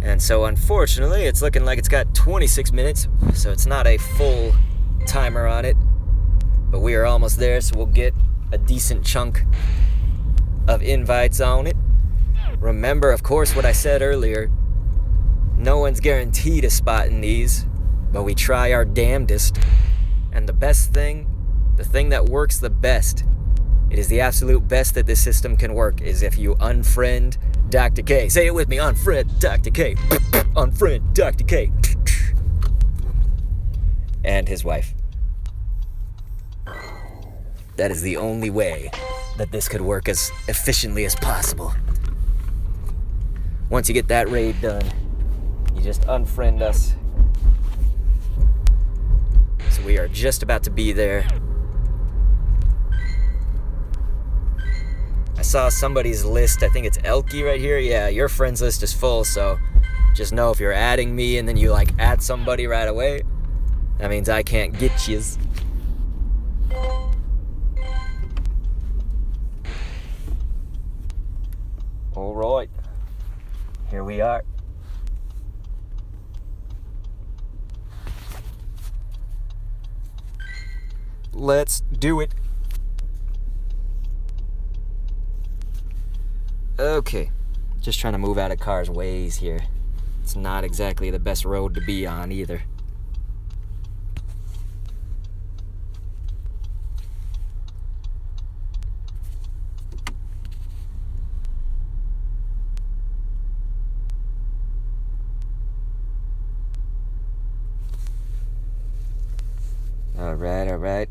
And so unfortunately, it's looking like it's got 26 minutes, so it's not a full timer on it. But we are almost there, so we'll get a decent chunk of invites on it. Remember, of course, what I said earlier. No one's guaranteed a spot in these, but we try our damnedest. And the best thing, the thing that works the best, it is the absolute best that this system can work, is if you unfriend Dr. K. Say it with me, unfriend Dr. K. Unfriend Dr. K. And his wife. That is the only way that this could work as efficiently as possible. Once you get that raid done, you just unfriend us. So we are just about to be there. I saw somebody's list, I think it's Elky right here. Yeah, your friends list is full, so just know if you're adding me and then you like add somebody right away, that means I can't get yous. All right, here we are. Let's do it. Okay, just trying to move out of cars' ways here. It's not exactly the best road to be on either. All right, all right.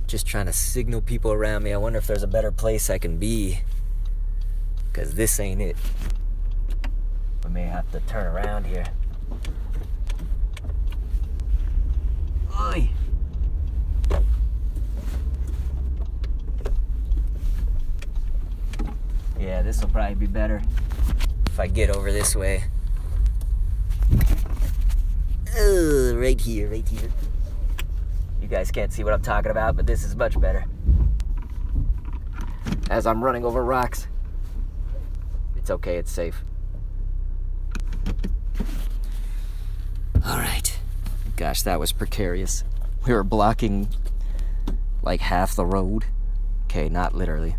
Just trying to signal people around me. I wonder if there's a better place I can be, because this ain't it. We may have to turn around here. Oy. Yeah, this will probably be better if I get over this way. Right here, right here. You guys can't see what I'm talking about, but this is much better. As I'm running over rocks. It's okay, it's safe. Alright. Gosh, that was precarious. We were blocking like half the road. Okay, not literally.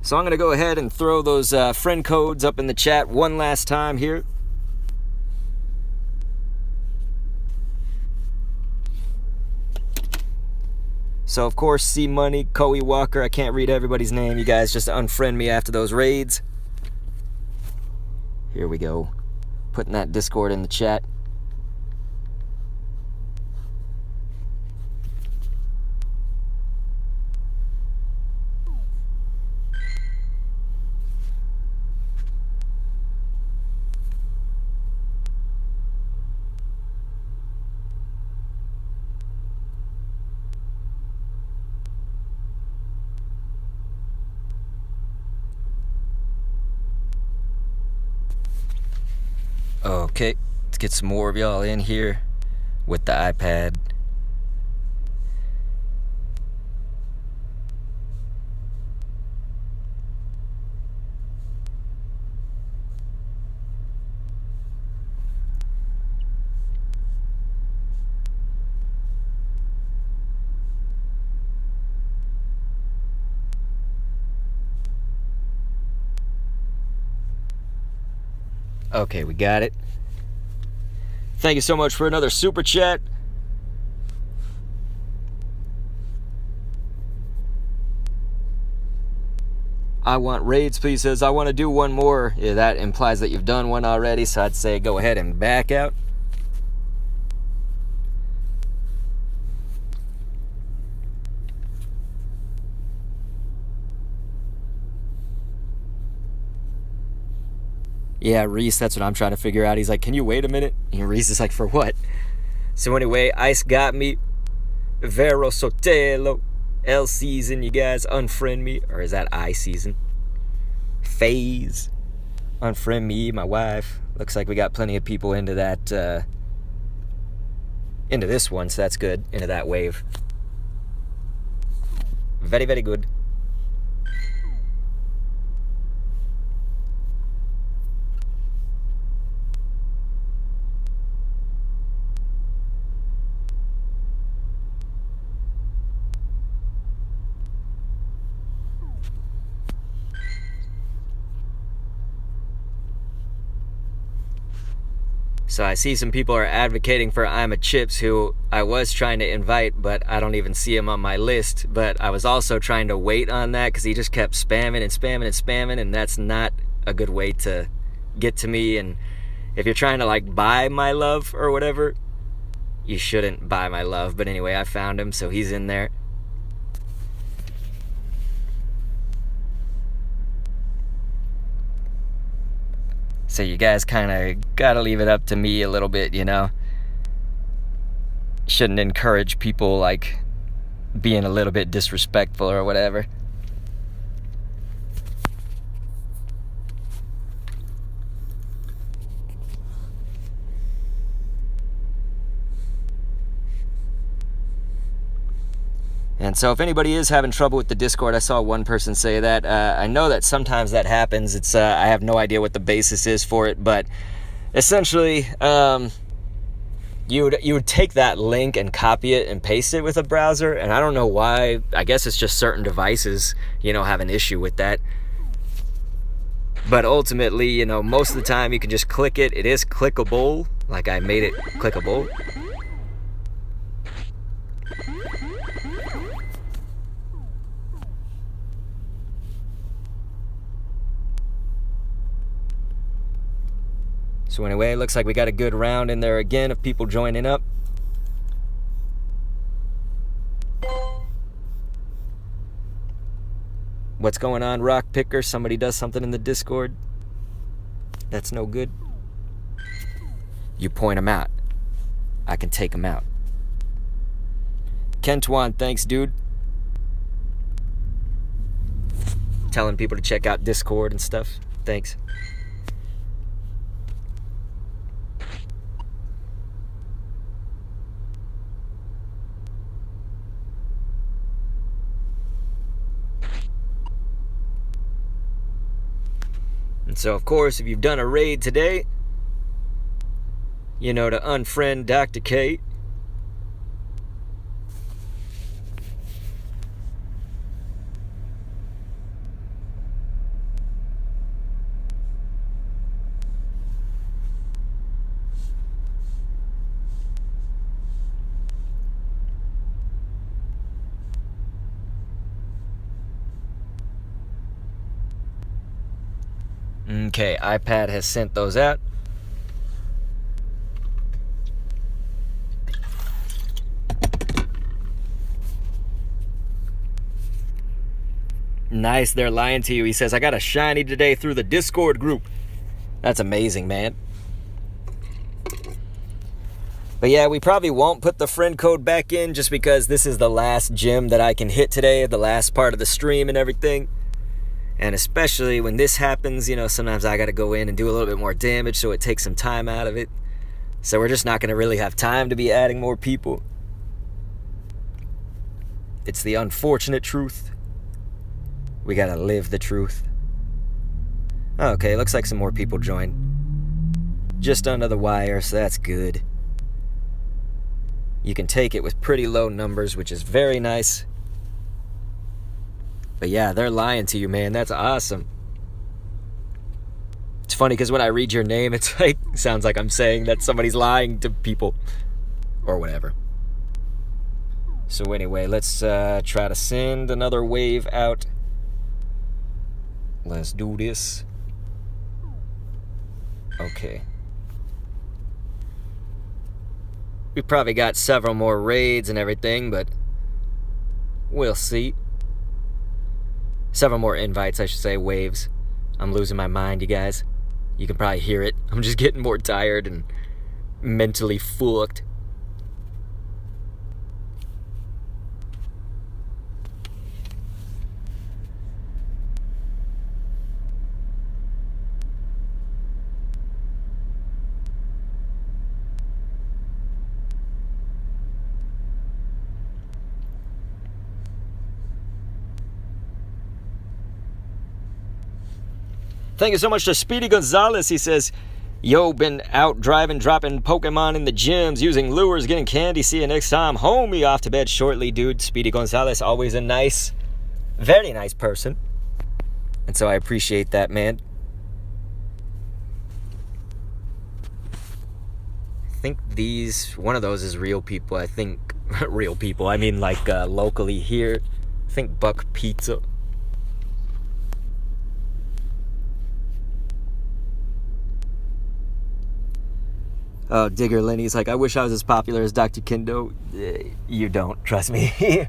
So I'm going to go ahead and throw those friend codes up in the chat one last time here. So, of course, C Money, Coey Walker, I can't read everybody's name. You guys just unfriend me after those raids. Here we go. Putting that Discord in the chat. Okay, let's get some more of y'all in here with the iPad. Okay, we got it. Thank you so much for another super chat. I want raids, please. Says I want to do one more. Yeah, that implies that you've done one already, so I'd say go ahead and back out. Yeah, Reese, that's what I'm trying to figure out. He's like, can you wait a minute? And Reese is like, for what? So anyway, Ice got me. Vero Sotelo. L season, you guys unfriend me. Or is that I season? Phase. Unfriend me, my wife. Looks like we got plenty of people into that, into this one, so that's good. Into that wave. Very, very good. So I see some people are advocating for I'm a Chips, who I was trying to invite, but I don't even see him on my list. But I was also trying to wait on that because he just kept spamming and spamming and spamming, and that's not a good way to get to me. And if you're trying to like buy my love or whatever, you shouldn't buy my love. But anyway, I found him, so he's in there. So you guys kind of gotta leave it up to me a little bit, you know? Shouldn't encourage people like being a little bit disrespectful or whatever. And so if anybody is having trouble with the Discord, I saw one person say that. I know that sometimes that happens. It's I have no idea what the basis is for it, but essentially, you would take that link and copy it and paste it with a browser, and I don't know why. I guess it's just certain devices, you know, have an issue with that. But ultimately, you know, most of the time you can just click it. It is clickable, like I made it clickable. So anyway, it looks like we got a good round in there again of people joining up. What's going on, Rock Picker? Somebody does something in the Discord that's no good. You point them out. I can take them out. Kentwan, thanks, dude. Telling people to check out Discord and stuff. Thanks. And so, of course, if you've done a raid today, you know to unfriend Dr. K. Okay, iPad has sent those out. Nice, they're lying to you. He says, I got a shiny today through the Discord group. That's amazing, man. But yeah, we probably won't put the friend code back in just because this is the last gym that I can hit today, the last part of the stream and everything. And especially when this happens, you know, sometimes I got to go in and do a little bit more damage, so it takes some time out of it. So we're just not going to really have time to be adding more people. It's the unfortunate truth. We got to live the truth. Okay, looks like some more people joined. Just under the wire, so that's good. You can take it with pretty low numbers, which is very nice. But yeah, they're lying to you, man. That's awesome. It's funny because when I read your name, it's like, sounds like I'm saying that somebody's lying to people. Or whatever. So anyway, let's try to send another wave out. Let's do this. Okay. We probably got several more raids and everything, but we'll see. Several more invites, I should say, waves. I'm losing my mind, you guys. You can probably hear it. I'm just getting more tired and mentally fucked. Thank you so much to Speedy Gonzalez. He says, yo, been out driving, dropping Pokemon in the gyms, using lures, getting candy. See you next time. Homie, off to bed shortly, dude. Speedy Gonzalez, always a nice, very nice person. And so I appreciate that, man. I think one of those is real people. I think, real people, I mean like locally here. I think Buck Pizza. Oh, Digger Lenny's like, I wish I was as popular as Dr. Kendo. You don't, trust me.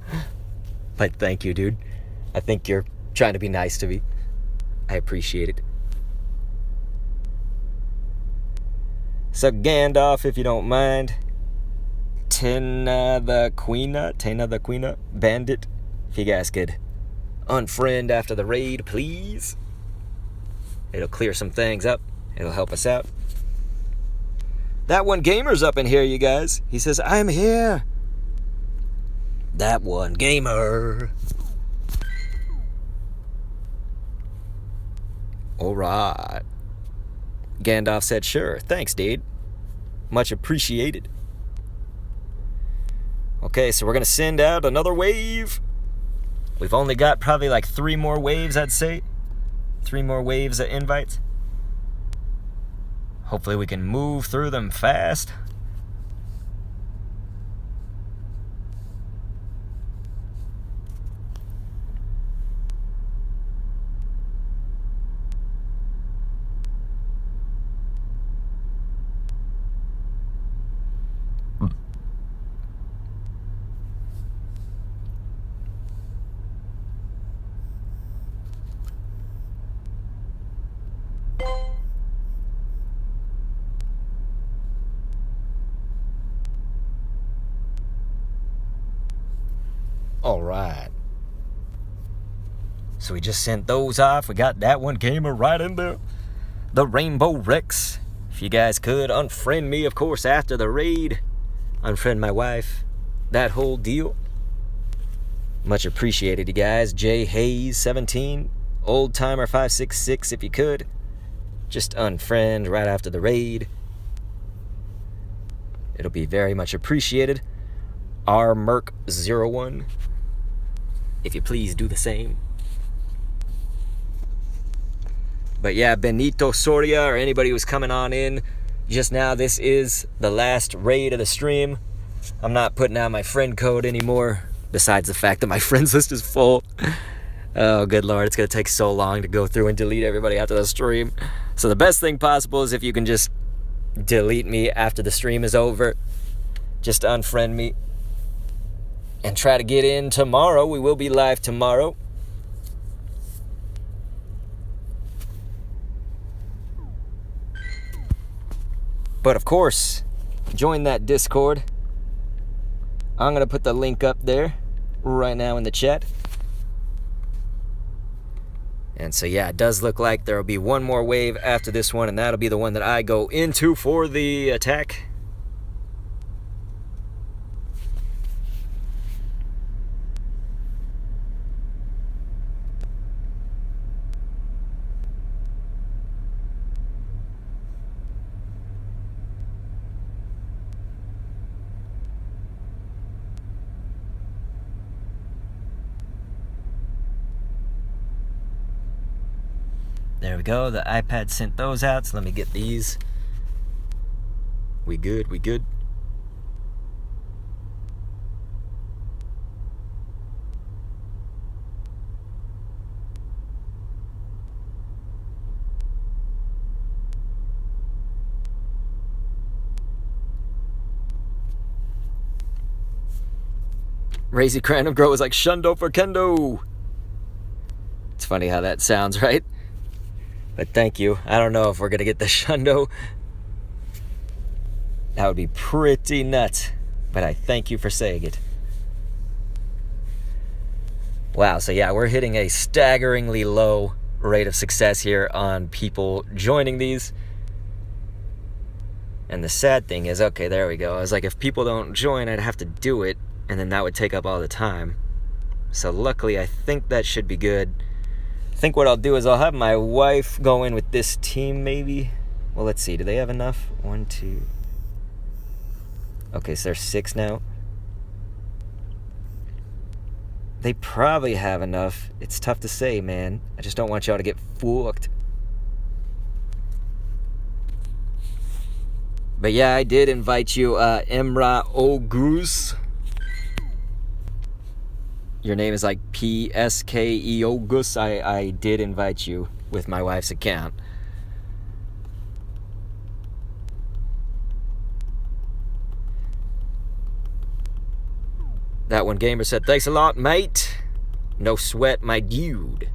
But thank you, dude. I think you're trying to be nice to me. I appreciate it. So Gandalf, if you don't mind. Tena the Queena, Bandit. If you guys could unfriend after the raid, please. It'll clear some things up. It'll help us out. That one gamer's up in here, you guys. He says, I'm here. That one gamer. Alright. Gandalf said, sure. Thanks, dude. Much appreciated. Okay, so we're going to send out another wave. We've only got probably like 3 more waves, I'd say. 3 more waves of invites. Hopefully we can move through them fast. Alright. So we just sent those off. We got that one gamer right in there. The Rainbow Rex. If you guys could unfriend me, of course, after the raid. Unfriend my wife. That whole deal. Much appreciated, you guys. J Hayes 17. Old Timer 566, if you could. Just unfriend right after the raid. It'll be very much appreciated. R Merc 01. If you please do the same. But yeah, Benito Soria or anybody who's coming on in just now, this is the last raid of the stream. I'm not putting out my friend code anymore, besides the fact that my friends list is full. Oh, good lord, it's going to take so long to go through and delete everybody after the stream. So the best thing possible is if you can just delete me after the stream is over. Just unfriend me. And try to get in tomorrow. We will be live tomorrow. But of course, join that Discord. I'm going to put the link up there right now in the chat. And so yeah, it does look like there will be one more wave after this one, and that'll be the one that I go into for the attack. There we go. The iPad sent those out, so let me get these. We good, we good. Razy Crandom Grow is like Shundo for Kendo. It's funny how that sounds, right? But thank you. I don't know if we're going to get the Shundo. That would be pretty nuts. But I thank you for saying it. Wow, so yeah, we're hitting a staggeringly low rate of success here on people joining these. And the sad thing is, okay, there we go. I was like, if people don't join, I'd have to do it. And then that would take up all the time. So luckily, I think that should be good. think what I'll do is I'll have my wife go in with this team maybe. Well, let's see. Do they have enough? 1, 2. Okay, so there's 6 now. They probably have enough. It's tough to say, man. I just don't want y'all to get fucked. But yeah, I did invite you, Emra Ogus. Your name is like PSKE Ogus. I did invite you with my wife's account. That one gamer said, thanks a lot, mate. No sweat, my dude.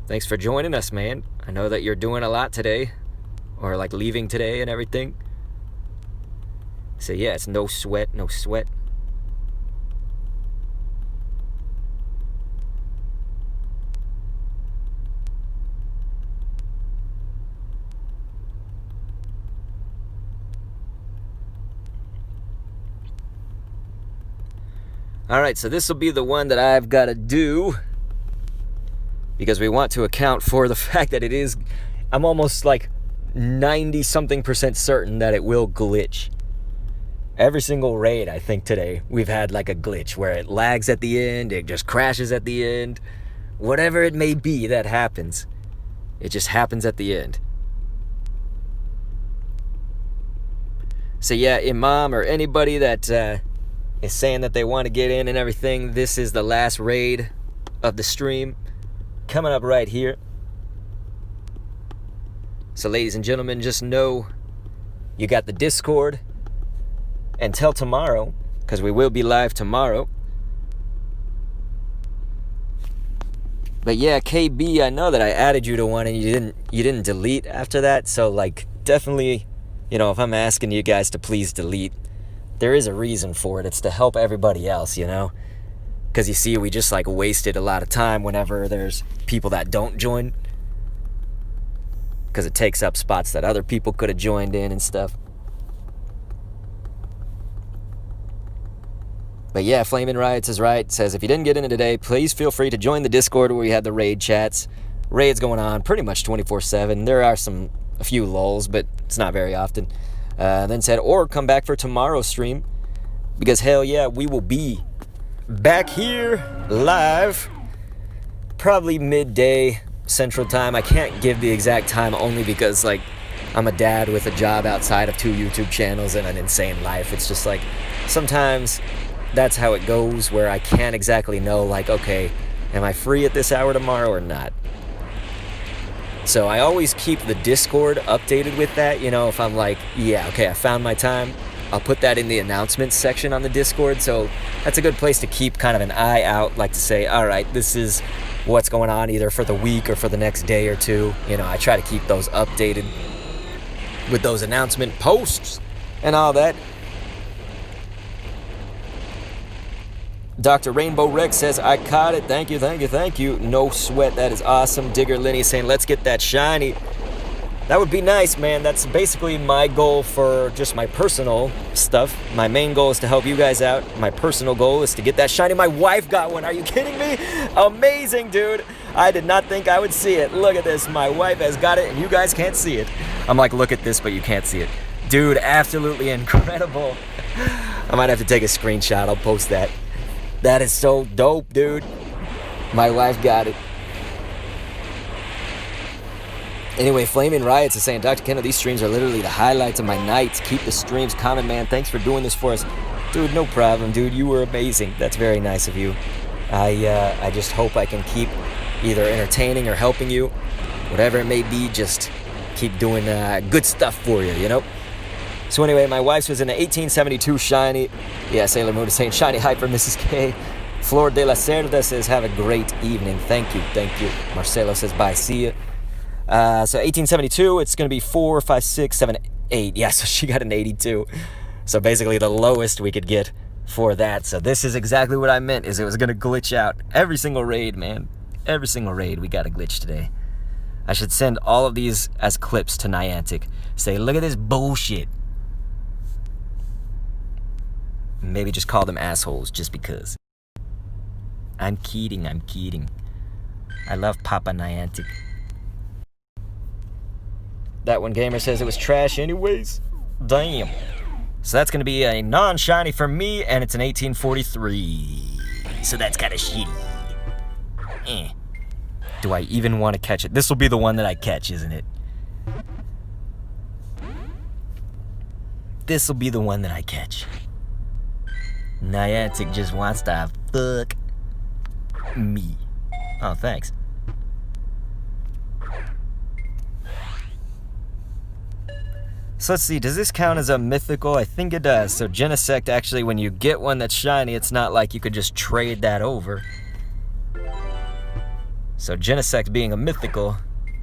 Thanks for joining us, man. I know that you're doing a lot today. Or like leaving today and everything. So yeah, it's no sweat, no sweat. Alright, so this will be the one that I've got to do. Because we want to account for the fact that it is... I'm almost like 90-something% certain that it will glitch. Every single raid, I think, today, we've had like a glitch where it lags at the end, it just crashes at the end. Whatever it may be that happens, it just happens at the end. So yeah, Imam or anybody that is saying that they want to get in and everything, this is the last raid of the stream coming up right here. So ladies and gentlemen, just know you got the Discord until tomorrow, because we will be live tomorrow. But yeah, KB, I know that I added you to one and you didn't delete after that. So like definitely, you know, if I'm asking you guys to please delete, there is a reason for it. It's to help everybody else, you know? Because you see, we just like wasted a lot of time whenever there's people that don't join. Because it takes up spots that other people could have joined in and stuff. But yeah, Flamin' Riots is right. Says, if you didn't get in it today, please feel free to join the Discord where we had the raid chats. Raids going on pretty much 24/7. There are a few lulls, but it's not very often. Then said, or come back for tomorrow's stream. Because hell yeah, we will be back here live. Probably midday Central Time. I can't give the exact time only because like I'm a dad with a job outside of 2 YouTube channels and an insane life. It's just like sometimes that's how it goes, where I can't exactly know like, okay, am I free at this hour tomorrow or not? So I always keep the Discord updated with that, you know, if I'm like, yeah, okay, I found my time, I'll put that in the announcements section on the Discord. So that's a good place to keep kind of an eye out, like to say, all right, this is what's going on either for the week or for the next day or two. You know, I try to keep those updated with those announcement posts and all that. Dr. Rainbow Rex says, I caught it. Thank you, thank you, thank you. No sweat. That is awesome. Digger Lenny saying, let's get that shiny. That would be nice, man. That's basically my goal for just my personal stuff. My main goal is to help you guys out. My personal goal is to get that shiny. My wife got one. Are you kidding me? Amazing, dude. I did not think I would see it. Look at this. My wife has got it, and you guys can't see it. I'm like, look at this, but you can't see it. Dude, absolutely incredible. I might have to take a screenshot. I'll post that. That is so dope, dude. My wife got it. Anyway, Flamin' Riots is saying, Dr. Kendall, these streams are literally the highlights of my nights. Keep the streams coming, man. Thanks for doing this for us. Dude, no problem, dude. You were amazing. That's very nice of you. I just hope I can keep either entertaining or helping you. Whatever it may be, just keep doing good stuff for you, you know? So anyway, my wife's was in an 1872 shiny. Yeah, Sailor Moon is saying shiny hype for Mrs. K. Flor de la Cerda says, have a great evening. Thank you, thank you. Marcelo says, bye, see ya. So 1872, it's going to be 4, 5, 6, 7, 8. Yeah, so she got an 82. So basically the lowest we could get for that. So this is exactly what I meant, is it was going to glitch out. Every single raid, man. Every single raid we got a glitch today. I should send all of these as clips to Niantic. Say, look at this bullshit. Maybe just call them assholes just because. I'm kidding, I'm kidding. I love Papa Niantic. That one gamer says it was trash anyways. Damn. So that's going to be a non-shiny for me, and it's an 1843. So that's kind of shitty. Do I even want to catch it? This will be the one that I catch, isn't it? This will be the one that I catch. Niantic just wants to fuck me. Oh, thanks. So let's see, does this count as a mythical? I think it does. So Genesect, actually, when you get one that's shiny, it's not like you could just trade that over. So Genesect being a mythical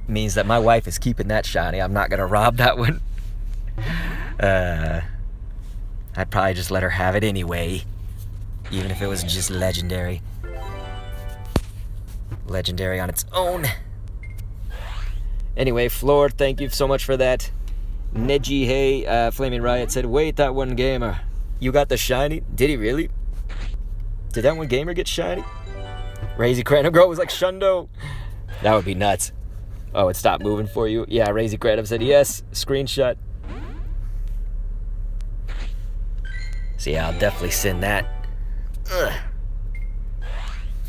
means that my wife is keeping that shiny. I'm not going to rob that one. I'd probably just let her have it anyway, even if it was just legendary. Legendary on its own. Anyway, Floor, thank you so much for that. Neji Hey, Flaming Riot said, wait, that one gamer, you got the shiny? Did he really? Did that one gamer get shiny? Razy Cranum Girl was like, Shundo. That would be nuts. Oh, it stopped moving for you? Yeah, Razy Cranum said, yes, screenshot. So yeah, I'll definitely send that. Ugh.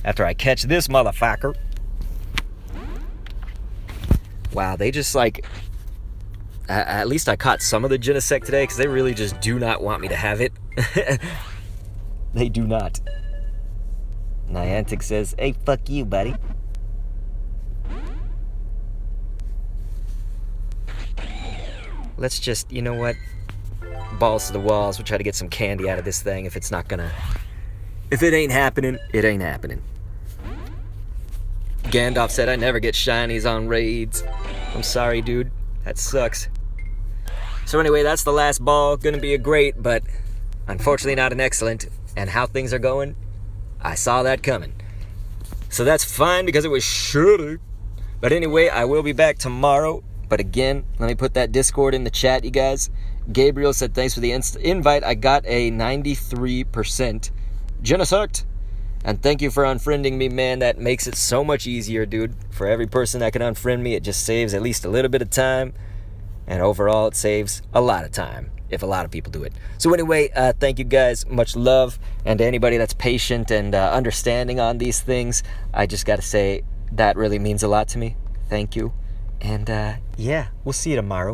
After I catch this motherfucker. Wow, they just like... at least I caught some of the Genesect today, because they really just do not want me to have it. They do not. Niantic says, hey, fuck you, buddy. Let's just, you know what? Balls to the walls. We'll try to get some candy out of this thing if it's not gonna... If it ain't happening, it ain't happening. Gandalf said, I never get shinies on raids. I'm sorry, dude. That sucks. So anyway, that's the last ball. Gonna be a great, but unfortunately not an excellent. And how things are going, I saw that coming. So that's fine because it was shitty. But anyway, I will be back tomorrow. But again, let me put that Discord in the chat, you guys. Gabriel said, thanks for the invite. I got a 93% Genesect. And thank you for unfriending me, man. That makes it so much easier, dude. For every person that can unfriend me, it just saves at least a little bit of time. And overall, it saves a lot of time if a lot of people do it. So anyway, thank you guys. Much love. And to anybody that's patient and understanding on these things, I just got to say that really means a lot to me. Thank you. And yeah, we'll see you tomorrow.